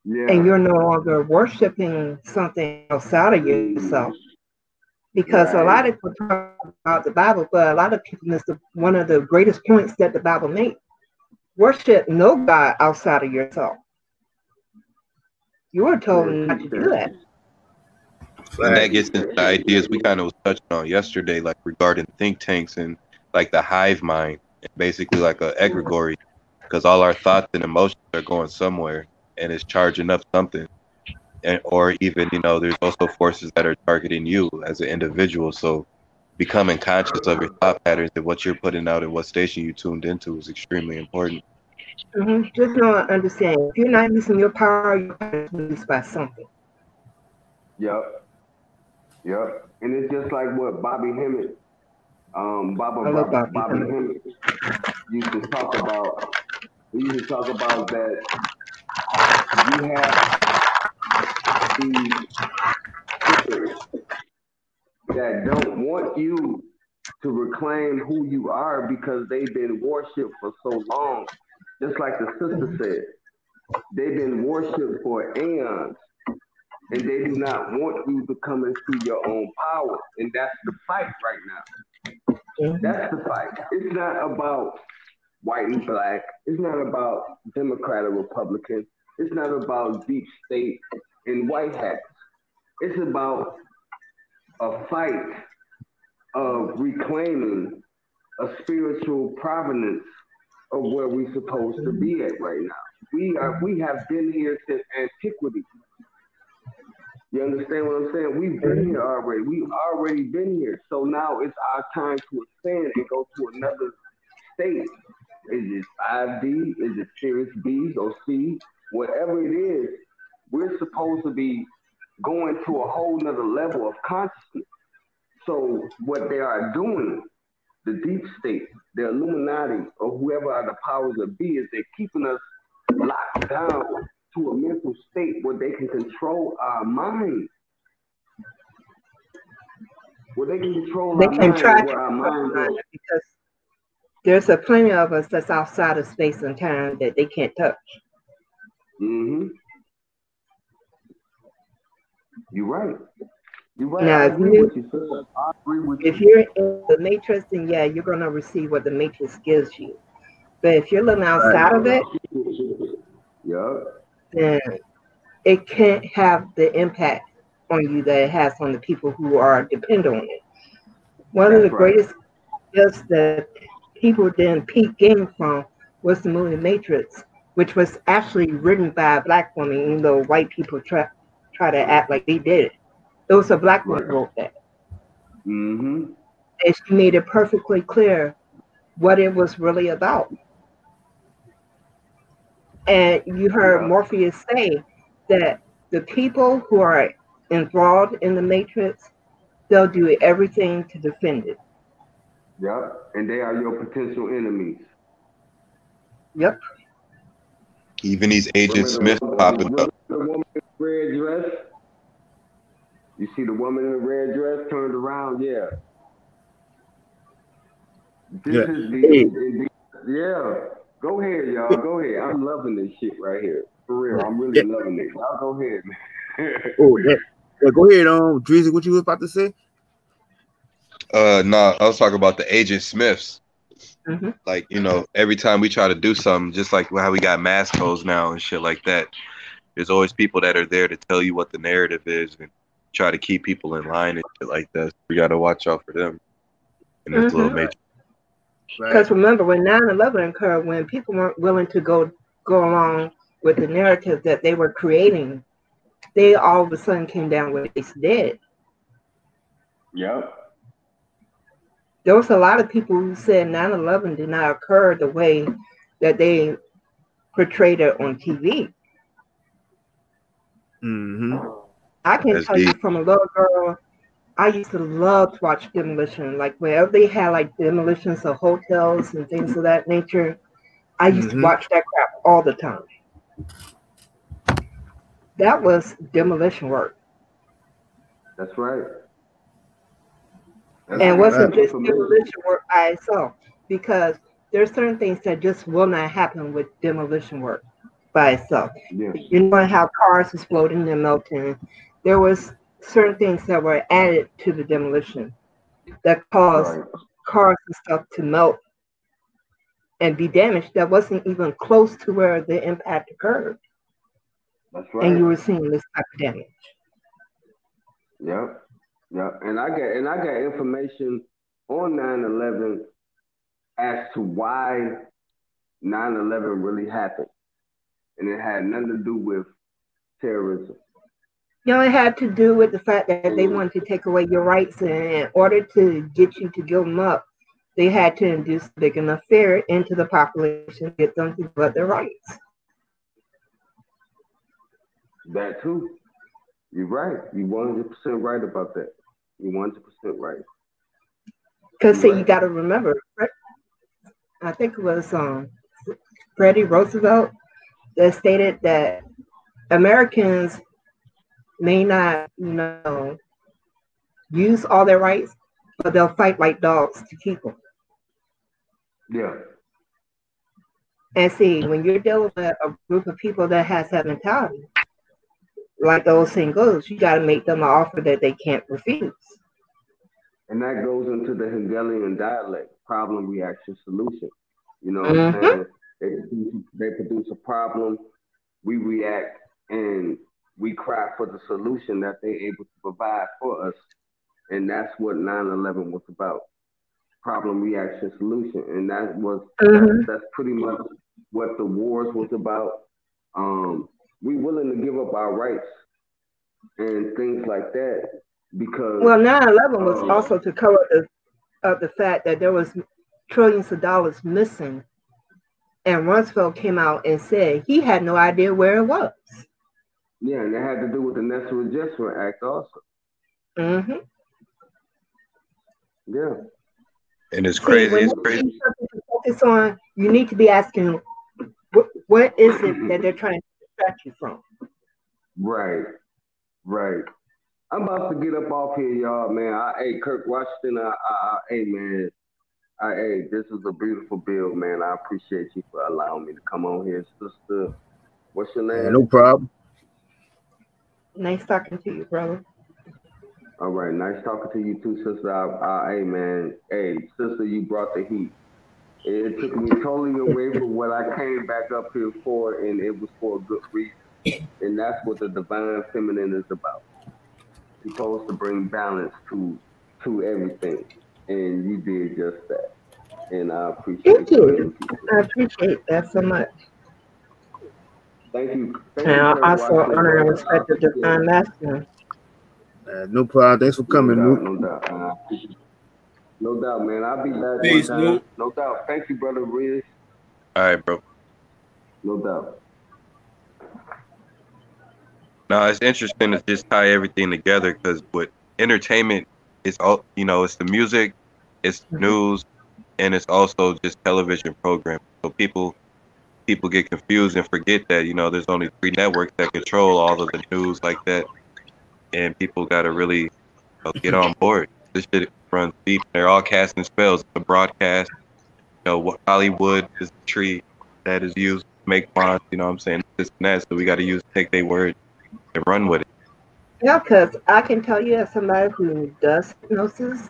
and you're no longer worshiping something outside of yourself, because a lot of people talk about the Bible, but a lot of people miss one of the greatest points that the Bible made. Worship no God outside of yourself. You were told not to do that. And that gets into the ideas we kind of was touching on yesterday, like regarding think tanks and like the hive mind, and basically like a egregore, because all our thoughts and emotions are going somewhere and it's charging up something. And, or even, you know, there's also forces that are targeting you as an individual. So becoming conscious of your thought patterns and what you're putting out and what station you tuned into is extremely important. Just not understand. If you're not using your power, you're used by something. Yep. And it's just like what Bobby Hemmett, Bobby Hemmett used to talk about. He used to talk about that you have these spirits that don't want you to reclaim who you are because they've been worshipped for so long. Just like the sister said, they've been worshipped for aeons, and they do not want you to come into your own power. And that's the fight right now. That's the fight. It's not about white and black. It's not about Democrat or Republican. It's not about deep state and white hats. It's about a fight of reclaiming a spiritual provenance of where we're supposed to be at right now. We have been here since antiquity. You understand what I'm saying? We've been here already. We've already been here. So now it's our time to ascend and go to another state. Is it 5D? Is it Sirius B or C? Whatever it is, we're supposed to be going to a whole nother level of consciousness. So what they are doing, the deep state, the Illuminati, or whoever are the powers that be, is they're keeping us locked down to a mental state where they can control our mind. Where they can control They our can mind, track where our mind goes. because there's a plenty of us that's outside of space and time that they can't touch. Mm-hmm. You're right. You're right. Now, I if agree with you, sir. I agree with if you. you're in the matrix, then yeah, you're gonna receive what the matrix gives you. But if you're living outside of it, Yeah. then it can't have the impact on you that it has on the people who are dependent on it. One of the That's right. greatest gifts that people didn't peak game from was the movie Matrix, which was actually written by a black woman, even though white people try to act like they did it. It was a black woman who wrote that. Mm-hmm. And she made it perfectly clear what it was really about. And you heard Morpheus say that the people who are enthralled in the Matrix, they'll do everything to defend it. Yep. And they are your potential enemies. Yep. Even these Agent Smith popping up. The woman in the red dress. You see the woman in the red dress turned around, yeah. This Yeah. is the yeah. Go ahead, y'all. Go ahead. I'm loving this shit right here. For real. I'm really loving it. Y'all go ahead, man. Oh, yeah. Yeah, go ahead, Dreezy, what you was about to say? No, I was talking about the Agent Smiths. Mm-hmm. Like, you know, every time we try to do something, just like how we got mass codes now and shit like that, there's always people that are there to tell you what the narrative is and try to keep people in line and shit like that. We got to watch out for them in this little matrix. Because remember, when 9/11 occurred, when people weren't willing to go along with the narrative that they were creating, they all of a sudden came down with they did. Yep. There was a lot of people who said 9/11 did not occur the way that they portrayed it on TV. Mm-hmm. I can tell you from a little girl, I used to love to watch demolition. Like wherever they had like demolitions of hotels and things of that nature, I used to watch that crap all the time. That was demolition work. That's right. And it wasn't just demolition work by itself, because there's certain things that just will not happen with demolition work by itself. Yeah. You know how cars exploding and melting. There was certain things that were added to the demolition that caused cars and stuff to melt and be damaged that wasn't even close to where the impact occurred. That's right. And you were seeing this type of damage. Yep. Yep. And I got information on 9/11 as to why 9/11 really happened. And it had nothing to do with terrorism. You know, it had to do with the fact that they wanted to take away your rights, and in order to get you to give them up, they had to induce big enough fear into the population to get them to give up their rights. That too. You're right. You're 100% right about that. You're 100% right. Because see, you got to remember, I think it was Freddie Roosevelt that stated that Americans may not, use all their rights, but they'll fight like dogs to keep them. Yeah. And see, when you're dealing with a group of people that has that mentality, like the old saying goes, you got to make them an offer that they can't refuse. And that goes into the Hegelian dialect, problem, reaction, solution. You know what I'm saying? They produce a problem, we react, and we cry for the solution that they're able to provide for us. And that's what 9/11 was about. Problem, reaction, solution. And that was that's pretty much what the wars was about. We willing to give up our rights and things like that because 9/11 was also to cover the fact that there was trillions of dollars missing. And Rumsfeld came out and said he had no idea where it was. Yeah, and that had to do with the National Adjustment Act also. Mm-hmm. Yeah. And it's See, crazy. when It's you crazy. see something to focus on, you need to be asking, what is it that they're trying to distract you from? Right. Right. I'm about to get up off here, y'all, man. Hey, Kirk Washington, hey, man. Hey, this is a beautiful bill, man. I appreciate you for allowing me to come on here, sister. What's your name? Yeah, no problem. Nice talking to you, brother. All right, nice talking to you too, sister. Hey, man. Hey, sister, you brought the heat. It took me totally away from what I came back up here for, and it was for a good reason. And that's what the divine feminine is about. You're supposed to bring balance to everything, and you did just that. And I appreciate Thank you. I appreciate that so much. Thank you. And I also honor and respect the divine masculine. No problem. Thanks for coming, Luke. No doubt. No doubt, man. I'll be back Peace, one time. Luke. No doubt. Thank you, brother Riz. All right, bro. No doubt. No, it's interesting to just tie everything together because with entertainment, it's all it's the music, it's news, and it's also just television programming. So people get confused and forget that there's only 3 networks that control all of the news like that, and people got to really get on board. This shit runs deep. They're all casting spells. The broadcast, Hollywood is the tree that is used to make bonds. You know what I'm saying? This and that. So we got to take their word and run with it. Yeah, because I can tell you as somebody who does hypnosis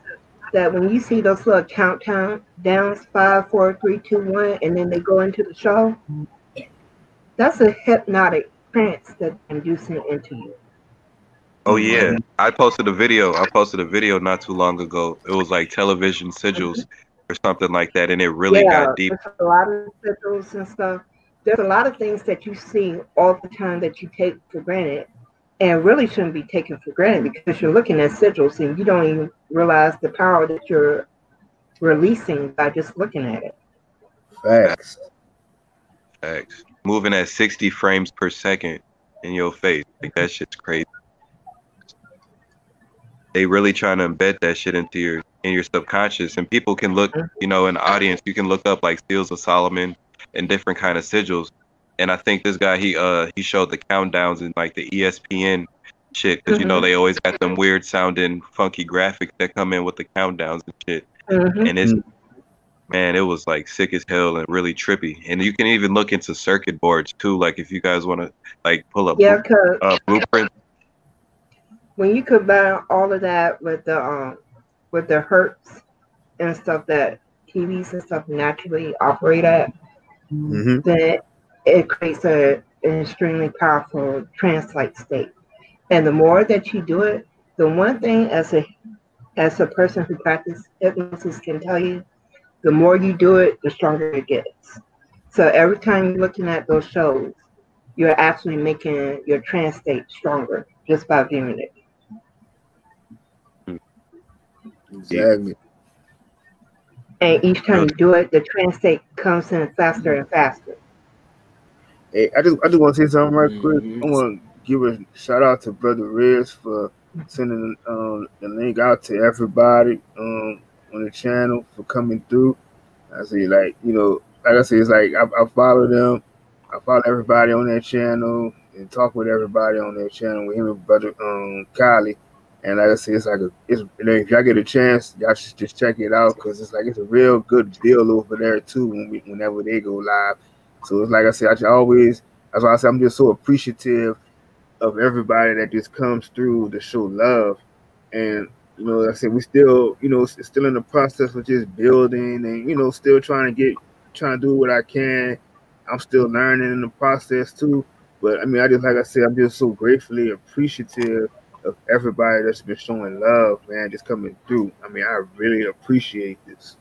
that when you see those little countdown downs 5, 4, 3, 2, 1, and then they go into the show, that's a hypnotic trance that's inducing into you. Oh yeah, I posted a video not too long ago. It was like television sigils or something like that, and it really got deep. There's a lot of sigils and stuff. There's a lot of things that you see all the time that you take for granted and really shouldn't be taken for granted because you're looking at sigils and you don't even realize the power that you're releasing by just looking at it. Facts. Moving at 60 frames per second in your face. Like that shit's crazy. They really trying to embed that shit into your subconscious, and people can look, in the audience, you can look up like Seals of Solomon and different kind of sigils. And I think this guy, he showed the countdowns in like the ESPN shit, because they always got them weird sounding funky graphics that come in with the countdowns and shit. And it was like sick as hell and really trippy. And you can even look into circuit boards too, like if you guys want to like pull up blueprints. When you combine all of that with the hertz and stuff that TVs and stuff naturally operate at, then it creates an extremely powerful trance-like state. And the more that you do it, the one thing as a person who practices hypnosis can tell you, the more you do it, the stronger it gets. So every time you're looking at those shows, you're actually making your trance state stronger just by viewing it. Exactly. And each time you do it, the trance state comes in faster and faster. Hey, I just want to say something right quick. I want to give a shout out to Brother Riz for sending the link out to everybody on the channel for coming through. I say, like I say, it's like I follow them. I follow everybody on that channel and talk with everybody on that channel with him and Brother Kylie. And like I say, it's like if y'all get a chance, y'all should just check it out because it's a real good deal over there too whenever they go live. So it's like I said, that's why I say I'm just so appreciative of everybody that just comes through to show love. And like I said, we still, it's still in the process of just building and still trying to do what I can. I'm still learning in the process too. But I mean, like I said, I'm just so gratefully appreciative of everybody that's been showing love, man, just coming through. I mean, I really appreciate this.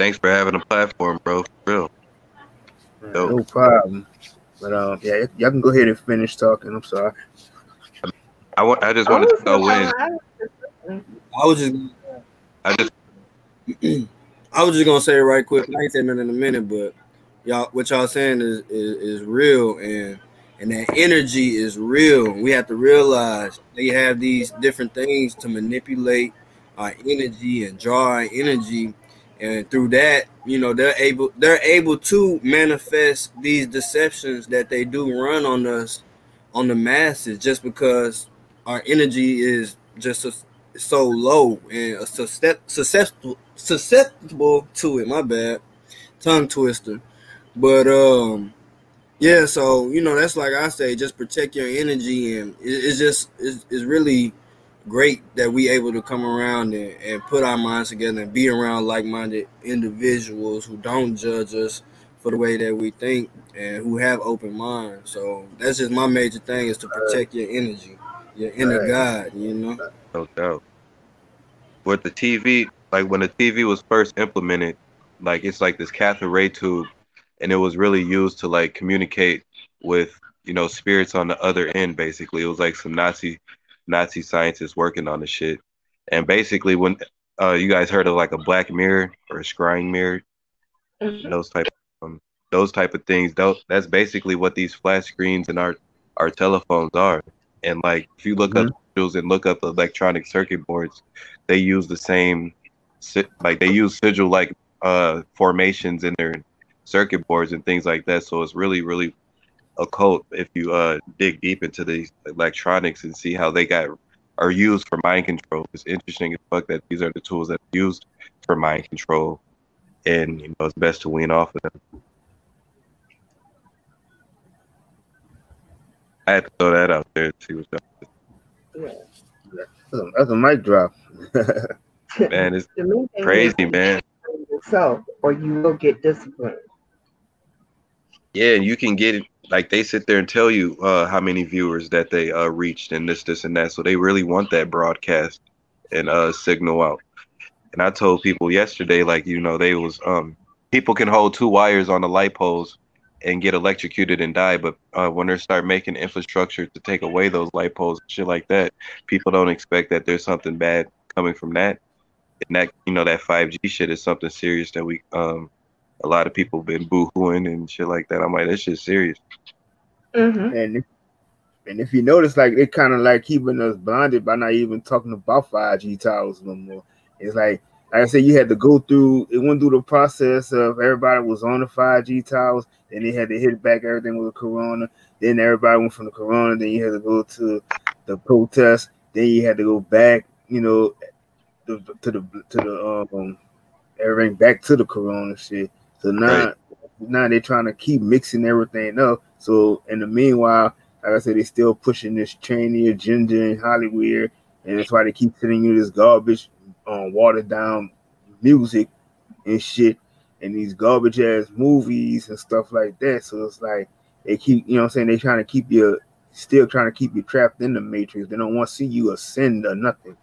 Thanks for having a platform, bro. For real. No problem. But yeah, y'all can go ahead and finish talking. I'm sorry. I just wanted to throw in. I was just gonna say right quick. I ain't saying nothing in a minute, but y'all, what y'all saying is real, and that energy is real. We have to realize they have these different things to manipulate our energy and draw our energy, and through that, you know, they're able to manifest these deceptions that they do run on us, on the masses, just because our energy is just so low and susceptible to it. My bad, tongue twister. But yeah, so you know, that's like I say, just protect your energy, and it's really great that we able to come around and put our minds together and be around like-minded individuals who don't judge us for the way that we think and who have open minds. So that's just my major thing, is to protect your energy, your inner God, you know. No doubt. With the TV, like when the TV was first implemented, like it's like this cathode ray tube, and it was really used to like communicate with, you know, spirits on the other end. Basically, it was like some Nazi scientists working on the shit. And basically, when you guys heard of like a black mirror or a scrying mirror, those type of things, that's basically what these flat screens and our telephones are. And like if you look up and look up the electronic circuit boards, they use the same, like they use sigil like formations in their circuit boards and things like that. So it's really, really occult if you dig deep into these electronics and see how they are used for mind control. It's interesting as fuck that these are the tools that are used for mind control, and you know, it's best to wean off of them. I had to throw that out there to see what's up. That's a mic drop. Man, it's crazy, man. Yourself, or you will get disciplined. Yeah, you can get it. Like they sit there and tell you how many viewers that they reached and this and that. So they really want that broadcast and signal out. And I told people yesterday, like, you know, they was people can hold 2 wires on the light poles and get electrocuted and die, but when they start making infrastructure to take away those light poles and shit like that, people don't expect that there's something bad coming from that. And that, you know, that 5G shit is something serious that we a lot of people been boo-hooing and shit like that. I'm like, this shit's serious. And if you notice, like, they kind of like keeping us blinded by not even talking about 5G towers no more. It's like I said, you had to go through, it went through the process of everybody was on the 5G towers, then they had to hit back everything with the corona, then everybody went from the corona, then you had to go to the protest, then you had to go back, you know, to the everything back to the corona shit. So now they're trying to keep mixing everything up. So in the meanwhile, like I said, they're still pushing this Cheney agenda in Hollywood, and that's why they keep sending you this garbage, watered down music and shit, and these garbage ass movies and stuff like that. So it's like they keep, you know what I'm saying, they're trying to keep you, still trying to keep you trapped in the matrix. They don't want to see you ascend or nothing.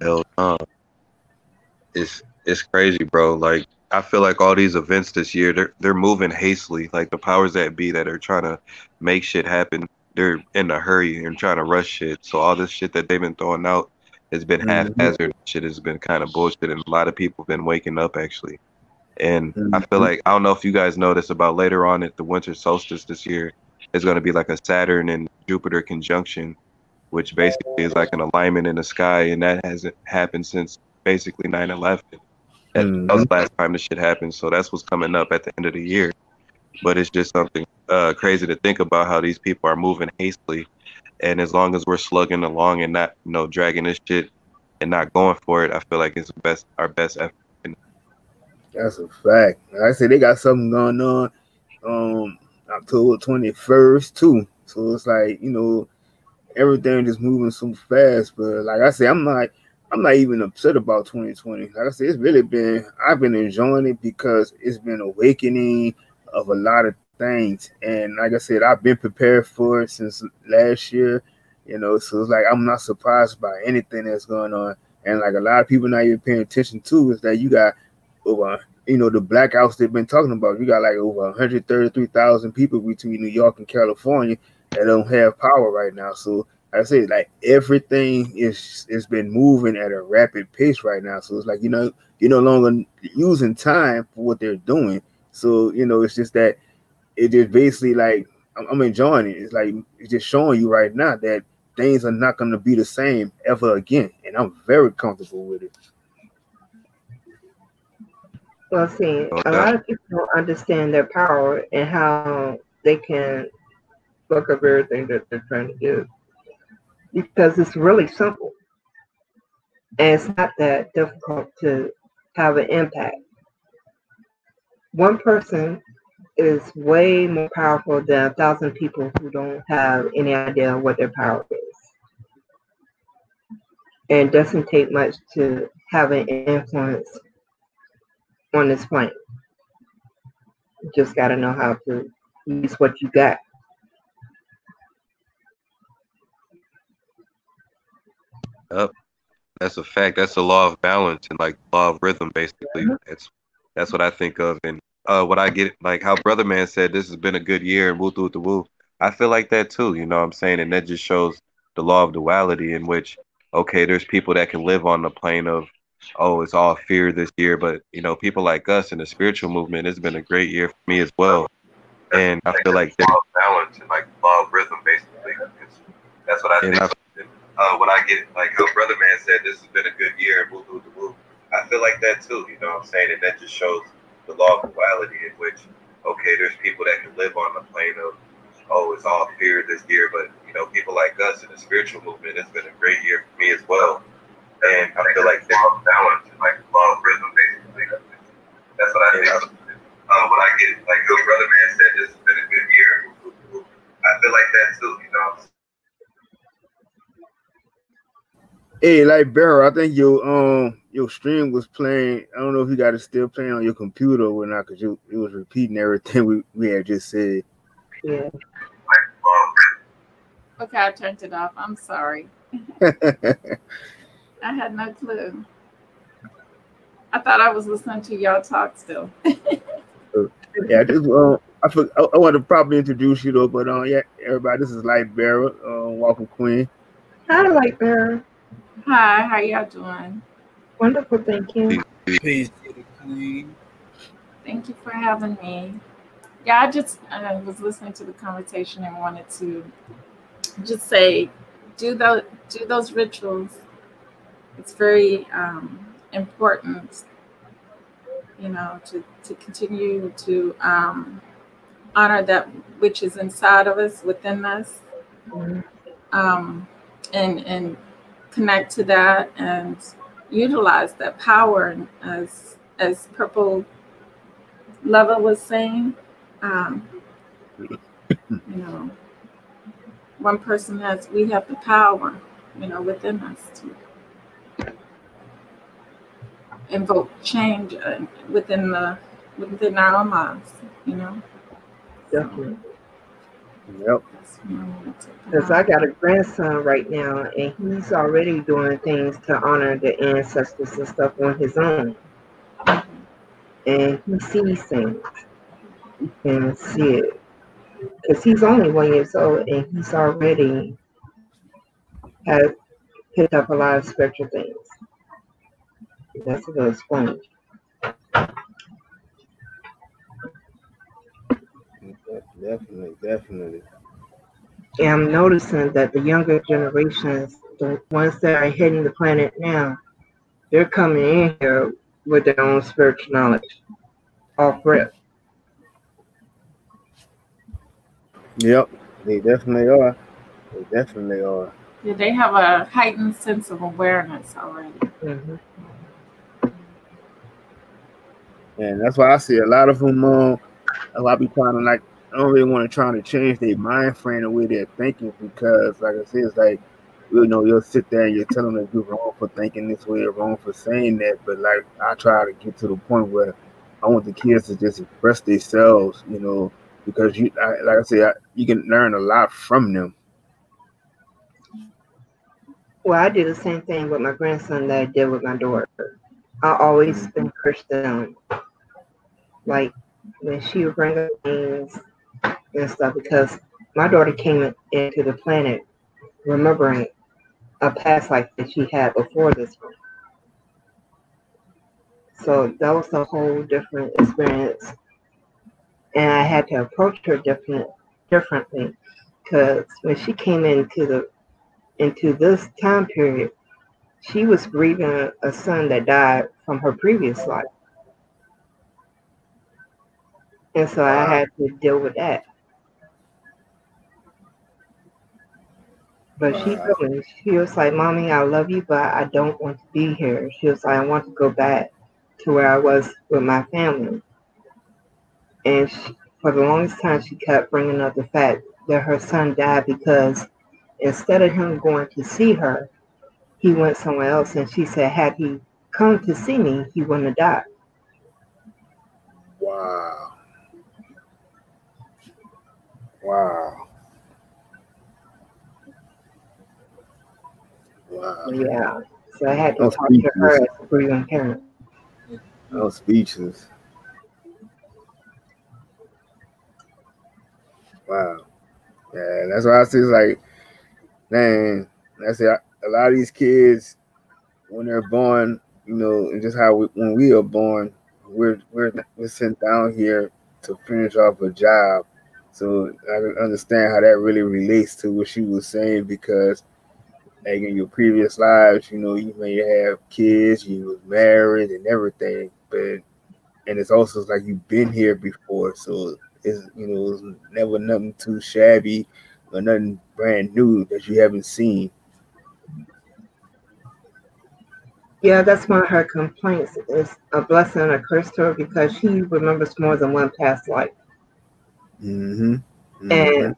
Hell no. It's crazy, bro. Like, I feel like all these events this year, they're moving hastily. Like the powers that be that are trying to make shit happen, they're in a hurry and trying to rush shit. So all this shit that they've been throwing out has been haphazard. Shit has been kind of bullshit, and a lot of people have been waking up actually. And I feel like, I don't know if you guys know this, about later on at the winter solstice this year, it's going to be like a Saturn and Jupiter conjunction, which basically is like an alignment in the sky, and that hasn't happened since basically 9/11. That was the last time this shit happened. So that's what's coming up at the end of the year. But it's just something crazy to think about, how these people are moving hastily. And as long as we're slugging along and not, you know, dragging this shit and not going for it, I feel like it's our best effort. That's a fact. Like I said, they got something going on October 21st too. So it's like, you know, everything is moving so fast. But like I said, I'm not even upset about 2020. Like I said, it's really been, I've been enjoying it because it's been awakening of a lot of things. And like I said, I've been prepared for it since last year, you know, so it's like I'm not surprised by anything that's going on. And like a lot of people not even paying attention to is that you got over, you know, the blackouts they've been talking about. You got like over 133,000 people between New York and California that don't have power right now. So I say, like everything is been moving at a rapid pace right now. So it's like, you know, you're no longer using time for what they're doing. So, you know, it's just that it just basically like I'm enjoying it. It's like it's just showing you right now that things are not going to be the same ever again, and I'm very comfortable with it. Well, see, a lot of people don't understand their power and how they can fuck up everything that they're trying to do, because it's really simple and it's not that difficult to have an impact. One person is way more powerful than 1,000 people who don't have any idea what their power is. And it doesn't take much to have an influence on this planet. You just got to know how to use what you got. Yep. That's a fact. That's the law of balance and like law of rhythm, basically. That's what I think of. And what I get, like how Brother Man said, this has been a good year and woo woo woo. I feel like that too, you know what I'm saying? And that just shows the law of duality in which, okay, there's people that can live on the plane of, oh, it's all fear this year. But, you know, people like us in the spiritual movement, it's been a great year for me as well. And I feel like there's balance and like law of rhythm, basically. That's what I think. What I get, like how Brother Man said, this has been a good year and woo woo woo. I feel like that too, you know what I'm saying? And that just shows the law of duality in which, okay, there's people that can live on the plane of, oh, it's all fear this year, but, you know, people like us in the spiritual movement, it's been a great year for me as well. And I feel like there's balance and like law of rhythm, basically. That's what I think. What I get, like how Brother Man said, this has been a good year. I feel like that too, you know. Hey, like Barrow, I think your stream was playing. I don't know if you got it still playing on your computer or not, because it was repeating everything we had just said. Yeah. Okay, I turned it off. I'm sorry. I had no clue. I thought I was listening to y'all talk still. Yeah, I want to properly introduce you though, but yeah, everybody, this is Light Barrow, welcome Queen. Hi, Light Barrow. Hi, how y'all doing? Wonderful, thank you. Peace to the Queen. Thank you for having me. Yeah, I just was listening to the conversation and wanted to just say, do those rituals. It's very important, you know, to continue to honor that which is inside of us, within us, and connect to that and utilize that power. And as Purple Lover was saying, you know, one person we have the power, you know, within us to invoke change within our own lives, you know. Definitely. Yep. Because I got a grandson right now, and he's already doing things to honor the ancestors and stuff on his own. And he sees things. He can see it. Because he's only 1 year old, and he's already had picked up a lot of spiritual things. That's a little sponge. Definitely. And I'm noticing that the younger generations, the ones that are hitting the planet now, they're coming in here with their own spiritual knowledge off rip. Yep, they definitely are. Yeah, they have a heightened sense of awareness already. Mm-hmm. And that's why I see a lot of them. I be trying to like. I don't really want to try to change their mind frame the way they're thinking, because, like I said, it's like, you know, you'll sit there and you're telling them you're wrong for thinking this way or wrong for saying that. But like, I try to get to the point where I want the kids to just express themselves, you know, because like I said, you can learn a lot from them. Well, I did the same thing with my grandson that I did with my daughter. I always encouraged them, like when she would bring up things and stuff, because my daughter came into the planet remembering a past life that she had before this one. So that was a whole different experience. And I had to approach her differently, because when she came into this time period, she was grieving a son that died from her previous life. And so I had to deal with that. But she told me, she was like, Mommy, I love you, but I don't want to be here. She was like, I want to go back to where I was with my family. And for the longest time, she kept bringing up the fact that her son died because instead of him going to see her, he went somewhere else. And she said, had he come to see me, he wouldn't have died. Wow. Wow. Wow. Yeah. So I had to talk to her as a grieving parent. I'm speechless. Wow. Yeah, that's why I see, it's like, man, that's it. A lot of these kids, when they're born, you know, and just how when we are born, we're sent down here to finish off a job. So I can understand how that really relates to what she was saying, because like in your previous lives, you know, you may have kids, you was married and everything, and it's also like you've been here before, so it's, you know, it's never nothing too shabby or nothing brand new that you haven't seen. Yeah, that's one of her complaints. It's a blessing and a curse to her because she remembers more than one past life. Mm-hmm. Mm-hmm. And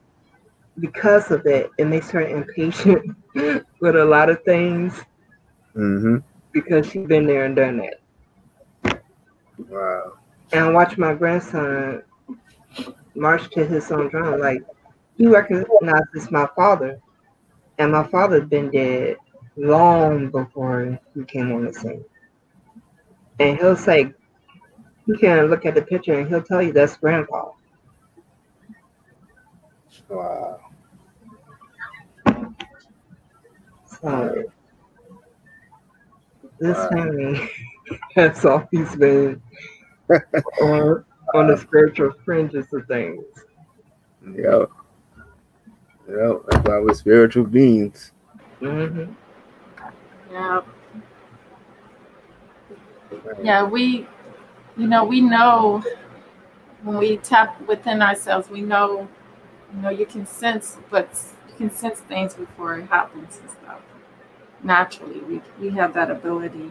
because of it, it makes her impatient with a lot of things. Mm-hmm. Because she's been there and done that. Wow. And I watch my grandson march to his own drum. Like, he recognizes my father. And my father's been dead long before he came on the scene. And he'll say, he can look at the picture and he'll tell you that's Grandpa. Wow. So this family has always been on the spiritual fringes of things. Yep. Yep. That's why we're spiritual beings. Mm-hmm. Yeah. Yeah, we know when we tap within ourselves, we know, you can sense, but you can sense things before it happens and stuff. Naturally, we have that ability.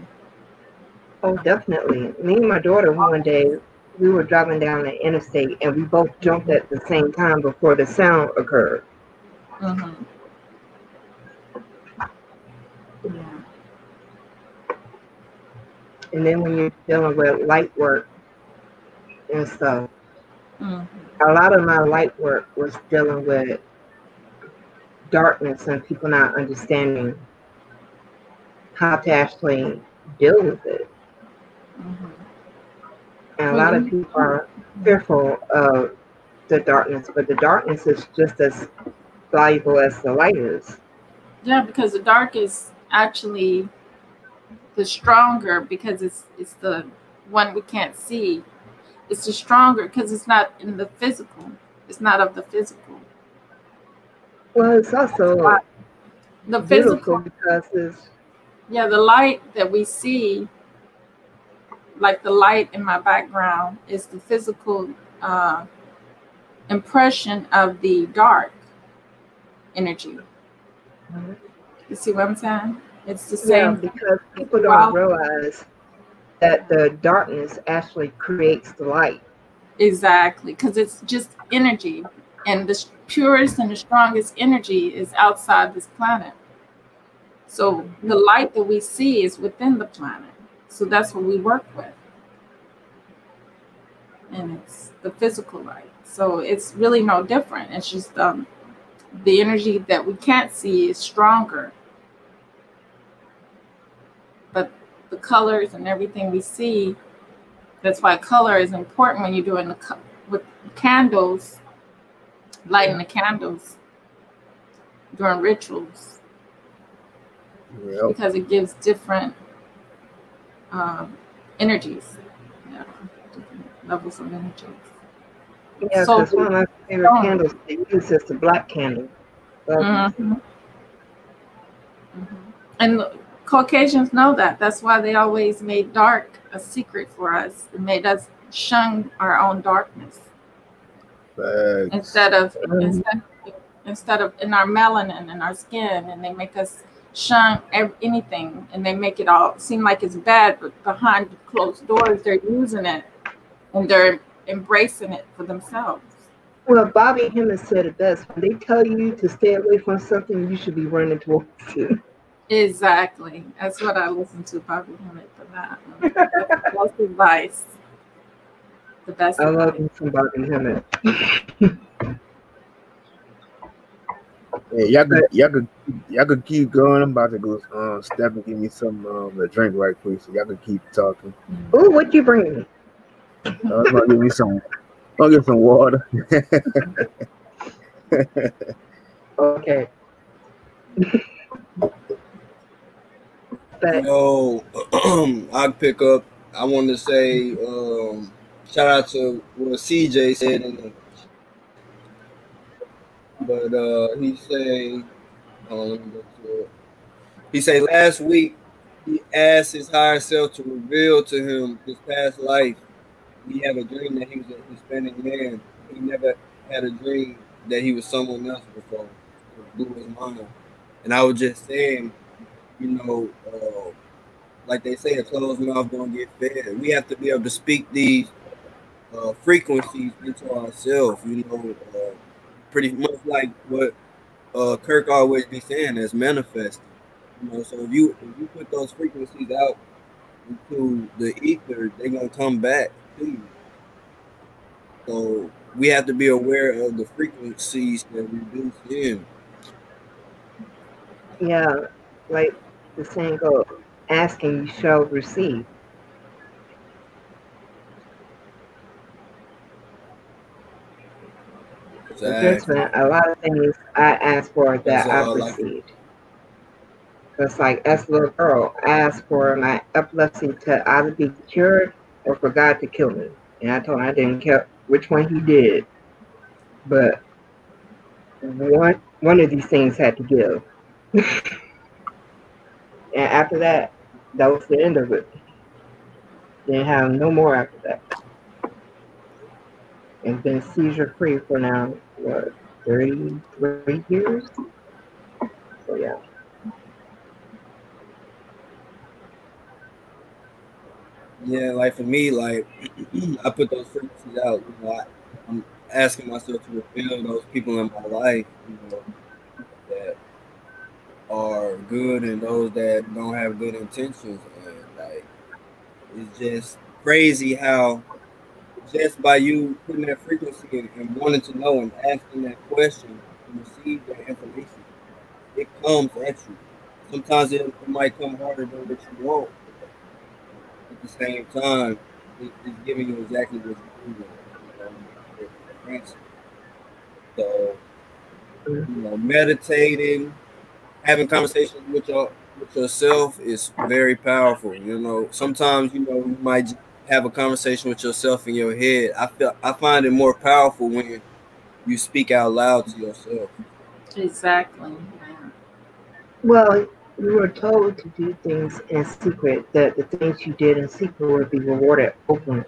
Oh, definitely. Me and my daughter, one day, we were driving down the interstate and we both jumped at the same time before the sound occurred. Mm-hmm. Yeah. And then when you're dealing with light work and stuff, Mm-hmm. a lot of my light work was dealing with darkness and people not understanding how to actually deal with it. Mm-hmm. And a lot of people are fearful of the darkness, but the darkness is just as valuable as the light is. Yeah, because the dark is actually the stronger, because it's the one we can't see. It's the stronger because it's not in the physical. It's not of the physical. Well, it's also the physical, because it's, yeah, the light that we see, like the light in my background, is the physical impression of the dark energy. Mm-hmm. You see what I'm saying? It's the same. Yeah, because people don't realize that the darkness actually creates the light. Exactly, because it's just energy, and the purest and the strongest energy is outside this planet. So the light that we see is within the planet. So that's what we work with. And it's the physical light. So it's really no different. It's just the energy that we can't see is stronger. But the colors and everything we see, that's why color is important when you're doing with candles, lighting the candles. during rituals Yep. because it gives different energies, yeah, different levels of energies. Yeah, So because one of my favorite candles to use is the black candle. Mhm. And Caucasians know that. That's why they always made dark a secret for us. It made us shun our own darkness Facts. instead of in our melanin in our skin, and they make us shun anything, and they make it all seem like it's bad, but behind closed doors they're using it and they're embracing it for themselves. Well, Bobby Hemmett said it best. When they tell you to stay away from something, you should be running towards it. Exactly. That's what I listen to Bobby Hemmett for that. That's advice. The best I love advice. me some Bobby Hemmett. Hey, y'all could keep going. I'm about to go step and give me some a drink right quick, so y'all can keep talking. Ooh, what you bringing me? I'm gonna give me some. I'll get some water. Okay. Yo, I'll pick up. I want to say shout out to what CJ said but he say, let me go to it. He say last week he asked his higher self to reveal to him his past life. He had a dream that he was a Hispanic man. He never had a dream that he was someone else before. It blew his mind. And I was just saying, you know, like they say, a closed mouth don't get fed. We have to be able to speak these frequencies into ourselves. You know, pretty much like what Kirk always be saying as manifesting. You know, so if you put those frequencies out into the ether, they're gonna come back to you. So we have to be aware of the frequencies that we do in. Yeah, like the saying goes, asking you shall receive. Exactly. A lot of things I asked for that I've like received. Just like as a little girl, I asked for my epilepsy to either be cured or for God to kill me. And I told him I didn't care which one he did. But one of these things had to give. And after that, that was the end of it. Didn't have no more after that. And been seizure free for now, what, 33 years? So yeah. Yeah, like for me, like I put those frequencies out. You know, I'm asking myself to reveal those people in my life, you know, that are good and those that don't have good intentions. And like, it's just crazy how just by you putting that frequency and wanting to know and asking that question and receive that information, it comes at you. Sometimes it might come harder than what you want. At the same time, it's giving you exactly what you need. You know, so, you know, meditating, having conversations with yourself is very powerful. You know, sometimes you might have a conversation with yourself in your head. I find it more powerful when you speak out loud to yourself. Exactly. Well, you were told to do things in secret, that the things you did in secret would be rewarded openly.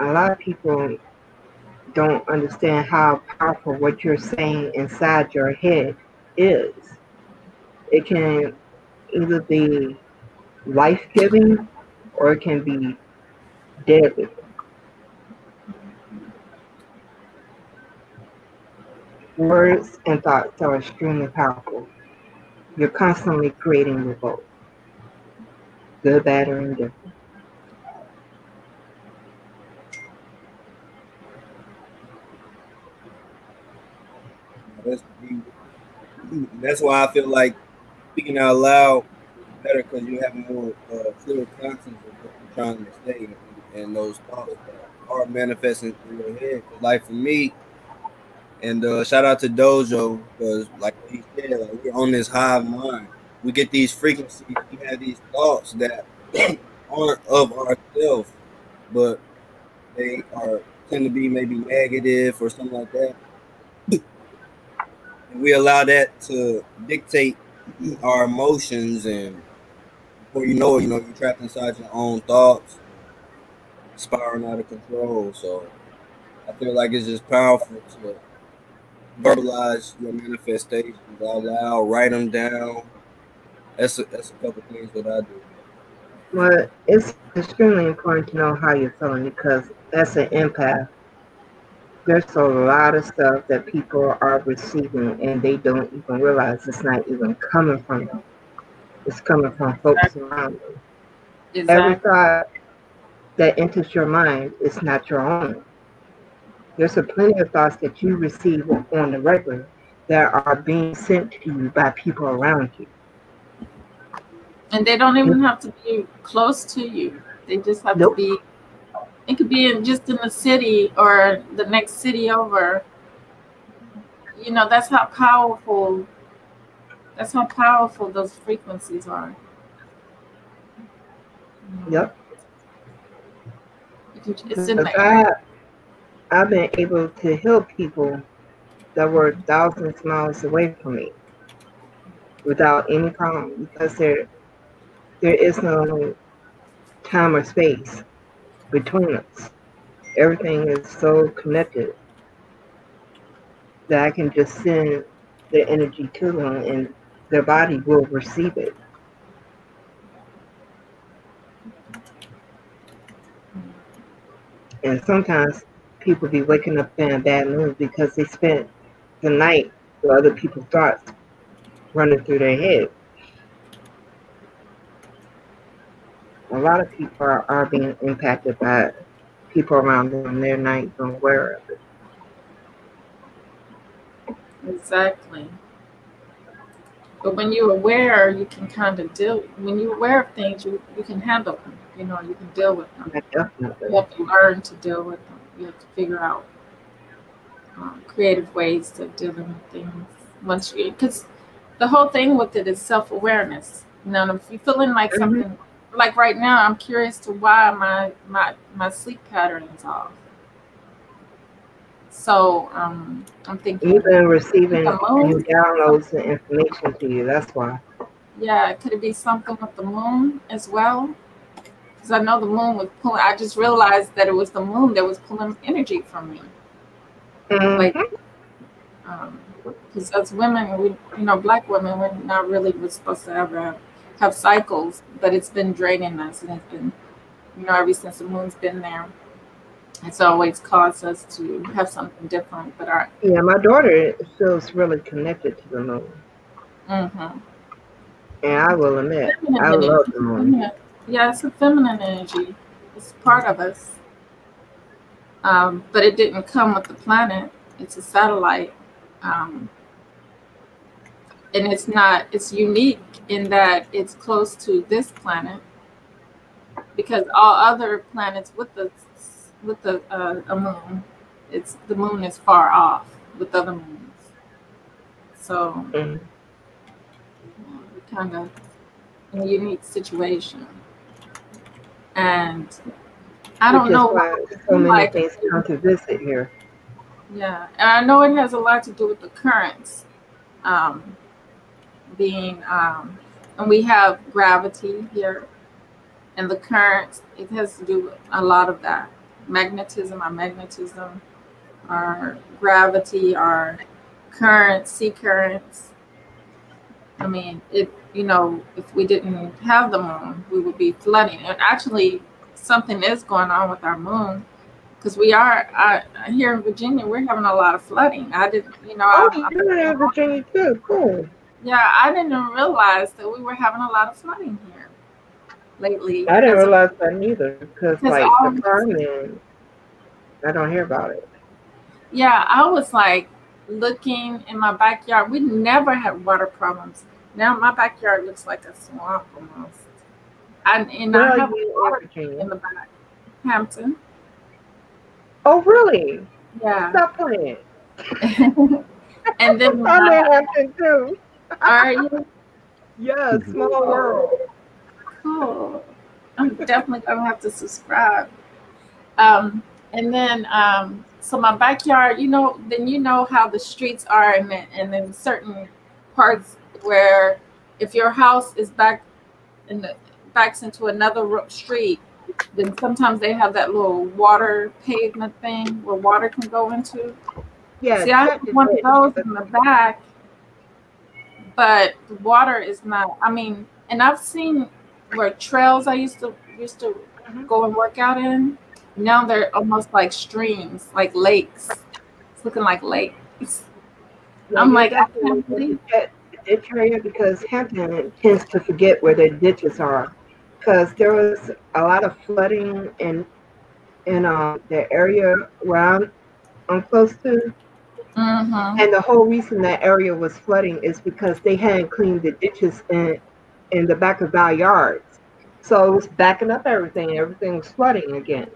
A lot of people don't understand how powerful what you're saying inside your head is. It can either be life-giving or it can be deadly. Words and thoughts are extremely powerful. You're constantly creating revolt, good, bad, or indifferent. That's why I feel like speaking out loud is better because you have a more clear conscience of what you're trying to say and those thoughts that are manifesting through your head. Like for me, And shout out to Dojo, because like he said, like, we're on this hive mind. We get these frequencies, we have these thoughts that aren't of ourselves, but they tend to be maybe negative or something like that. And we allow that to dictate our emotions, and before you know it, you're trapped inside your own thoughts, spiraling out of control. So I feel like it's just powerful to verbalize your manifestations out loud, write them down. That's a couple things that I do. Well, it's extremely important to know how you're feeling, because as an empath, there's a lot of stuff that people are receiving and they don't even realize it's not even coming from them. It's coming from folks around them. Exactly. Every thought that enters your mind is not your own. There's a plenty of thoughts that you receive on the regular that are being sent to you by people around you. And they don't even have to be close to you. They just have to be, it could be just in the city or the next city over. That's how powerful those frequencies are. Yep. It's in there. I've been able to help people that were thousands of miles away from me without any problem, because there is no time or space between us. Everything is so connected that I can just send the energy to them and their body will receive it. And sometimes people be waking up in a bad mood because they spent the night with other people's thoughts running through their head. A lot of people are being impacted by people around them and they're not even aware of it. Exactly. But when you're aware, you can kind of when you're aware of things, you can handle them. You can deal with them. Definitely. You have to learn to deal with them. You have to figure out creative ways to deal with things. Because the whole thing with it is self-awareness. If you're feeling like something, like right now, I'm curious to why my sleep pattern is off. So I'm thinking you've been receiving new downloads and information to you. That's why. Yeah, could it be something with the moon as well? Because I know the moon was pulling. I just realized that it was the moon that was pulling energy from me. Like, because as women, Black women, we're not really supposed to have cycles, but it's been draining us, and it's been, ever since the moon's been there, it's always caused us to have something different. But my daughter feels really connected to the moon. Mm-hmm. And I will admit, I love the moon. Yeah, it's a feminine energy. It's part of us. But it didn't come with the planet. It's a satellite. And it's unique in that it's close to this planet, because all other planets with a moon, the moon is far off with other moons. So we're kind of in a unique situation. And I don't know why so many things come to visit here. Yeah, and I know it has a lot to do with the currents being, and we have gravity here, and the currents, it has to do with a lot of that. Our magnetism, our gravity, our currents, sea currents. I mean, if we didn't have the moon, we would be flooding. And actually, something is going on with our moon, because we are here in Virginia. We're having a lot of flooding. I didn't, you're in Virginia too. Cool. Yeah, I didn't realize that we were having a lot of flooding here lately. I didn't realize that neither, because like the farming, I don't hear about it. Yeah, I was like looking in my backyard. We never had water problems. Now my backyard looks like a swamp almost. I have water in the back. Hampton. Oh, really? Yeah. Stop playing. And then I'm in Hampton too. are you? Yeah, small world. Cool. I'm definitely gonna have to subscribe. And then so my backyard, then you know how the streets are, and then certain parts where if your house is backs into another street, then sometimes they have that little water pavement thing where water can go into. Yeah, See, I have one of those in the back, but the water is not. I mean, and I've seen where trails I used to go and work out in. Now they're almost like streams, like lakes. It's looking like lakes. Yeah, I'm you like, I definitely can't need to believe. get the ditch area because Hampton tends to forget where their ditches are. Because there was a lot of flooding in the area where I'm close to. Mm-hmm. And the whole reason that area was flooding is because they hadn't cleaned the ditches in the back of our yards. So it was backing up everything. Everything was flooding again.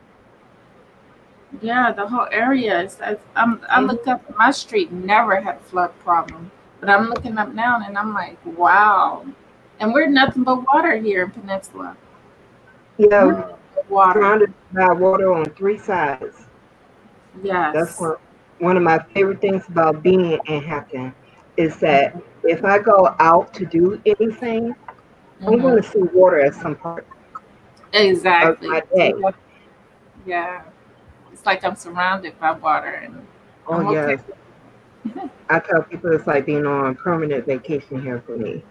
Yeah, the whole area is. I looked up. My street never had a flood problem, but I'm looking up now and I'm like, wow. And we're nothing but water here in Peninsula. Yeah, Water. surrounded by water on 3 sides. Yes. That's one of my favorite things about being in Hampton is that if I go out to do anything, I'm going to see water at some part Exactly. of my day. Yeah. It's like I'm surrounded by water, and Oh, I'm okay. yes. I tell people it's like being on permanent vacation here for me.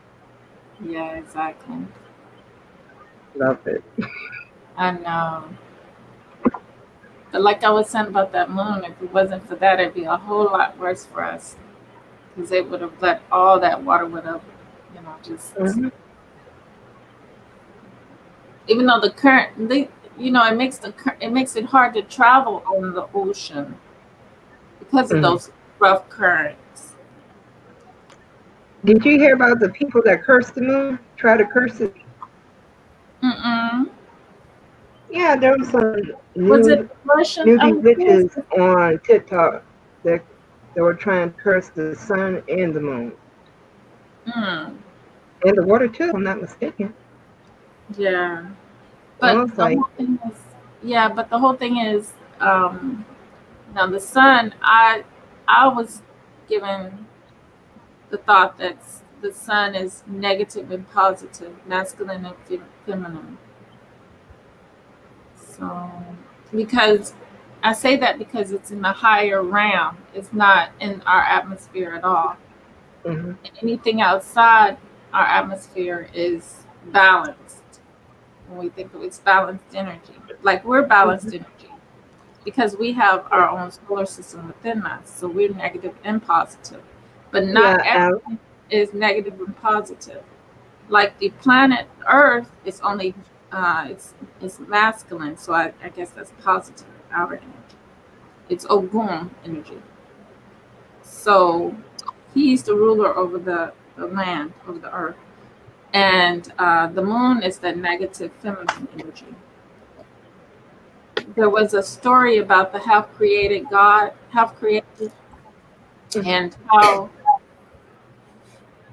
Yeah, exactly. Love it. I know. But like I was saying about that moon, if it wasn't for that, it'd be a whole lot worse for us. Because they would have let all that water would have, just. Even though the current, it makes it hard to travel on the ocean because of those rough currents. Did you hear about the people that cursed the moon? Try to curse it? Yeah, there was some newbie witches on TikTok that were trying to curse the sun and the moon. And the water too, if I'm not mistaken. Yeah. But whole thing is, now the sun, I was given the thought that the sun is negative and positive, masculine and feminine. So, because I say that because it's in the higher realm, it's not in our atmosphere at all. Anything outside our atmosphere is balanced. When we think of it's balanced energy, like we're balanced energy because we have our own solar system within us, so we're negative and positive, but not everything is negative and positive. Like the planet Earth is only it's masculine, so I guess that's positive outer energy. It's Ogun energy. So he's the ruler over the land, over the earth. And the moon is the negative feminine energy. There was a story about the half-created God, half-created, and how,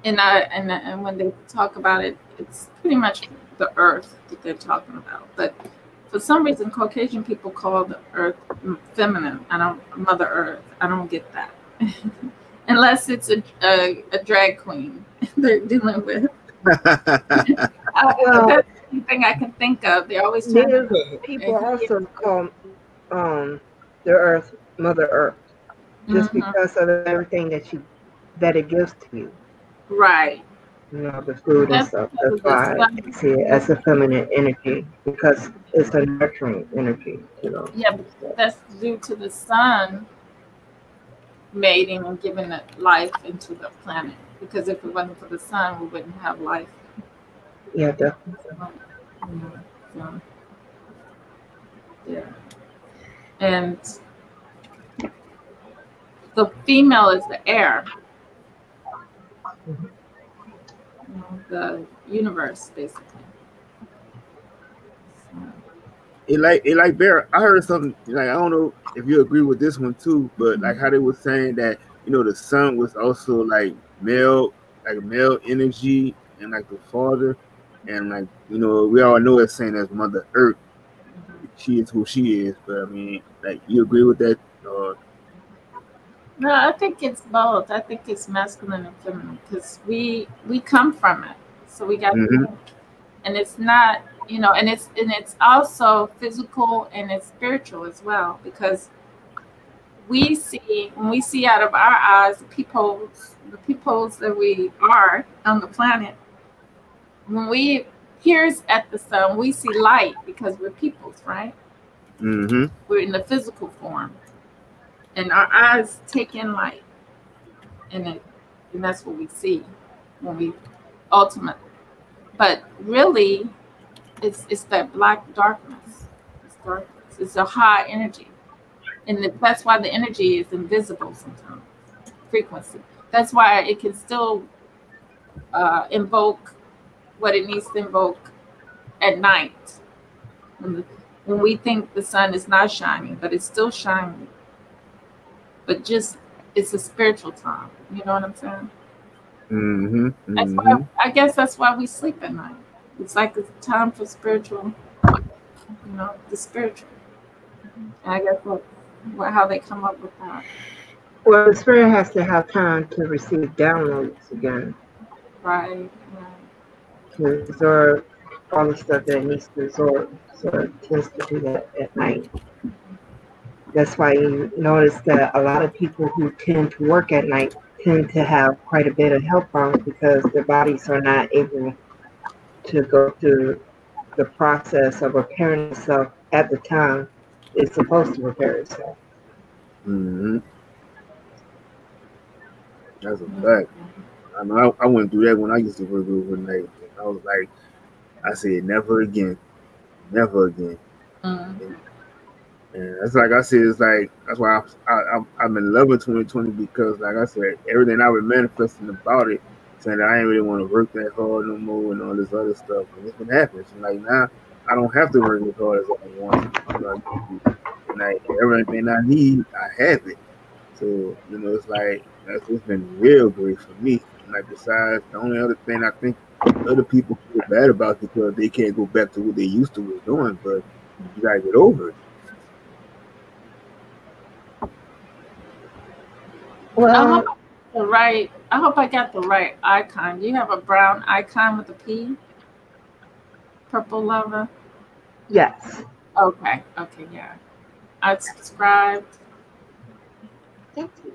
and when they talk about it, it's pretty much the earth that they're talking about. But for some reason, Caucasian people call the earth feminine. Mother Earth. I don't get that. Unless it's a drag queen they're dealing with. That's the only thing I can think of. They always people also call the earth Mother Earth, just because of everything that it gives to you. Right. The food and stuff. That's why I see it as a feminine energy, because it's a nurturing energy. Yeah, but that's due to the sun mating and giving it life into the planet. Because if it wasn't for the sun, we wouldn't have life. Yeah, definitely. So, yeah. And the female is the air. The universe, basically. So, it like Bear. I heard something like I don't know if you agree with this one too, but like how they were saying that the son was also like male energy and like the father, and like we all know it's saying as Mother Earth, she is who she is. But I mean, like you agree with that? No, I think it's both. I think it's masculine and feminine because we come from it, so we got, and it's not, and it's also physical and it's spiritual as well because when we see out of our eyes the peepholes that we are on the planet. When we peers at the sun, we see light because we're peoples, right? We're in the physical form. And our eyes take in light, and that's what we see when we ultimately. But really, it's that black darkness. It's darkness. It's a high energy, and that's why the energy is invisible sometimes. Frequency. That's why it can still invoke what it needs to invoke at night when we think the sun is not shining, but it's still shining. But just it's a spiritual time. You know what I'm saying? That's why, I guess that's why we sleep at night. It's like a time for spiritual, the spiritual. And I guess how they come up with that. Well, the spirit has to have time to receive downloads again. Right. To absorb all the stuff that it needs to absorb. So it tends to do that at night. That's why you notice that a lot of people who tend to work at night tend to have quite a bit of health problems because their bodies are not able to go through the process of repairing itself at the time it's supposed to repair itself. That's a fact. I know I went through that when I used to work overnight. I was like, I said, never again. Never again. And that's like I said, it's like that's why I'm in love with 2020 because, like I said, everything I was manifesting about it, saying that I ain't really want to work that hard no more and all this other stuff. And it's been happening. So like now, I don't have to work as hard as I want. And like everything I need, I have it. So it's like it's been real great for me. And like besides, the only other thing I think other people feel bad about because they can't go back to what they used to was doing, but you gotta get over it. Well, I hope I got the right icon. Do you have a brown icon with a P? Purple lover? Yes. Okay, yeah. I subscribed. Thank you.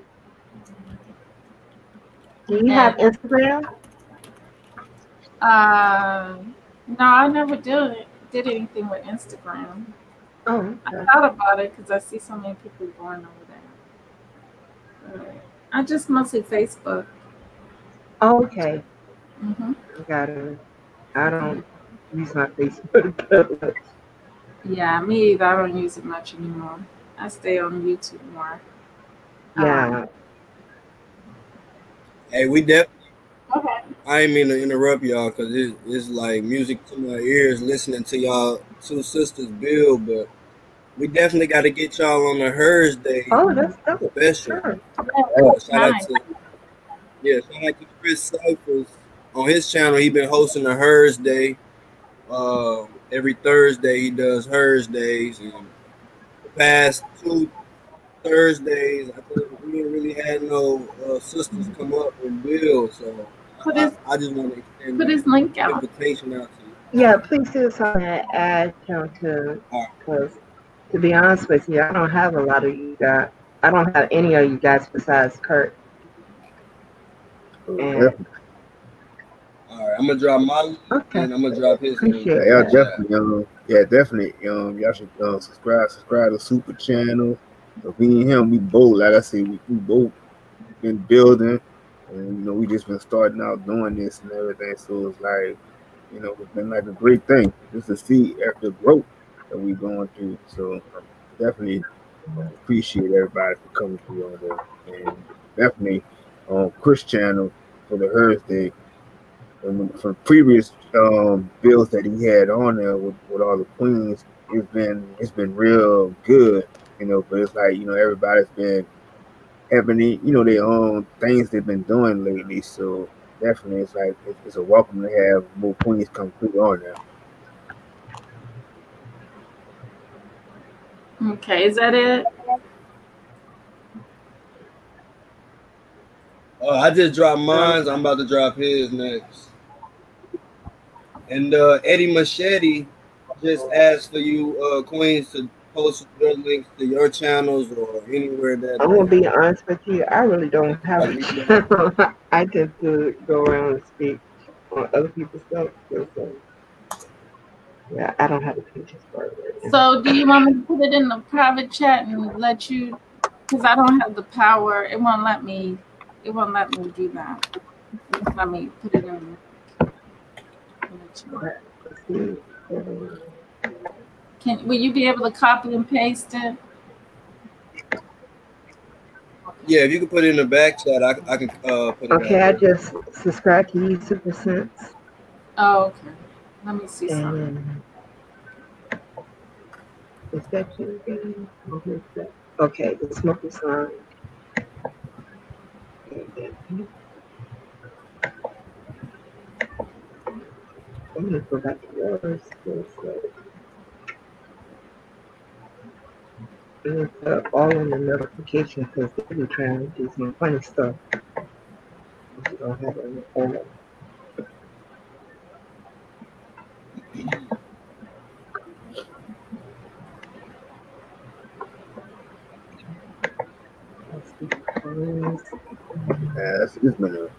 Do you have Instagram? No, I never did anything with Instagram. Oh, okay. I thought about it because I see so many people going over there. I just mostly Facebook. Oh, okay. I got it. I don't use my Facebook. Yeah, me either. I don't use it much anymore. I stay on YouTube more. Yeah. Hey, we definitely. I ain't mean to interrupt y'all because it's like music to my ears listening to y'all two sisters build, but we definitely got to get y'all on the Hers Day. Oh, that's dope. Special. Sure. Shout out to Chris Cyphers on his channel. He been hosting the Hers Day. Every Thursday he does Hers Days, and the past 2 Thursdays I think we didn't really had no sisters come up and build, so I just want to extend put his link out. Invitation out to you. Yeah, please do something to add to because to be honest with you, I don't have a lot of you guys. I don't have any of you guys besides Kurt. And all right, I'm gonna drop my link and I'm gonna drop his link. Yeah, definitely. Y'all should subscribe to Super Channel. So me and him, we both, like I said, we both been building, and we just been starting out doing this and everything. So it's like, it's been like a great thing just to see after growth that we going through. So definitely appreciate everybody for coming through on there, and definitely on Chris channel for the Hers Day. And from previous builds that he had on there with all the queens, it's been real good, you know. But it's like, you know, everybody's been having their own things they've been doing lately. So definitely, it's like it's a welcome to have more queens come through on there. Okay, is that it? I just dropped mine. I'm about to drop his next. And Eddie Machete just asked for you, queens, to post your links to your channels or anywhere that. I'm gonna be honest with you. I really don't have a channel. I tend to go around and speak on other people's stuff. So, yeah, I don't have a page for it. So do you want me to put it in the private chat and let you? Because I don't have the power. It won't let me. It won't let me do that. It won't let me put it in the chat. Will you be able to copy and paste it? Yeah, if you can put it in the back chat, I can put it. Okay, I just subscribe to you, Super Sense. Oh, okay. Let me see something. Is that you again? Okay, the smoking sign. I'm gonna go back to yours. And put up all on the notification because they be trying to do some funny stuff. You don't have it on your phone.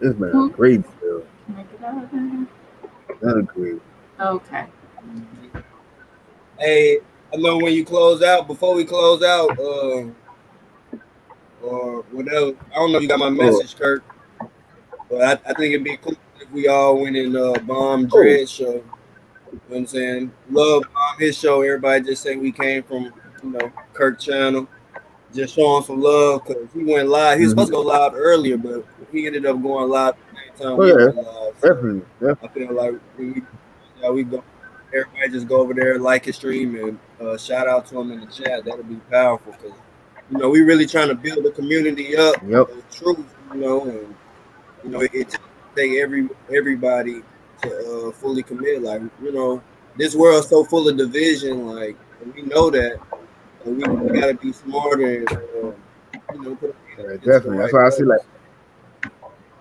It's been a great show. Not a great. Okay. Hey, I know when you close out, before we close out, or whatever, I don't know if you got my message, Kirk, but I think it'd be cool if we all went and bomb Dread show. You know what I'm saying? Love bomb his show. Everybody just say we came from, Kirk channel. Just showing some love because he went live. He was supposed to go live earlier, but he ended up going live at the same time. Oh, yeah, definitely. I feel like we go. Everybody just go over there, like his stream, and shout out to him in the chat. That'll be powerful because we really trying to build the community up. Yep. The truth, and it take everybody to fully commit. Like this world's so full of division. Like we know that. We gotta be smarter and put definitely. That's why I see like.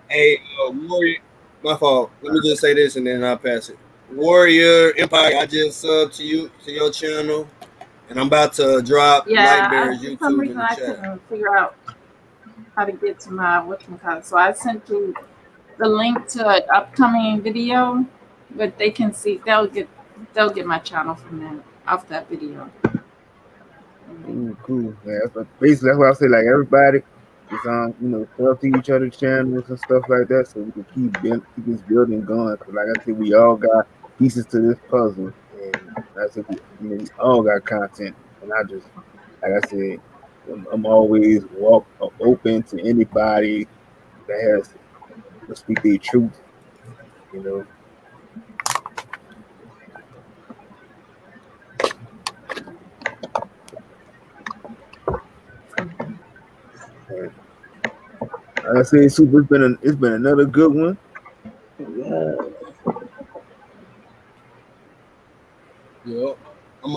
Hey, Warrior, my fault. Let me just say this and then I'll pass it. Warrior Empire, I just subbed to your channel, and I'm about to drop Lightbear's YouTube for some in reason the I chat. couldn't figure out how to get to my whatchamacallit. So I sent you the link to an upcoming video, but they can see they'll get my channel from there off that video. Cool. Yeah, basically that's why I say like everybody is on, sub to each other's channels and stuff like that, so we can keep this building going. Cause like I said, we all got pieces to this puzzle, and I said we all got content. And I just, like I said, I'm always open to anybody that has to speak their truth. I say, Super, it's been another good one. Yep. I'm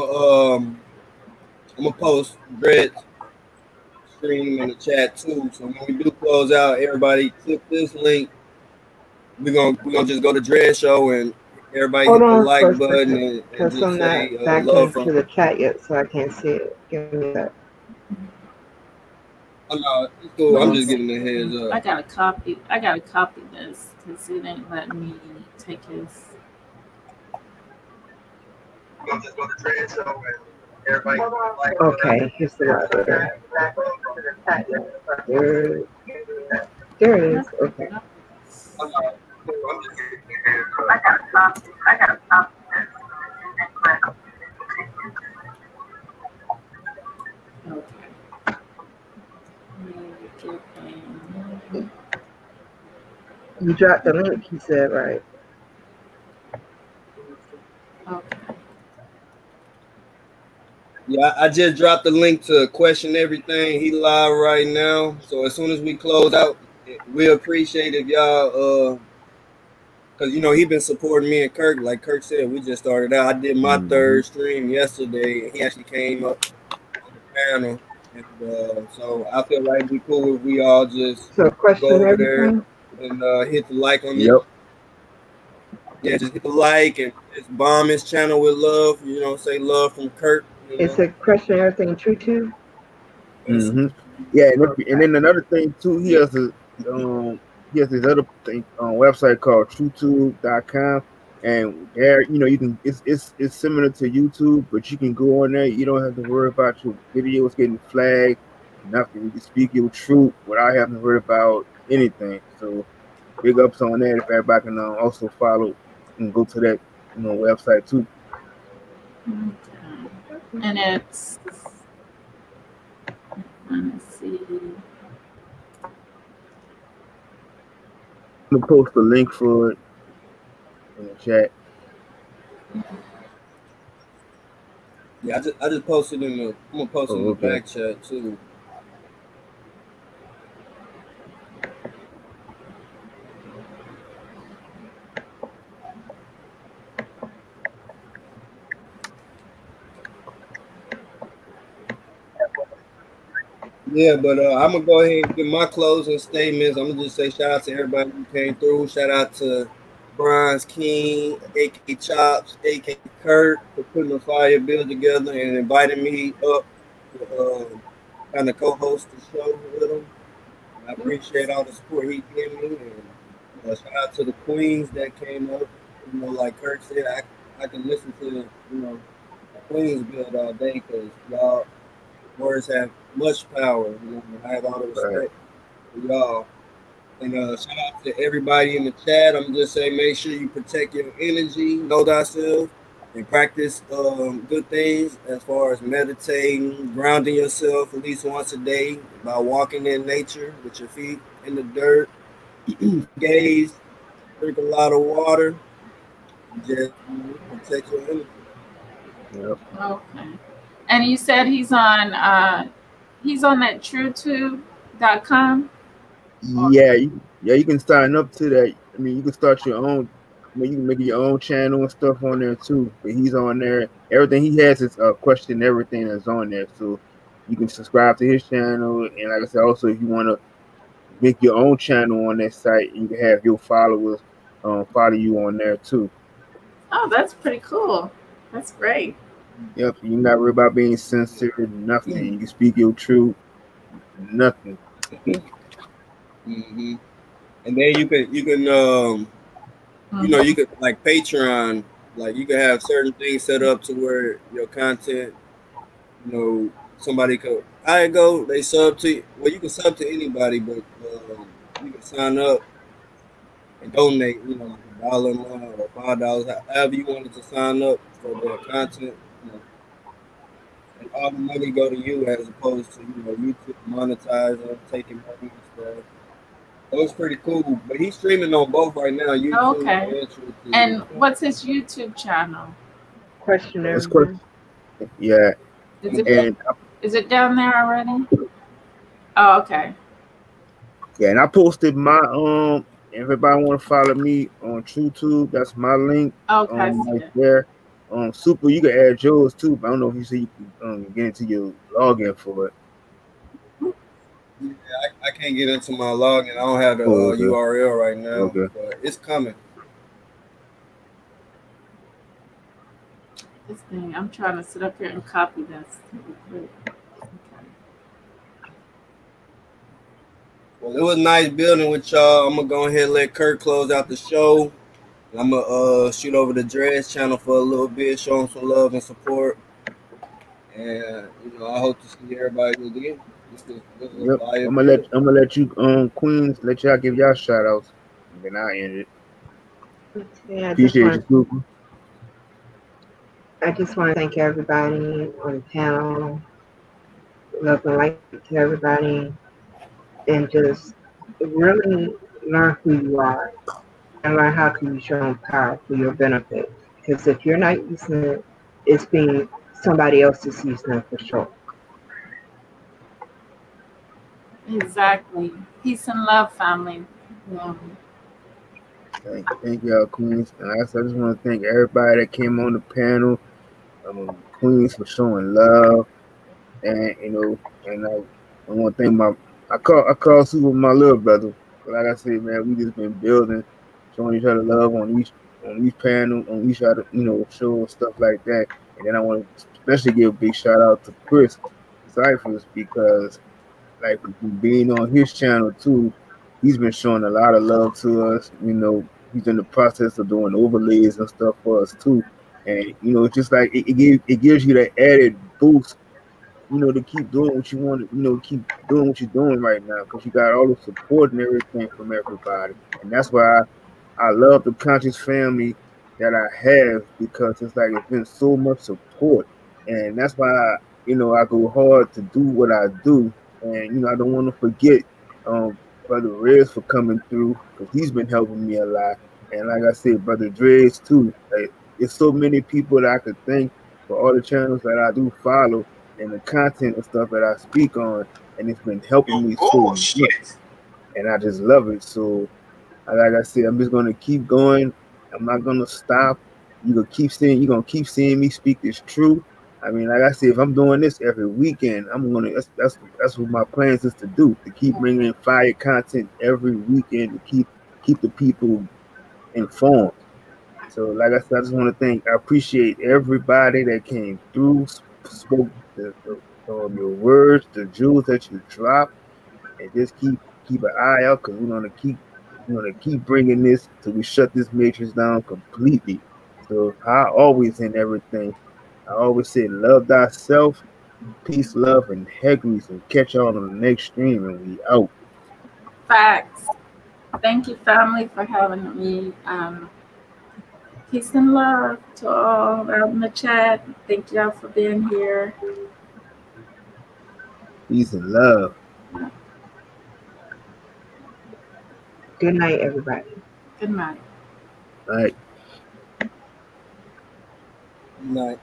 gonna post Dread's stream in the chat too. So when we do close out, everybody click this link. We're gonna just go to Dread show and everybody hit the like button and because just I'm say not back love into from. the chat yet, so I can't see it. Give me that. Oh, no, it's cool. I'm just giving the heads up. I gotta copy this because it ain't letting me take his. Okay, here's the library. There it is. Okay. I gotta copy this. You dropped the link, he said, right? Okay. Yeah, I just dropped the link to Question Everything. He live right now. So as soon as we close out, we appreciate if y'all because you know he been supporting me and Kirk. Like Kirk said, we just started out. I did my third stream yesterday, and he actually came up on the panel. And so I feel like it'd be cool if we all just So Question go over Everything. there and hit the like on Yep. it. Yeah, just hit the like and just bomb his channel with love. You know, say love from Kirk. You know? Is it Question Everything True Tube? Yeah, and then another thing too, he has his other thing website called TrueTube.com, and there you can it's similar to YouTube, but you can go on there. You don't have to worry about your videos getting flagged, nothing. You can speak your truth without having to worry about anything. So big ups on that. If everybody can also follow and go to that website too. And it's, let's see. I'm gonna post a link for it in the chat. Yeah, I just posted in the. I'm gonna post it in the back chat too. Yeah, but I'm gonna go ahead and give my closing statements. I'm gonna just say shout out to everybody who came through. Shout out to Bronze King, AK Chops, AK Kurt for putting the fire bill together and inviting me up to kind of co-host the show with him. I appreciate all the support he gave me, and shout out to the queens that came up. You know, like Kurt said, I can listen to the Queens build all day because y'all words have much power. You know, I have all the respect for y'all. And shout out to everybody in the chat. I'm just saying, make sure you protect your energy, know thyself, and practice good things as far as meditating, grounding yourself at least once a day by walking in nature with your feet in the dirt. Gaze, drink a lot of water, just protect your energy. Yep. Okay. And you said he's on that TrueTube.com? Yeah, you can sign up to that. I mean, you can start your own. I mean, you can make your own channel and stuff on there too. But he's on there. Everything he has is Question Everything that's on there. So you can subscribe to his channel. And like I said, also if you want to make your own channel on that site, you can have your followers follow you on there too. Oh, that's pretty cool. That's great. Yep, you're not worried about being censored. Nothing. You can speak your truth. Nothing. Mm-hmm. And then you can you could like Patreon, like you can have certain things set up to where your content, somebody could they sub to you. Well, you can sub to anybody, but you can sign up and donate, like $1 a month or $5, however you wanted to sign up for the content. And all the money go to you as opposed to YouTube monetizing, taking money and stuff. That was pretty cool, but he's streaming on both right now. YouTube And what's his YouTube channel? Question It's Question. Yeah. Is it down there already? Oh, okay. Yeah, and I posted my everybody want to follow me on TrueTube. That's my link. Okay. Right there. Super, you can add yours too, but I don't know if you see you can get into your login for it. Yeah, I can't get into my login. I don't have the URL right now, but it's coming. This thing, I'm trying to sit up here and copy this. Well, it was nice building with y'all. I'm gonna go ahead and let Kurt close out the show. I'm gonna shoot over the Dreads channel for a little bit, show him some love and support. And I hope to see everybody again. Yep. I'm gonna let you Queens let y'all give y'all shout outs. And then I'll end it. Yeah, Appreciate you, Super. I just want to thank everybody on the panel. Love and light to everybody. And just really learn who you are and learn how to use your own power for your benefit. Because if you're not using it, it's being somebody else's season for sure. Exactly. Peace and love, family. Yeah. Thank y'all, Queens. And I just want to thank everybody that came on the panel. Queens for showing love, and and I want to thank I call Super my little brother. Like I said, man, we just been building, showing each other love on each panel, on each other, show and stuff like that. And then I want to especially give a big shout out to Chris Cyphers, because like being on his channel too, he's been showing a lot of love to us. He's in the process of doing overlays and stuff for us too. And it's just like it gives you that added boost, to keep doing what you want to, keep doing what you're doing right now, because you got all the support and everything from everybody. And that's why I love the Conscious family that I have, because it's like it's been so much support. And that's why I go hard to do what I do. And I don't want to forget Brother Rez for coming through, because he's been helping me a lot. And like I said, Brother Dre's too. Like, there's so many people that I could thank for all the channels that I do follow and the content and stuff that I speak on, and it's been helping me so much. And I just love it. So like I said, I'm just gonna keep going. I'm not gonna stop. You're gonna keep seeing me speak this truth. I mean, like I said, if I'm doing this every weekend, that's what my plans is to do, to keep bringing fire content every weekend, to keep the people informed. So like I said, I just want to I appreciate everybody that came through, spoke your words, the jewels that you dropped, and just keep an eye out, because we're gonna keep bringing this till we shut this matrix down completely. So I always in everything, I always say, love thyself, peace, love, and hegries, and catch y'all on the next stream, and we out. Facts. Thank you, family, for having me. Peace and love to all out in the chat. Thank y'all for being here. Peace and love. Good night, everybody. Good night. All right. Night.